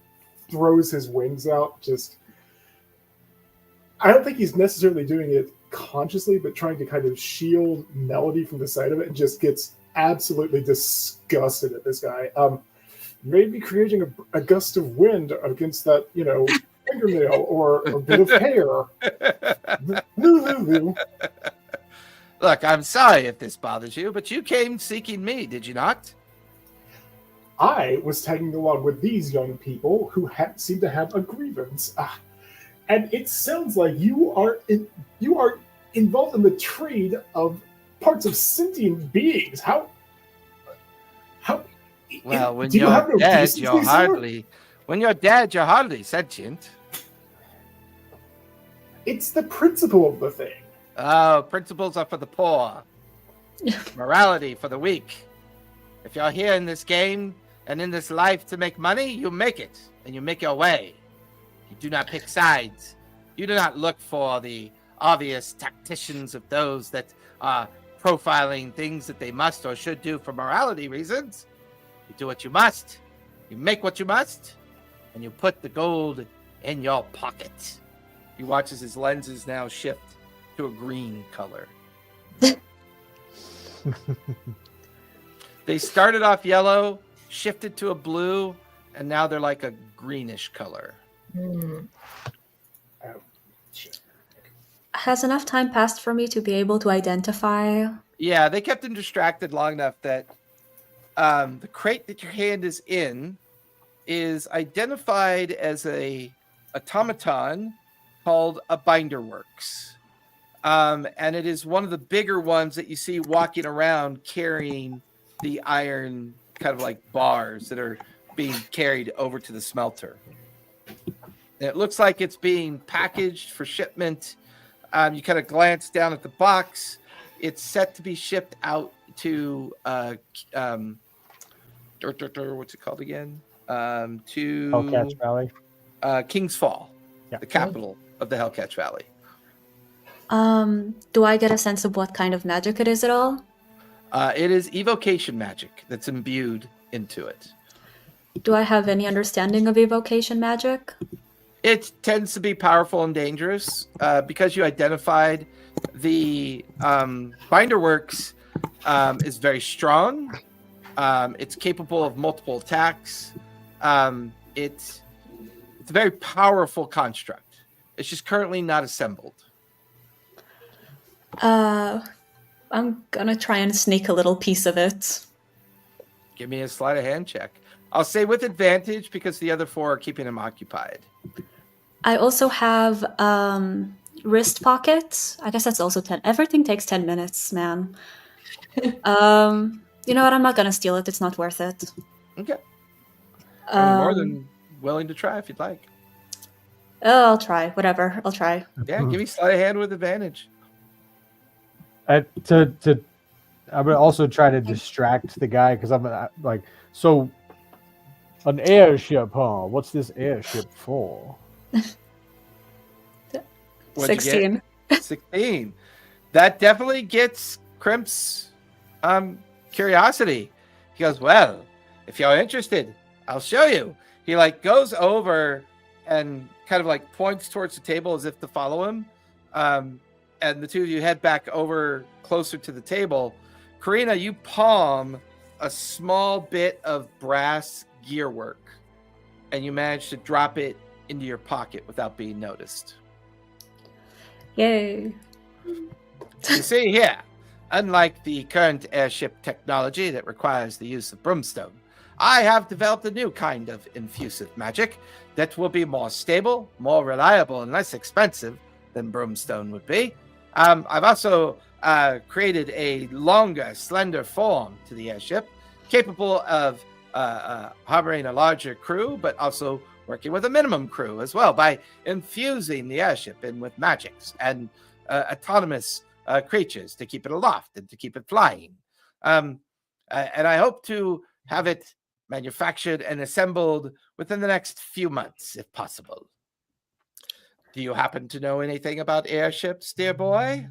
throws his wings out. I don't think he's necessarily doing it consciously, but trying to kind of shield Melody from the sight of it, and just gets absolutely disgusted at this guy. Maybe creating a gust of wind against that, fingernail or a bit of hair. Look, I'm sorry if this bothers you, but you came seeking me, did you not? I was tagging along with these young people who seem to have a grievance. And it sounds like you are involved in the trade of parts of sentient beings. How? Well, when do you you're have no dead, decency, you're sir? hardly sentient. It's the principle of the thing. Oh, principles are for the poor. Morality for the weak. If you're here in this game and in this life to make money, you make it, and you make your way. You do not pick sides. You do not look for the obvious tacticians of those that are profiling things that they must or should do for morality reasons. You do what you must. You make what you must, and you put the gold in your pocket. He watches his lenses now shift to a green color. They started off yellow, shifted to a blue, and now they're like a greenish color. Has enough time passed for me to be able to identify? Yeah, they kept him distracted long enough that the crate that your hand is in is identified as a automaton called a binderworks. And it is one of the bigger ones that you see walking around carrying the iron kind of like bars that are being carried over to the smelter. And it looks like it's being packaged for shipment. You kind of glance down at the box. It's set to be shipped out to what's it called again? To Hellcatch Valley. King's Fall, Yeah. the capital of the Hellcatch Valley. Do I get a sense of what kind of magic it is at all? It is evocation magic that's imbued into it. Do I have any understanding of evocation magic? It tends to be powerful and dangerous because you identified the Binderworks is very strong. It's capable of multiple attacks. It's a very powerful construct. It's just currently not assembled. I'm gonna try and sneak a little piece of it. Give me a sleight of hand check. I'll say with advantage because the other 4 are keeping him occupied. I also have wrist pockets. I guess that's also 10. Everything takes 10 minutes, man. You know what? I'm not gonna steal it. It's not worth it. Okay. I'm more than willing to try if you'd like. Oh, I'll try. Whatever. I'll try. Yeah, give me sleight of hand with advantage. I would also try to distract the guy because I'm like, so an airship, huh? What's this airship for? What'd you 16. get? 16. That definitely gets Crimp's curiosity. He goes, well, if you're interested, I'll show you. He like goes over and kind of like points towards the table as if to follow him. And the two of you head back over closer to the table. Karina, you palm a small bit of brass gearwork and you manage to drop it into your pocket without being noticed. Yay. You see here, unlike the current airship technology that requires the use of brimstone, I have developed a new kind of infusive magic that will be more stable, more reliable, and less expensive than brimstone would be. I've also created a longer, slender form to the airship, capable of harboring a larger crew, but also working with a minimum crew as well by infusing the airship in with magics and autonomous creatures to keep it aloft and to keep it flying. And I hope to have it manufactured and assembled within the next few months, if possible. Do you happen to know anything about airships, dear boy?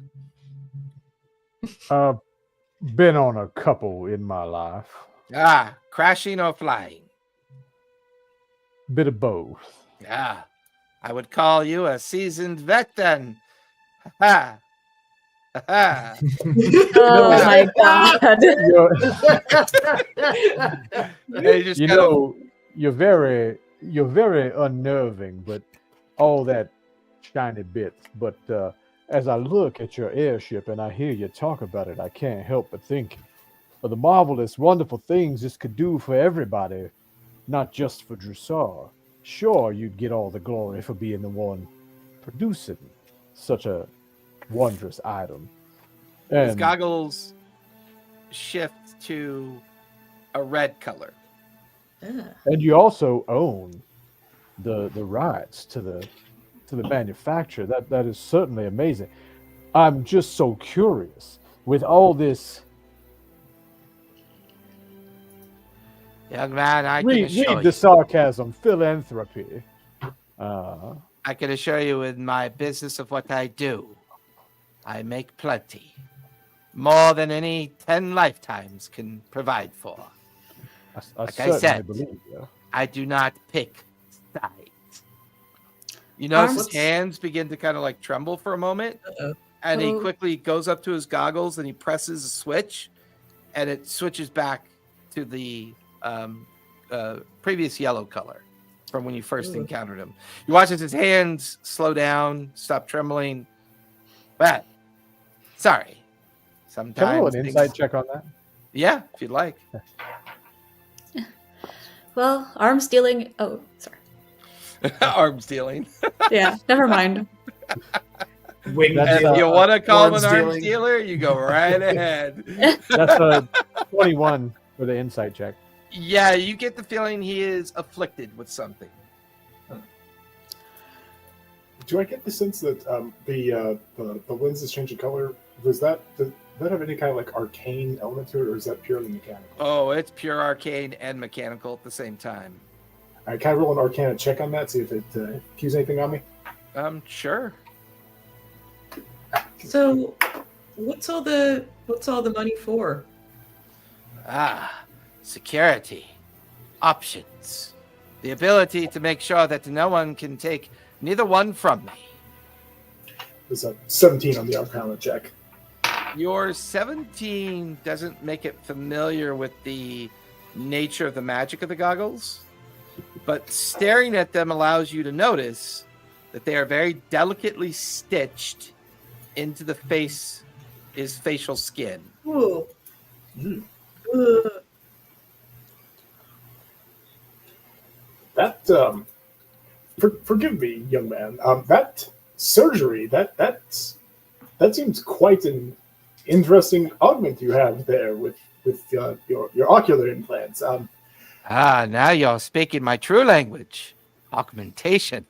Been on a couple in my life. Ah, crashing or flying? Bit of both. Ah, I would call you a seasoned vet then. Ha ha. Ha. Oh my god. You know, you're very unnerving, but all that shiny bits. But as I look at your airship and I hear you talk about it, I can't help but think of the marvelous, wonderful things this could do for everybody, not just for Jrusar. Sure, you'd get all the glory for being the one producing such a wondrous item. His goggles shift to a red color. And you also own the rights to the manufacture. That is certainly amazing. I'm just so curious with all this. Young man, I can Read assure the you. sarcasm, philanthropy. I can assure you in my business of what I do, I make plenty. More than any 10 lifetimes can provide for. Like I said, believe you. I do not pick sides. You notice his Arms? hands begin to kind of like tremble for a moment. Uh-oh. And he Oh. quickly goes up to his goggles and he presses a switch. And it switches back to the previous yellow color from when you first encountered him. You watch as his hands slow down, stop trembling. But, sorry. Sometimes. Can I roll an things- insight check on that? Yeah, if you'd like. Well, arms dealing. Oh, sorry. Arms dealing. Yeah, never mind. Wing That's, If you want to call him arms an arms dealing. dealer, you go right ahead. That's a 21 for the insight check. Yeah, you get the feeling he is afflicted with something. Do I get the sense that the lens is changing color? Does that have any kind of like arcane element to it, or is that purely mechanical? Oh, it's pure arcane and mechanical at the same time. All right, can I roll an arcana check on that, see if it cues anything on me? Sure. So, what's all the money for? Ah, security, options, the ability to make sure that no one can take neither one from me. There's a 17 on the arcana check. Your 17 doesn't make it familiar with the nature of the magic of the goggles, but staring at them allows you to notice that they are very delicately stitched into the face is facial skin. Ooh. Mm. Ugh. That forgive me, young man. That surgery that seems quite an interesting augment you have there with your ocular implants. Now you're speaking my true language. Augmentation.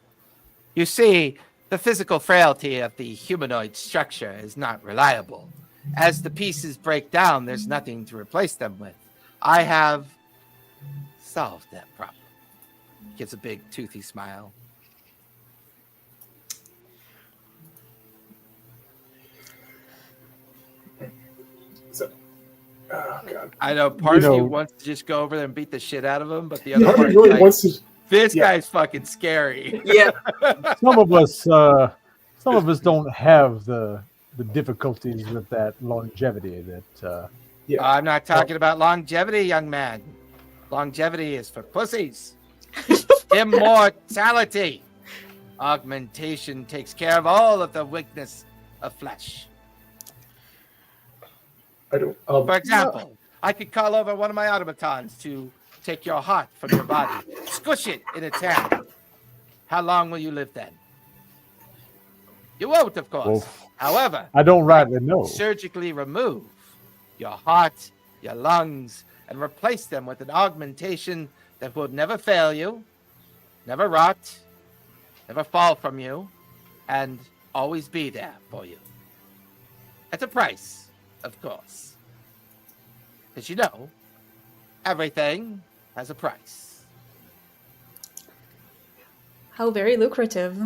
You see, the physical frailty of the humanoid structure is not reliable. As the pieces break down, there's nothing to replace them with. I have solved that problem. Gives a big toothy smile. So, oh god, I know part of you know- wants to just go over there and beat the shit out of him, but the other part part of is me really like, wants to. this yeah. guy's fucking scary. Yeah. Some of us don't have the difficulties with that longevity that Yeah, I'm not talking about longevity, young man. Longevity is for pussies. Immortality. Augmentation takes care of all of the weakness of flesh. I don't. For example, I could call over one of my automatons to take your heart from your body, squish it in its hand. How long will you live then? You won't, of course. Oof. However, I don't rightly know. surgically remove your heart, your lungs, and replace them with an augmentation that will never fail you, never rot, never fall from you, and always be there for you. At a price, of course. Because you know, everything has a price. How very lucrative.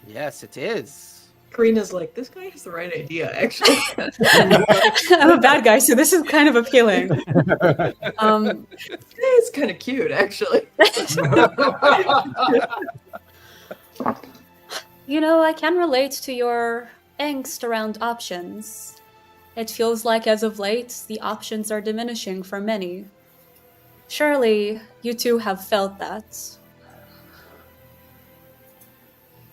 Yes, it is. Karina's like, this guy has the right idea, actually. I'm a bad guy, so this is kind of appealing. It's kind of cute, actually. You know, I can relate to your angst around options. It feels like as of late, the options are diminishing for many. Surely, you too have felt that.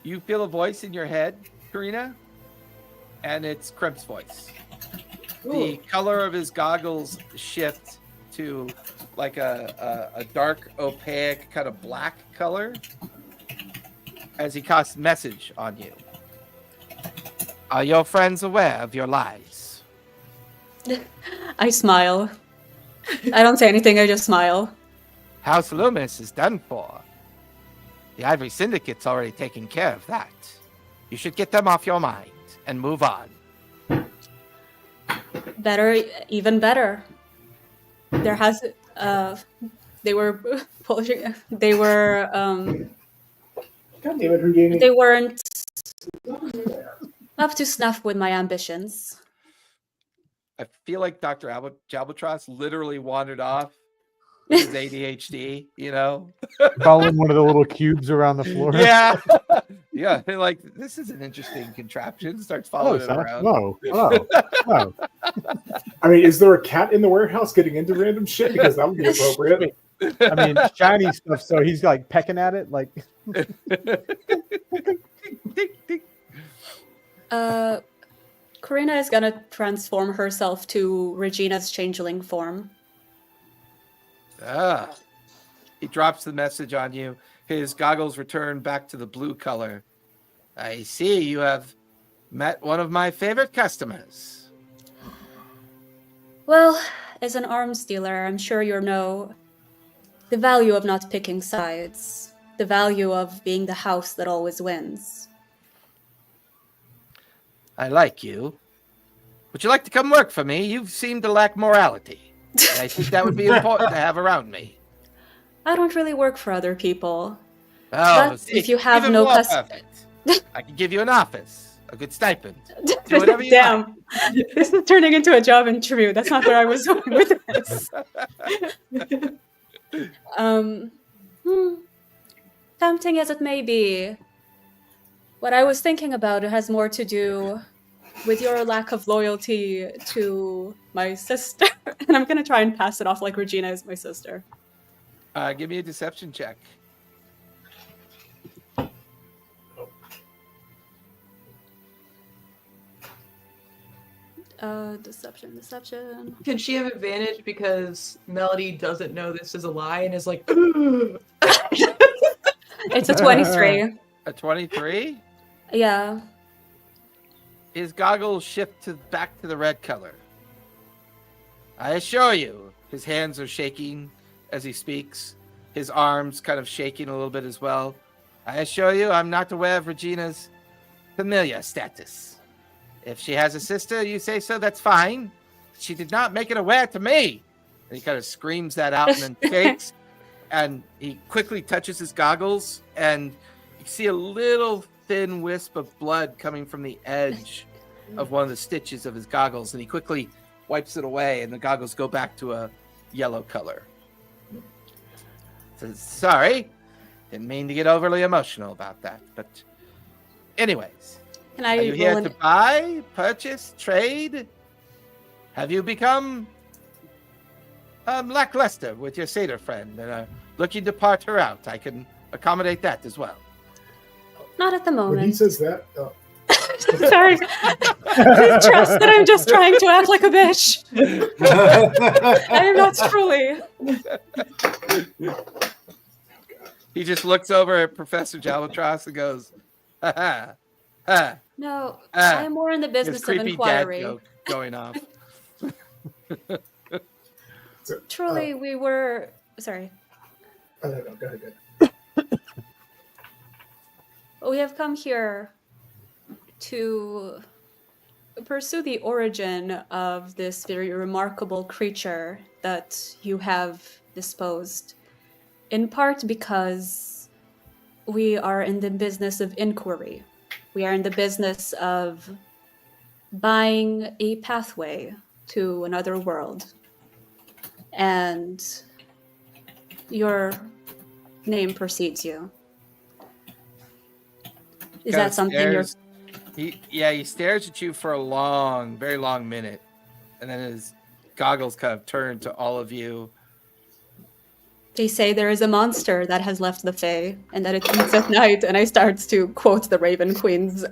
You feel a voice in your head, Karina, and it's Crimp's voice. The color of his goggles shift to like a dark, opaque, kind of black color as he casts message on you. Are your friends aware of your lies? I smile. I don't say anything, I just smile. House Loomis is done for. The Ivory Syndicate's already taken care of that. You should get them off your mind and move on. Better, even better. There has, they were polishing, they were, God damn it, Houdini. they weren't up to snuff with my ambitions. I feel like Dr. Albatross literally wandered off with his ADHD, you know? following one of the little cubes around the floor. Yeah. Yeah. Like, this is an interesting contraption. Starts Hello, following it sir. around. Hello. Hello. Hello. I mean, is there a cat in the warehouse getting into random shit? Because that would be appropriate. I mean, shiny stuff. So he's like pecking at it, like. Karina is gonna transform herself to Regina's changeling form. Ah. He drops the message on you. His goggles return back to the blue color. I see you have met one of my favorite customers. Well, as an arms dealer, I'm sure you know the value of not picking sides, the value of being the house that always wins. I like you. Would you like to come work for me? You seem to lack morality. And I think that would be important to have around me. I don't really work for other people. Oh, But see, if you have even no more cus- perfect. I can give you an office, a good stipend. Do whatever you Damn, this is turning into a job interview. That's not where I was going with this. Tempting as it may be, what I was thinking about has more to do with your lack of loyalty to my sister. And I'm gonna try and pass it off like Regina is my sister. Give me a deception check. Deception. Can she have advantage because Melody doesn't know this is a lie and is like, It's a 23. A 23? Yeah. His goggles shift back to the red color. I assure you, his hands are shaking as he speaks. His arms kind of shaking a little bit as well. I assure you, I'm not aware of Regina's familiar status. If she has a sister, you say so, that's fine. She did not make it aware to me. And he kind of screams that out and then shakes. And he quickly touches his goggles, and you see a little thin wisp of blood coming from the edge of one of the stitches of his goggles. And he quickly wipes it away, and the goggles go back to a yellow color. Says, sorry, didn't mean to get overly emotional about that. But anyways, Can I are you here roll to buy, purchase, trade? Have you become lackluster with your satyr friend and are looking to part her out? I can accommodate that as well. Not at the When he moment. says that, Sorry. Please trust that I'm just trying to act like a bitch. I am not truly. He just looks over at Professor Jalbatros and goes, ha ha, ha. No, Ah, I am more in the His business of creepy inquiry. dad joke going off. so, Truly, we were. Sorry. I don't know. Go ahead. We have come here to pursue the origin of this very remarkable creature that you have disposed, in part because we are in the business of inquiry. We are in the business of buying a pathway to another world. And your name precedes you. Is Kinda that something you're... stares- He stares at you for a long, very long minute. And then his goggles kind of turn to all of you. They say there is a monster that has left the Fae, and that it eats at night, and I start to quote the Raven Queen's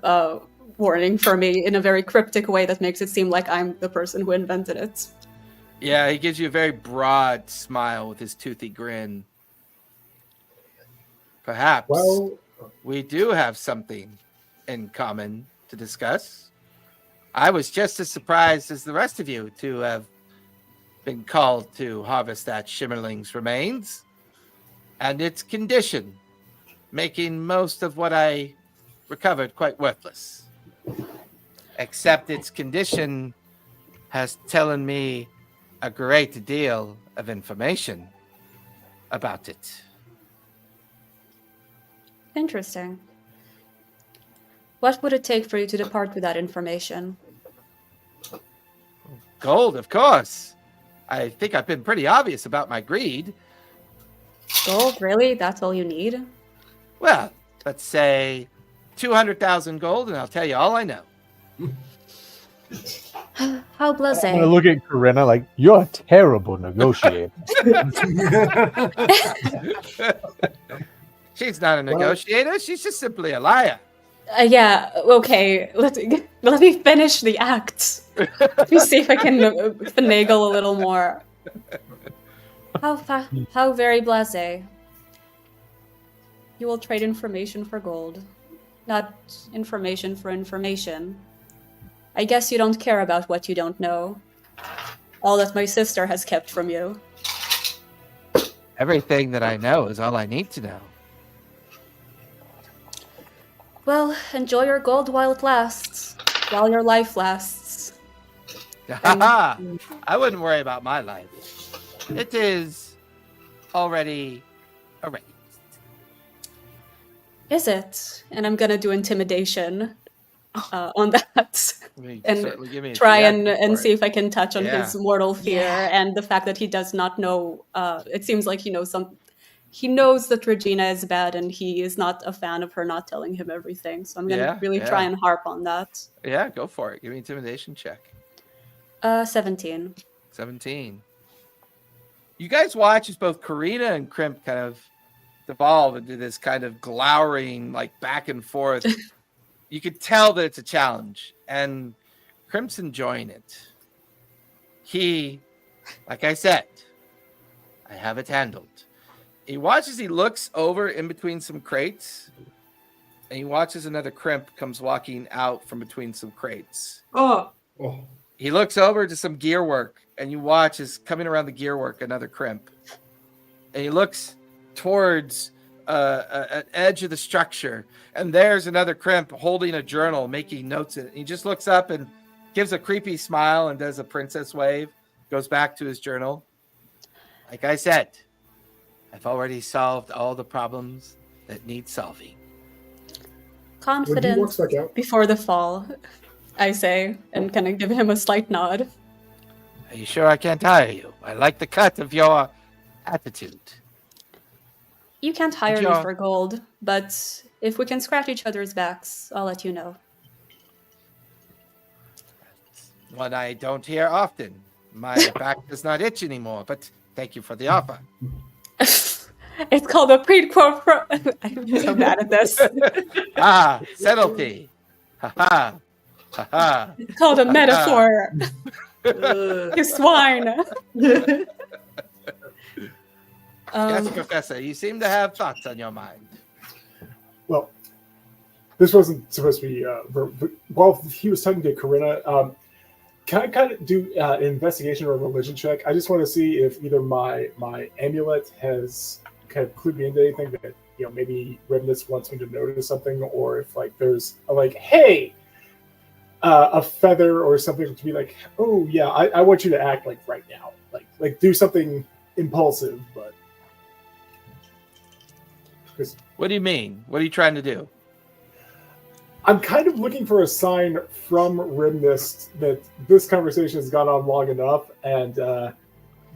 warning for me in a very cryptic way that makes it seem like I'm the person who invented it. Yeah, he gives you a very broad smile with his toothy grin. Perhaps Well, we do have something in common to discuss. I was just as surprised as the rest of you to have been called to harvest that Shimmerling's remains and its condition, making most of what I recovered quite worthless. Except its condition has telling me a great deal of information about it. Interesting. What would it take for you to depart with that information? Gold, of course. I think I've been pretty obvious about my greed. Gold, really? That's all you need? Well, let's say 200,000 gold, and I'll tell you all I know. How blasé. I'm gonna look at Corinna like, you're a terrible negotiator. She's not a negotiator. She's just simply a liar. Yeah, okay. Let me finish the act. Let me see if I can finagle a little more. How very blasé. You will trade information for gold. Not information for information. I guess you don't care about what you don't know. All that my sister has kept from you. Everything that I know is all I need to know. Well, enjoy your gold while it lasts. While your life lasts. I wouldn't worry about my life. It is already arranged. Is it? And I'm gonna do intimidation on that. And try and see if I can touch on his mortal fear and the fact that he does not know. It seems like he knows he knows that Regina is bad, and he is not a fan of her not telling him everything. So I'm gonna really try and harp on that. Yeah, go for it. Give me an intimidation check. 17. 17. You guys watch as both Karina and Crimp kind of devolve into this kind of glowering, like back and forth. You could tell that it's a challenge. And Crimson join it. He, like I said, I have it handled. He watches, he looks over in between some crates, and he watches another crimp comes walking out from between some crates. Oh, Oh, He looks over to some gear work, and you watch as coming around the gear work another crimp. And he looks towards an edge of the structure, and there's another crimp holding a journal, making notes in it. He just looks up and gives a creepy smile and does a princess wave, goes back to his journal. Like I said, I've already solved all the problems that need solving. When he walks Confidence back out, before the fall, I say, and kind of give him a slight nod. Are you sure I can't hire you? I like the cut of your attitude. You can't hire me Sure. for gold, but if we can scratch each other's backs, I'll let you know. One I don't hear often. My back does not itch anymore, but thank you for the offer. It's called a quid pro quo. I'm so bad at this. Ah, subtlety. Ha ha. Ha ha. It's called a metaphor. ugh. You swine. Yes, Professor, you seem to have thoughts on your mind. well, this wasn't supposed to be. While he was talking to Corinna, can I kind of do an investigation or a religion check? I just want to see if either my amulet has kind of clued me into anything that maybe Remnus wants me to notice something, or if like there's hey, a feather or something to be like, oh yeah, I want you to act like right now, like do something impulsive, but. What do you mean? What are you trying to do? I'm kind of looking for a sign from Remnus that this conversation has gone on long enough, and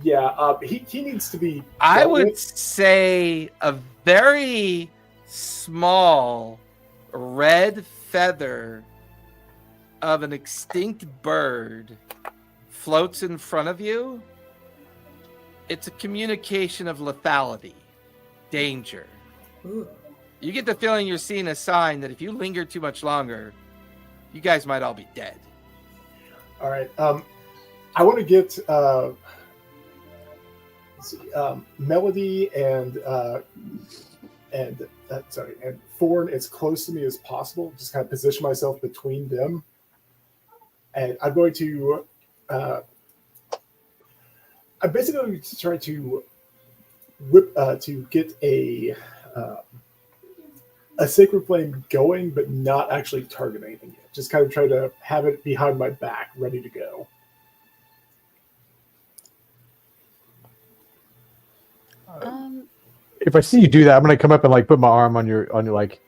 he needs to be. I dealt would with. say a very small red feather of an extinct bird floats in front of you. It's a communication of lethality, danger. Ooh. You get the feeling you're seeing a sign that if you linger too much longer, you guys might all be dead. All right. I want to get Melody and Thorn as close to me as possible. Just kind of position myself between them, and I'm going to. I'm basically going to try to to get a sacred flame going, but not actually target anything yet. Just kind of try to have it behind my back, ready to go. If I see you do that, I'm gonna come up and like put my arm on your like,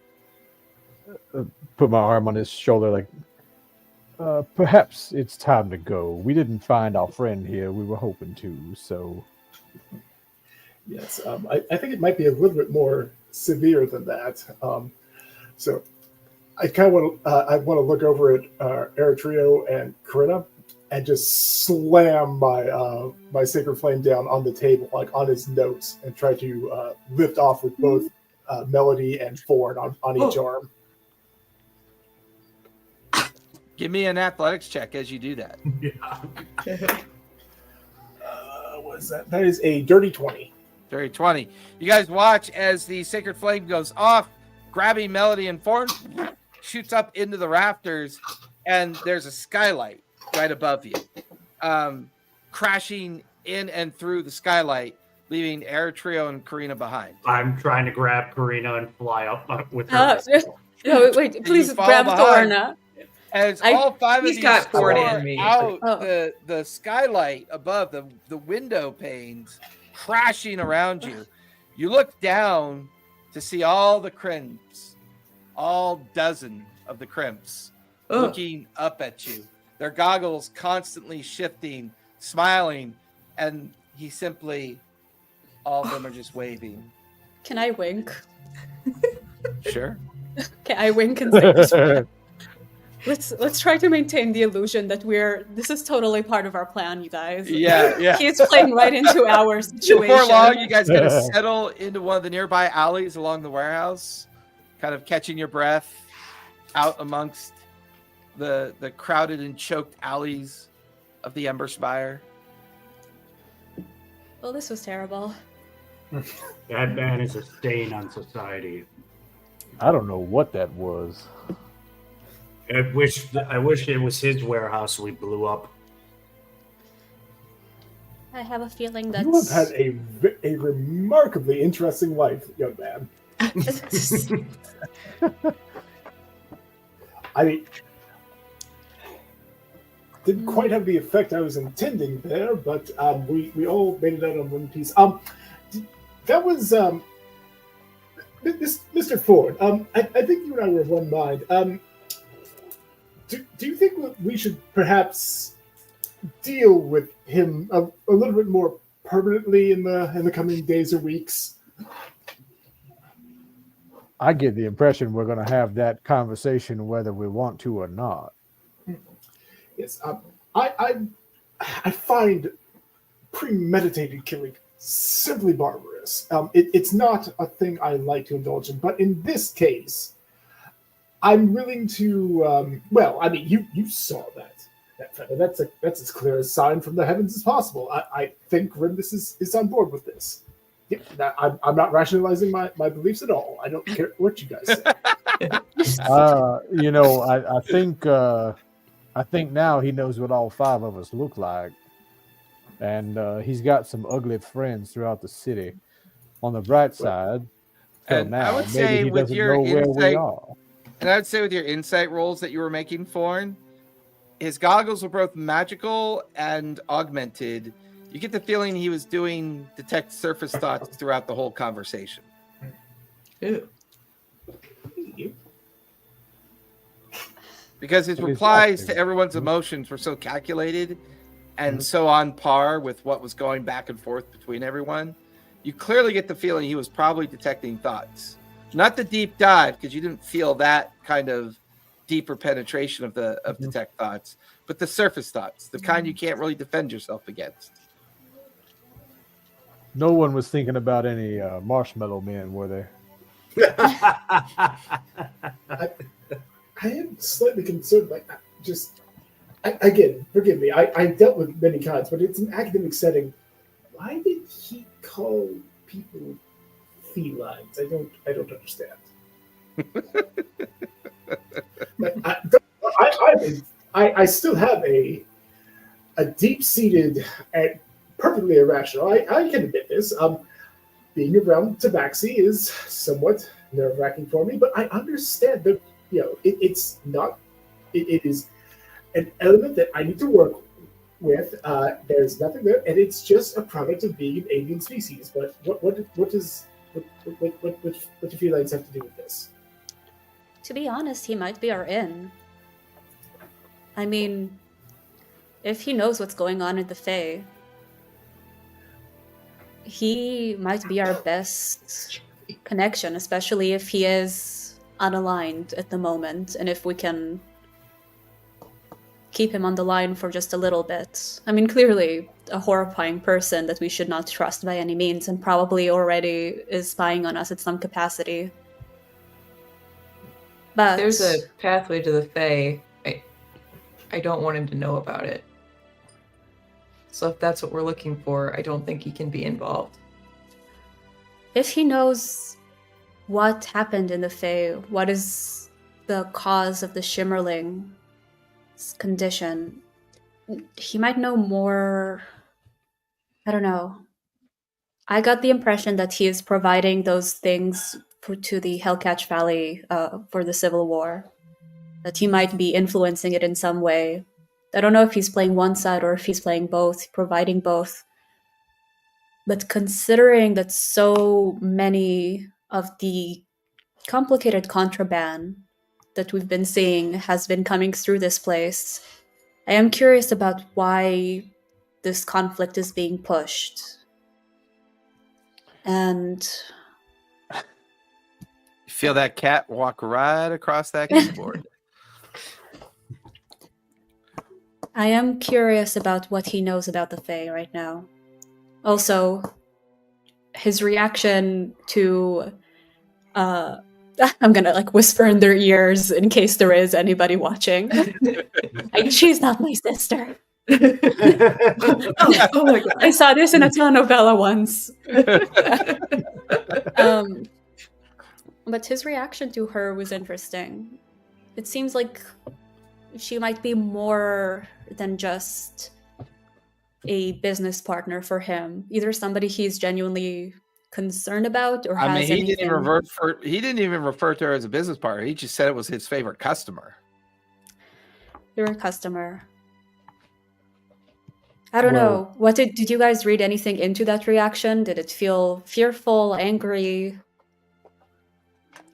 put my arm on his shoulder, like, perhaps it's time to go. We didn't find our friend here. We were hoping to. So, Yes, I think it might be a little bit more severe than that. So I kind of want to look over at Eritrea and Corinna and just slam my sacred flame down on the table, like on his notes, and try to lift off with both Melody and Ford on each arm. Give me an athletics check as you do that. What is that? That is a dirty 20. Dirty 20. You guys watch as the sacred flame goes off, grabbing Melody and Forn, shoots up into the rafters, and there's a skylight right above you, crashing in and through the skylight, leaving Eritrea and Karina behind. I'm trying to grab Karina and fly up with her. No, wait, please fall grab behind. Thorn. As all five of He's you got soar Ford and me. out Oh. the skylight above the window panes, crashing around you. You look down to see all the crimps, all dozen of the crimps, Oh. looking up at you. Their goggles constantly shifting, smiling, and he simply, all of them are just waving. Can I wink? Sure. Can I wink and say, let's try to maintain the illusion that this is totally part of our plan, you guys. Yeah. He's playing right into our situation. Before long, you guys gotta settle into one of the nearby alleys along the warehouse, kind of catching your breath out amongst the crowded and choked alleys of the Ember Spire. Well, this was terrible. That man is a stain on society. I don't know what that was. I wish it was his warehouse we blew up. I have a feeling You have that's. had a remarkably interesting life, young man. I mean, didn't quite have the effect I was intending there, but we all made it out on one piece. That was Mr. Ford. I think you and I were of one mind. Do you think we should perhaps deal with him a little bit more permanently in the coming days or weeks? I get the impression we're going to have that conversation whether we want to or not. Yes, I find premeditated killing simply barbarous. It's not a thing I like to indulge in, but in this case, I'm willing to. Well, I mean, you saw that feather. That's as clear a sign from the heavens as possible. I think Rimdus is on board with this. Yeah, I'm not rationalizing my beliefs at all. I don't care what you guys say. I think now he knows what all five of us look like, and he's got some ugly friends throughout the city. On the bright side, till And I now, would maybe say he with doesn't your know where we insight- are. And I would say with your insight rolls that you were making, Thorn, his goggles were both magical and augmented. You get the feeling he was doing detect surface thoughts throughout the whole conversation. Ooh. Because his It is replies active. to everyone's emotions were so calculated and so on par with what was going back and forth between everyone. You clearly get the feeling he was probably detecting thoughts. Not the deep dive, because you didn't feel that kind of deeper penetration of detect thoughts, but the surface thoughts, the kind you can't really defend yourself against. No one was thinking about any marshmallow men, were they? I am slightly concerned. Again, forgive me. I dealt with many kinds, but it's an academic setting. Why did he call people felines? I don't understand. I still have a deep-seated and perfectly irrational. I can admit this. Being around Tabaxi is somewhat nerve-wracking for me, but I understand that it's not. It is an element that I need to work with. There's nothing there, and it's just a product of being an alien species. But what do felines have to do with this? To be honest, he might be our in. I mean, if he knows what's going on in the Fae, he might be our best connection, especially if he is unaligned at the moment, and if we can keep him on the line for just a little bit. I mean, clearly a horrifying person that we should not trust by any means, and probably already is spying on us at some capacity. But There's a pathway to the Fae. I don't want him to know about it. So if that's what we're looking for, I don't think he can be involved. if he knows what happened in the Fae, what is the cause of the Shimmerling's condition, he might know more. I don't know. I got the impression that he is providing those things to the Hellcatch Valley for the Civil War. That he might be influencing it in some way. I don't know if he's playing one side or if he's playing both, providing both. But considering that so many of the complicated contraband that we've been seeing has been coming through this place, I am curious about why this conflict is being pushed. And You feel that cat walk right across that keyboard. I am curious about what he knows about the Fae right now. Also, his reaction to I'm gonna like whisper in their ears in case there is anybody watching. Like, she's not my sister. Oh my god. I saw this in a telenovela once. But his reaction to her was interesting. It seems like she might be more than just a business partner for him. Either somebody he's genuinely concerned about, or I mean, has he anything. he didn't even refer to her as a business partner. He just said it was his favorite customer. You're a customer. I don't know. What did you guys read anything into that reaction? Did it feel fearful, angry?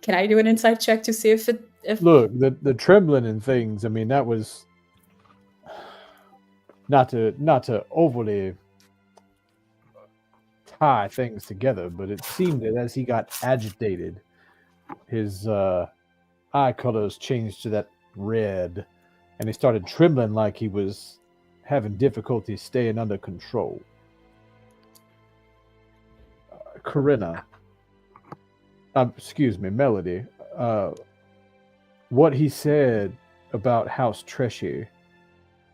Can I do an insight check to see if Look, the trembling and things, I mean, that was not to overly tie things together, but it seemed that as he got agitated, his eye colors changed to that red, and he started trembling like he was having difficulty staying under control. Corinna, excuse me, Melody, what he said about House Treshy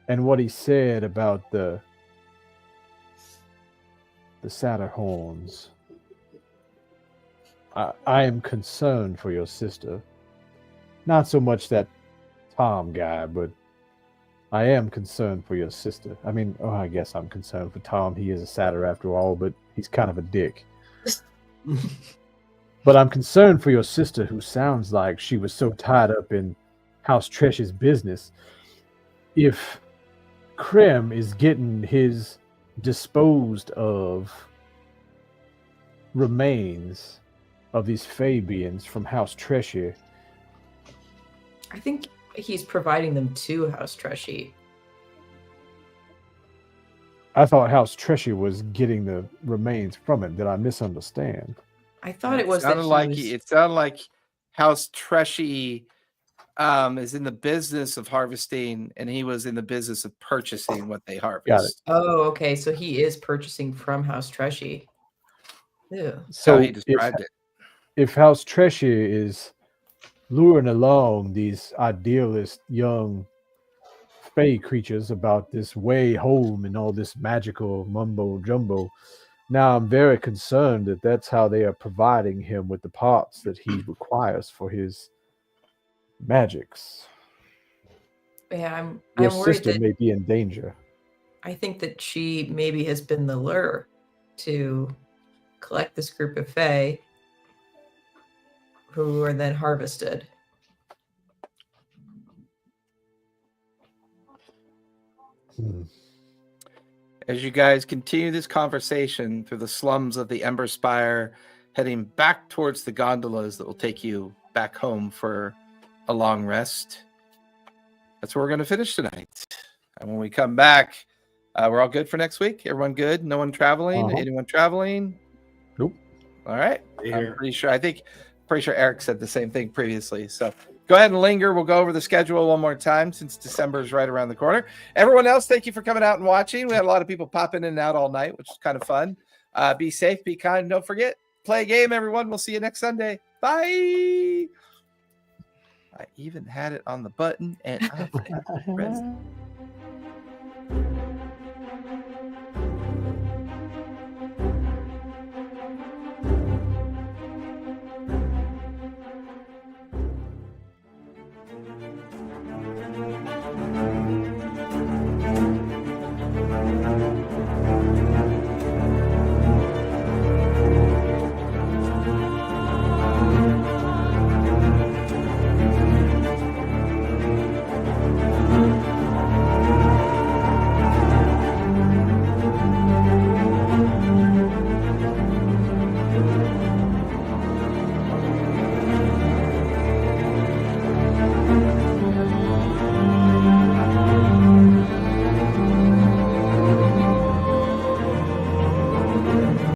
and what he said about the Satterhorns, I am concerned for your sister. Not so much that Tom guy, but I am concerned for your sister. I mean, I guess I'm concerned for Tom. He is a satyr after all, but he's kind of a dick. But I'm concerned for your sister, who sounds like she was so tied up in House Treshy's business. If Krem is getting his disposed of remains of these Fey beings from House Treshy, I think he's providing them to House Treshy. I thought House Treshy was getting the remains from it. Did I misunderstand? I thought it was that It sounded like House Treshy is in the business of harvesting, and he was in the business of purchasing what they harvest. Got it. Oh, okay. So he is purchasing from House Treshy. Ew. So How he described it. If House Treshy is luring along these idealist young Fey creatures about this way home and all this magical mumbo jumbo, now I'm very concerned that that's how they are providing him with the parts that he requires for his magics. Yeah, I'm Your worried sister that may be in danger. I think that she maybe has been the lure to collect this group of Fae who are then harvested. As you guys continue this conversation through the slums of the Ember Spire, heading back towards the gondolas that will take you back home for a long rest, that's where we're going to finish tonight. And when we come back, we're all good for next week. Everyone good? No one traveling? Anyone traveling? Nope. All right. Here. I'm pretty sure Eric said the same thing previously. So go ahead and linger. We'll go over the schedule one more time since December is right around the corner. Everyone else, thank you for coming out and watching. We had a lot of people popping in and out all night, which is kind of fun. Be safe, be kind. Don't forget, play a game, everyone. We'll see you next Sunday. Bye. I even had it on the button and I forgot to press